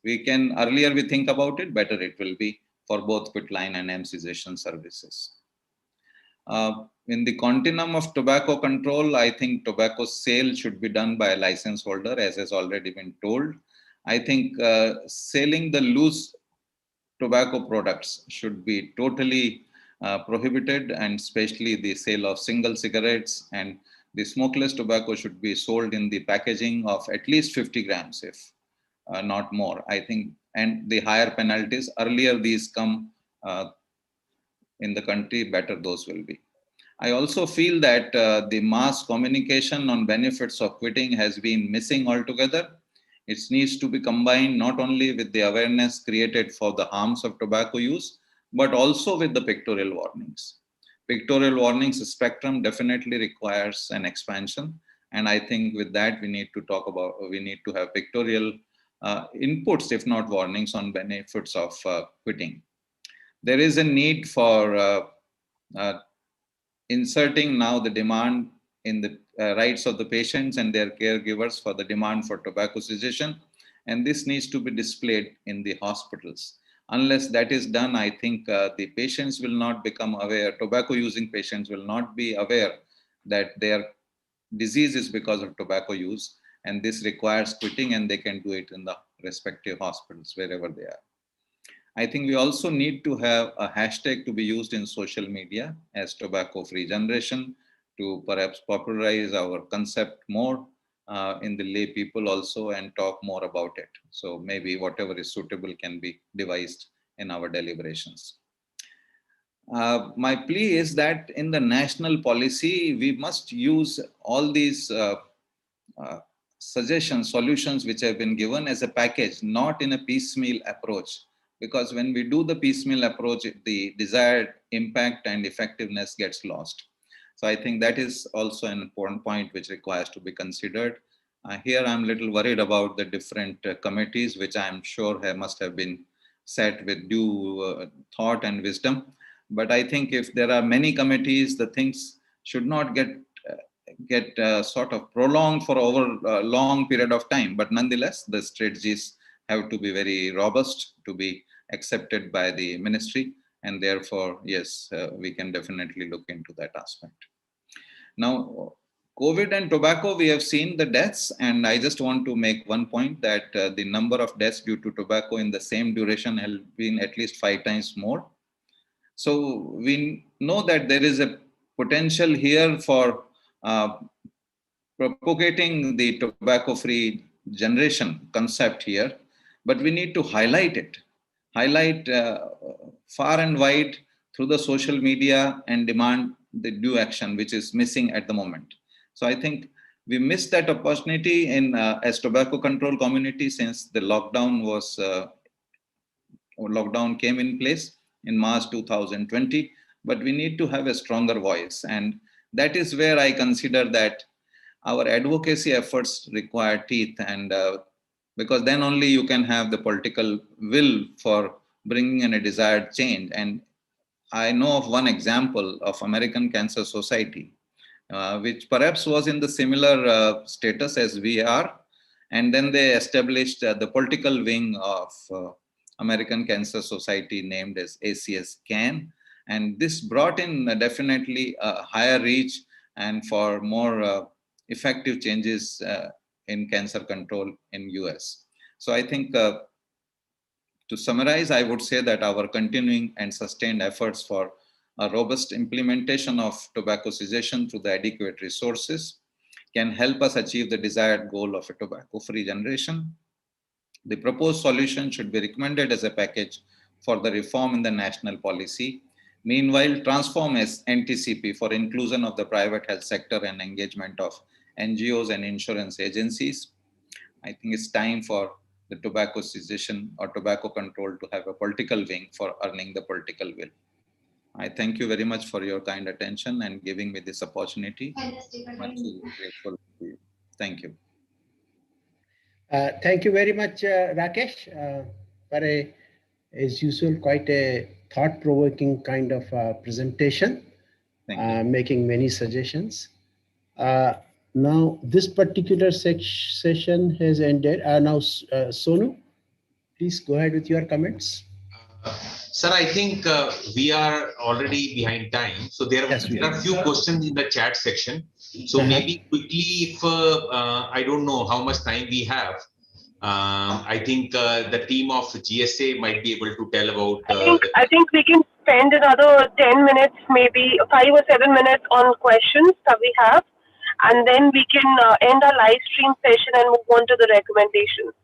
we can, earlier we think about it, better it will be for both quit line and M-cessation services. In the continuum of tobacco control, I think tobacco sale should be done by a license holder, as has already been told. I think selling the loose tobacco products should be totally prohibited, and especially the sale of single cigarettes, and the smokeless tobacco should be sold in the packaging of at least 50 grams, if not more, I think, and the higher penalties, earlier these come in the country, better those will be. I also feel that the mass communication on benefits of quitting has been missing altogether. It needs to be combined not only with the awareness created for the harms of tobacco use, but also with the pictorial warnings. Pictorial warnings spectrum definitely requires an expansion. And I think with that, we need to have pictorial inputs, if not warnings, on benefits of quitting. There is a need for inserting now the demand in the rights of the patients and their caregivers for the demand for tobacco cessation. And this needs to be displayed in the hospitals. Unless that is done, I think the patients will not become aware, tobacco using patients will not be aware that their disease is because of tobacco use. And this requires quitting, and they can do it in the respective hospitals, wherever they are. I think we also need to have a hashtag to be used in social media as tobacco free generation to perhaps popularize our concept more in the lay people also, and talk more about it. So maybe whatever is suitable can be devised in our deliberations. My plea is that in the national policy, we must use all these suggestions, solutions which have been given as a package, not in a piecemeal approach. Because when we do the piecemeal approach, the desired impact and effectiveness gets lost. So I think that is also an important point which requires to be considered. Here I'm a little worried about the different committees, which I'm sure must have been set with due thought and wisdom. But I think if there are many committees, the things should not get sort of prolonged for over a long period of time. But nonetheless, the strategies have to be very robust to be accepted by the ministry. And therefore, yes, we can definitely look into that aspect. Now, COVID and tobacco, we have seen the deaths, and I just want to make one point that the number of deaths due to tobacco in the same duration has been at least 5 times more. So we know that there is a potential here for propagating the tobacco-free generation concept here, but we need to highlight it, highlight far and wide through the social media and demand the due action, which is missing at the moment. So I think we missed that opportunity in as tobacco control community since the lockdown came in place in March 2020, but we need to have a stronger voice. And that is where I consider that our advocacy efforts require teeth, and because then only you can have the political will for bringing in a desired change. And I know of one example of American Cancer Society, which perhaps was in the similar status as we are. And then they established the political wing of American Cancer Society named as ACS CAN. And this brought in definitely a higher reach and for more effective changes in cancer control in US. So I think to summarize, I would say that our continuing and sustained efforts for a robust implementation of tobacco cessation through the adequate resources can help us achieve the desired goal of a tobacco-free generation. The proposed solution should be recommended as a package for the reform in the national policy. Meanwhile, transform as NTCP for inclusion of the private health sector and engagement of NGOs and insurance agencies. I think it's time for the tobacco cessation or tobacco control to have a political wing for earning the political will. I thank you very much for your kind attention and giving me this opportunity. Much grateful to you. Thank you. Thank you very much, Rakesh, for as usual, quite a thought-provoking kind of presentation, making many suggestions. Now, this particular session has ended. Now, Sonu, please go ahead with your comments. Sir, I think we are already behind time. So there are a few questions in the chat section. So maybe quickly, if I don't know how much time we have, I think the team of GSA might be able to tell about. I think we can spend another 10 minutes, maybe 5 or 7 minutes on questions that we have. And then we can end our live stream session and move on to the recommendations.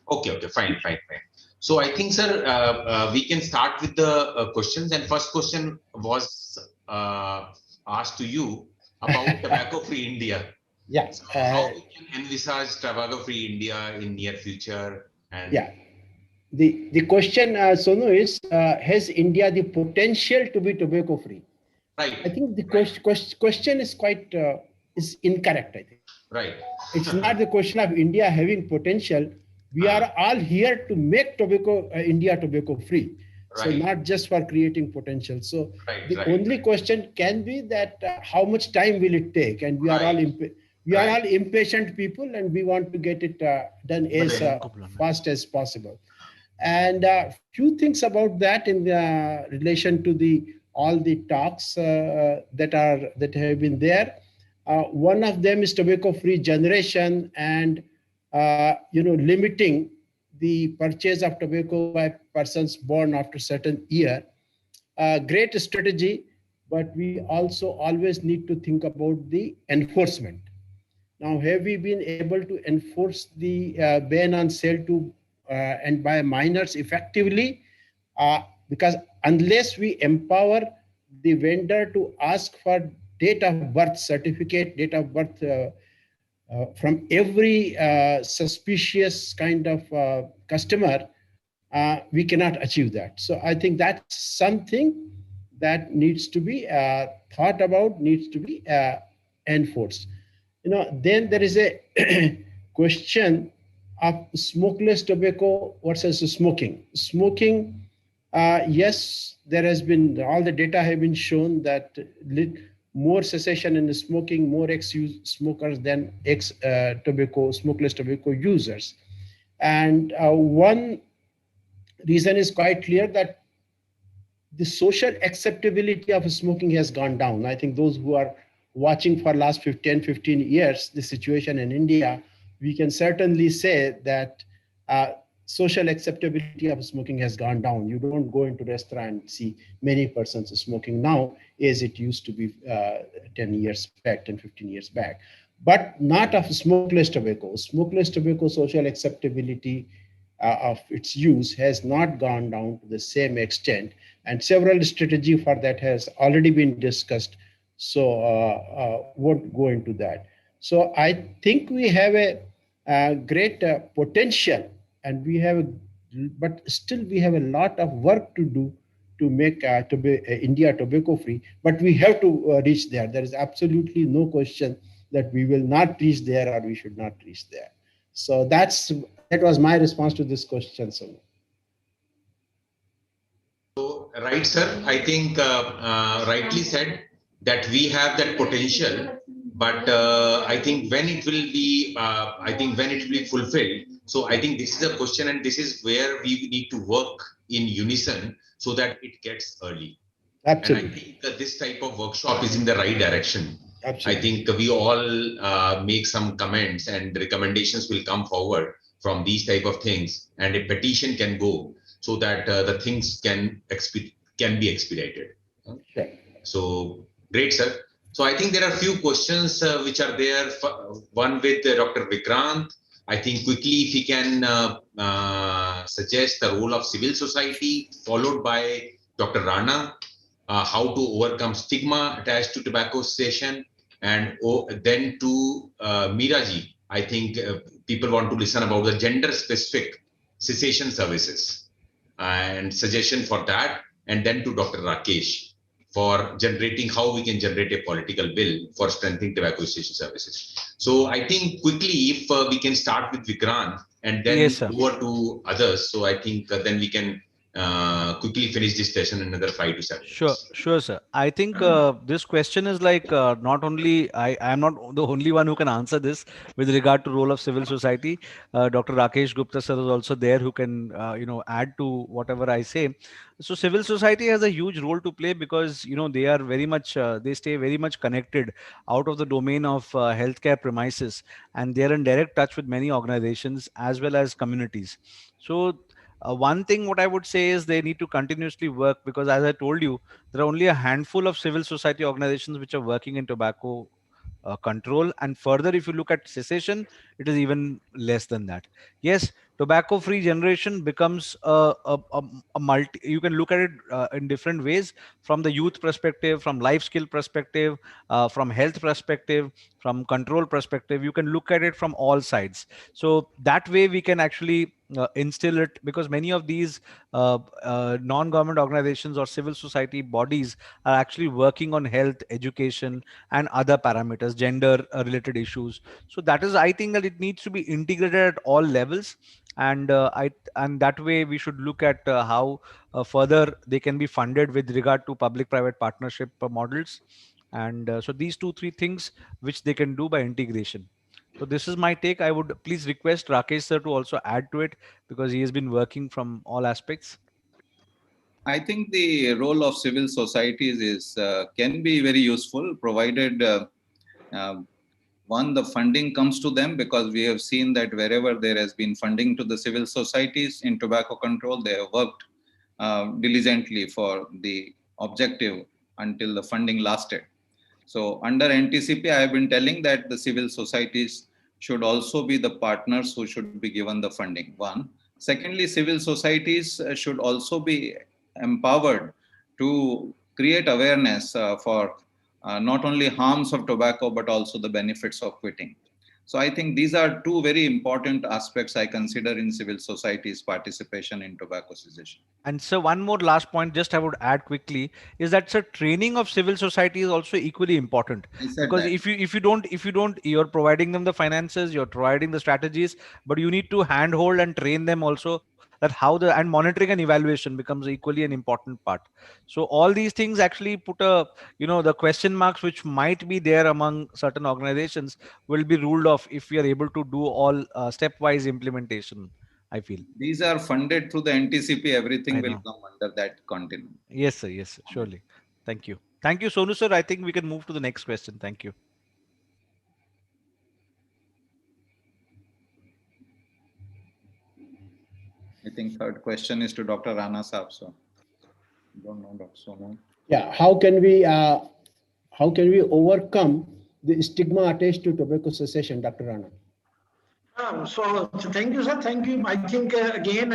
Okay, fine. So I think, sir, we can start with the questions. And first question was asked to you about tobacco-free India. Yeah. So how we can envisage tobacco-free India in near future? And yeah. The question, Sonu, is has India the potential to be tobacco-free? Right. I think the question is quite is incorrect, I think. Right. It's not the question of India having potential. We are all here to make India tobacco-free. Right. So not just for creating potential. So the right. only question can be that how much time will it take? And we are all impatient people, and we want to get it done as fast as possible. And few things about that in relation to all the talks that have been there. One of them is tobacco-free generation and limiting the purchase of tobacco by persons born after certain year. Great strategy, but we also always need to think about the enforcement. Now, have we been able to enforce the ban on sale to and by minors effectively? Because unless we empower the vendor to ask for date of birth certificate, date of birth from every suspicious kind of customer, we cannot achieve that. So I think that's something that needs to be thought about, needs to be enforced. Then there is a question of smokeless tobacco versus smoking. Smoking, yes, there has been, all the data have been shown that more cessation in smoking, more ex-smokers than smokeless tobacco users. And one reason is quite clear, that the social acceptability of smoking has gone down. I think those who watching for last 15 years, the situation in India, we can certainly say that social acceptability of smoking has gone down. You don't go into restaurant and see many persons smoking now as it used to be 10 years back, 10, 15 years back. But not of smokeless tobacco. Smokeless tobacco social acceptability of its use has not gone down to the same extent, and several strategy for that has already been discussed. So won't go into that. So I think we have a great potential, and we have, but still we have a lot of work to do to make India tobacco free. But we have to reach there. There is absolutely no question that we will not reach there or we should not reach there. So that was my response to this question. So Right, sir. I think rightly said that we have that potential, but I think when it will be, I think when it will be fulfilled. So I think this is a question, and this is where we need to work in unison so that it gets early. absolutely. And I think this type of workshop is in the right direction. Absolutely. I think we all make some comments and recommendations will come forward from these type of things, and a petition can go so that the things can be expedited. Sure. So great, sir. So I think there are a few questions which are there. One with Dr. Vikrant. I think quickly if he can suggest the role of civil society, followed by Dr. Rana, how to overcome stigma attached to tobacco cessation, and then to Miraji. I think people want to listen about the gender-specific cessation services and suggestion for that, and then to Dr. Rakesh for generating how we can generate a political bill for strengthening tobacco cessation services. So I think quickly if we can start with Vikrant and then Yes, sir. over to others. So I think then we can quickly finish this session in another 5 to 7 minutes. Sure, sir. I think this question is like not only I am not the only one who can answer this with regard to role of civil society. Dr. Rakesh Gupta sir is also there who can add to whatever I say. So civil society has a huge role to play because they are very much they stay very much connected out of the domain of healthcare premises, and they are in direct touch with many organizations as well as communities. So one thing what I would say is they need to continuously work, because as I told you, there are only a handful of civil society organizations which are working in tobacco control, and further if you look at cessation, it is even less than that. Yes, tobacco free generation becomes a multi, you can look at it in different ways, from the youth perspective, from life skill perspective, from health perspective, from control perspective. You can look at it from all sides. So that way we can actually instill it, because many of these non-government organizations or civil society bodies are actually working on health, education, and other parameters, gender related issues. So that is, I think that it needs to be integrated at all levels, and and that way we should look at how further they can be funded with regard to public private partnership models, and so these two three things which they can do by integration. So this is my take. I would please request Rakesh sir to also add to it, because he has been working from all aspects. I think the role of civil societies is can be very useful, provided uh, one, the funding comes to them, because we have seen that wherever there has been funding to the civil societies in tobacco control, they have worked diligently for the objective until the funding lasted. So under NTCP, I have been telling that the civil societies should also be the partners who should be given the funding. One. Secondly, civil societies should also be empowered to create awareness for not only harms of tobacco, but also the benefits of quitting. So I think these are two very important aspects I consider in civil society's participation in tobacco cessation. And so one more last point, just I would add quickly, is that sir, training of civil society is also equally important, I said because that. if you don't, you're providing them the finances, you're providing the strategies, but you need to handhold and train them also, that how the, and monitoring and evaluation becomes equally an important part. So all these things actually put a, the question marks which might be there among certain organizations will be ruled off if we are able to do all stepwise implementation, I feel. These are funded through the NTCP. I Everything will know. come under that continent. Yes, sir. Yes, sir. Surely. Thank you. Thank you, Sonu sir. I think we can move to the next question. Thank you. I think third question is to Dr. Rana Saab. So, don't know, Dr. Sonu. Yeah, how can we overcome the stigma attached to tobacco cessation, Dr. Rana? So thank you, sir. Thank you. I think again,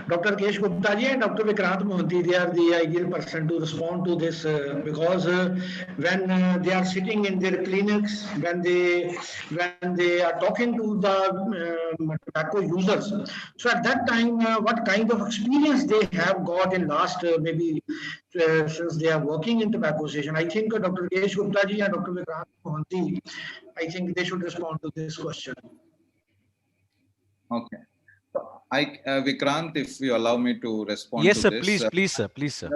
Dr. Kesh Gupta ji and Dr. Vikrant Mohanty, they are the ideal person to respond to this because when they are sitting in their clinics, when they are talking to the tobacco users, so at that time, what kind of experience they have got in last maybe since they are working in tobacco session. I think Dr. Kesh Gupta ji and Dr. Vikrant Mohanty, I think they should respond to this question. Okay. Vikrant, if you allow me to respond Yes, to sir. this. Please, please, sir. Please, sir.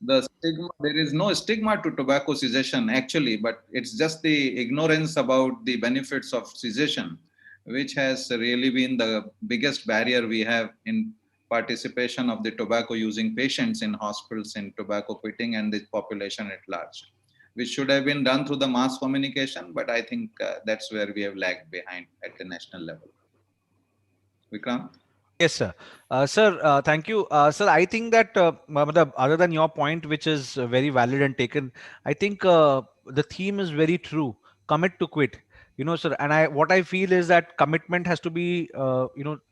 The stigma, there is no stigma to tobacco cessation actually, but it's just the ignorance about the benefits of cessation, which has really been the biggest barrier we have in participation of the tobacco using patients in hospitals in tobacco quitting and the population at large, which should have been done through the mass communication, but I think that's where we have lagged behind at the national level. Vikrant? Yes, sir. Sir, thank you. Sir, I think that other than your point, which is very valid and taken, I think the theme is very true. Commit to quit. Sir, and what I feel is that commitment has to be,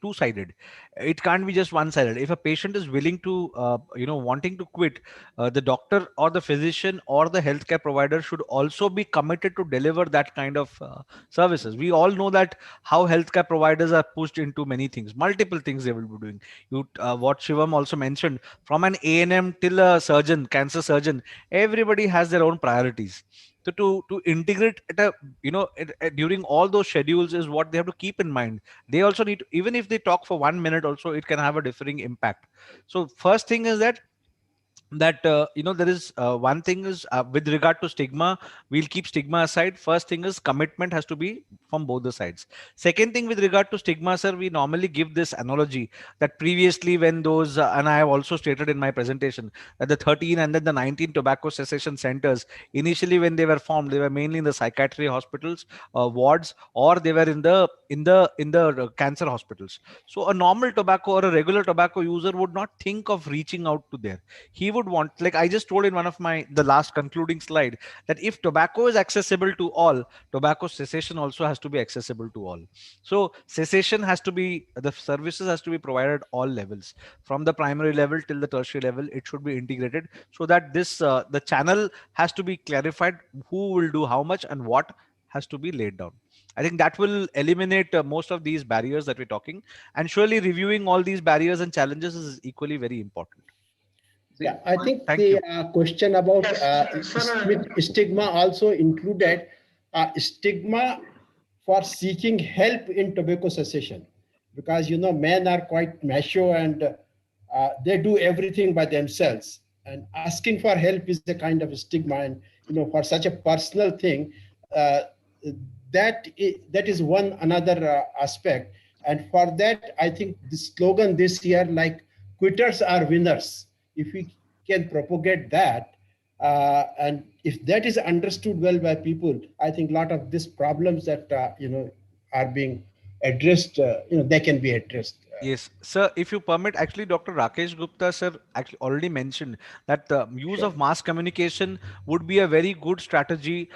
two-sided. It can't be just one-sided. If a patient is willing to, wanting to quit, the doctor or the physician or the healthcare provider should also be committed to deliver that kind of services. We all know that how healthcare providers are pushed into many things, multiple things they will be doing. What Shivam also mentioned, from an A&M till a surgeon, cancer surgeon, everybody has their own priorities. So to integrate at a during all those schedules is what they have to keep in mind. They also need to, even if they talk for 1 minute, also it can have a differing impact. So first thing is that there is one thing is with regard to stigma, we'll keep stigma aside. First thing is commitment has to be from both the sides. Second thing, with regard to stigma, sir, we normally give this analogy that previously when those and I have also stated in my presentation that the 13 and then the 19 tobacco cessation centers, initially when they were formed, they were mainly in the psychiatry hospitals wards, or they were in the cancer hospitals. So a normal tobacco or a regular tobacco user would not think of reaching out to there. He would want, like I just told in one of the last concluding slide, that if tobacco is accessible to all, tobacco cessation also has to be accessible to all. So cessation has to be, the services has to be provided at all levels, from the primary level till the tertiary level. It should be integrated so that this the channel has to be clarified, who will do how much and what has to be laid down. I think that will eliminate most of these barriers that we're talking, and surely reviewing all these barriers and challenges is equally very important. Yeah, I think Thank the you. question about Yes, sir. stigma also included stigma for seeking help in tobacco cessation, because men are quite macho and they do everything by themselves, and asking for help is a kind of a stigma. And for such a personal thing, uh, that is one another aspect. And for that, I think the slogan this year, like, quitters are winners, if we can propagate that, and if that is understood well by people, I think a lot of these problems that are being addressed, they can be addressed. Yes, sir. If you permit, actually, Dr. Rakesh Gupta, sir, actually already mentioned that the use Sure. of mass communication would be a very good strategy,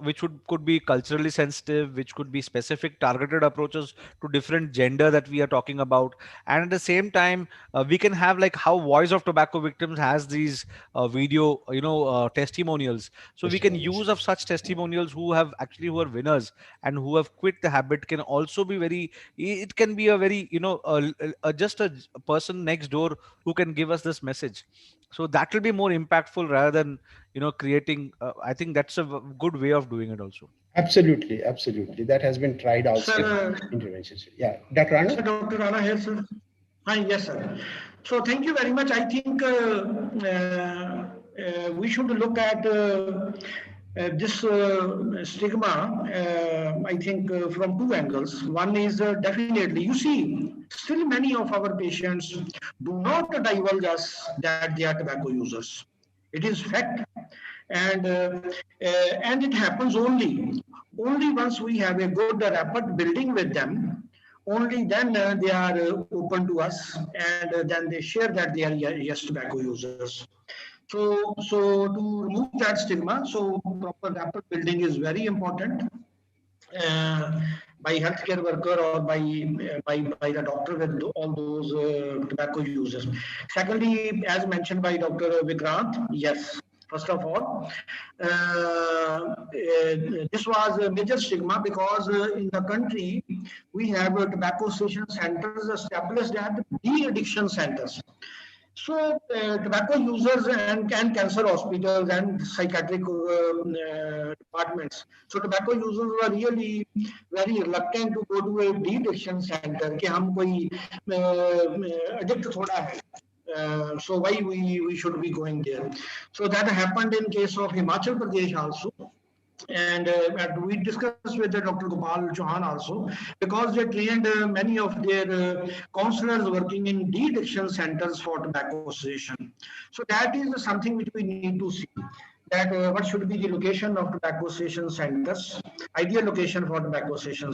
which could be culturally sensitive, which could be specific targeted approaches to different gender that we are talking about. And at the same time, we can have like how Voice of Tobacco Victims has these video, testimonials. So we can Testimonials. use of such testimonials who are winners and who have quit the habit can also be very, it can be a very just a person next door who can give us this message. So that will be more impactful rather than creating I think that's a good way of doing it also. Absolutely, absolutely. That has been tried also, Sir, interventions. Yeah, Dr. Rana? sir, Dr. Rana here, sir. Hi, yes, sir. So thank you very much. I think we should look at this stigma, I think, from two angles. One is definitely, you see, still many of our patients do not divulge us that they are tobacco users. It is fact, and it happens only once we have a good rapport building with them. Only then they are open to us, and then they share that they are yes tobacco users. So to remove that stigma, so proper rapport building is very important by healthcare worker or by the doctor with all those tobacco users. Secondly, as mentioned by Dr. Vikrant, yes. First of all, this was a major stigma because in the country we have tobacco cessation centers established at de-addiction centers. So, tobacco users and cancer hospitals and psychiatric departments. So, tobacco users were really very reluctant to go to a de-addiction center कि हम कोई addict थोड़ा है. So why we should be going there? So that happened in case of Himachal Pradesh also. And we discussed with Dr. Gopal Chauhan also, because they trained many of their counselors working in de-addiction centers for tobacco cessation. So that is something which we need to see, that what should be the location of tobacco cessation centers, ideal location for tobacco cessation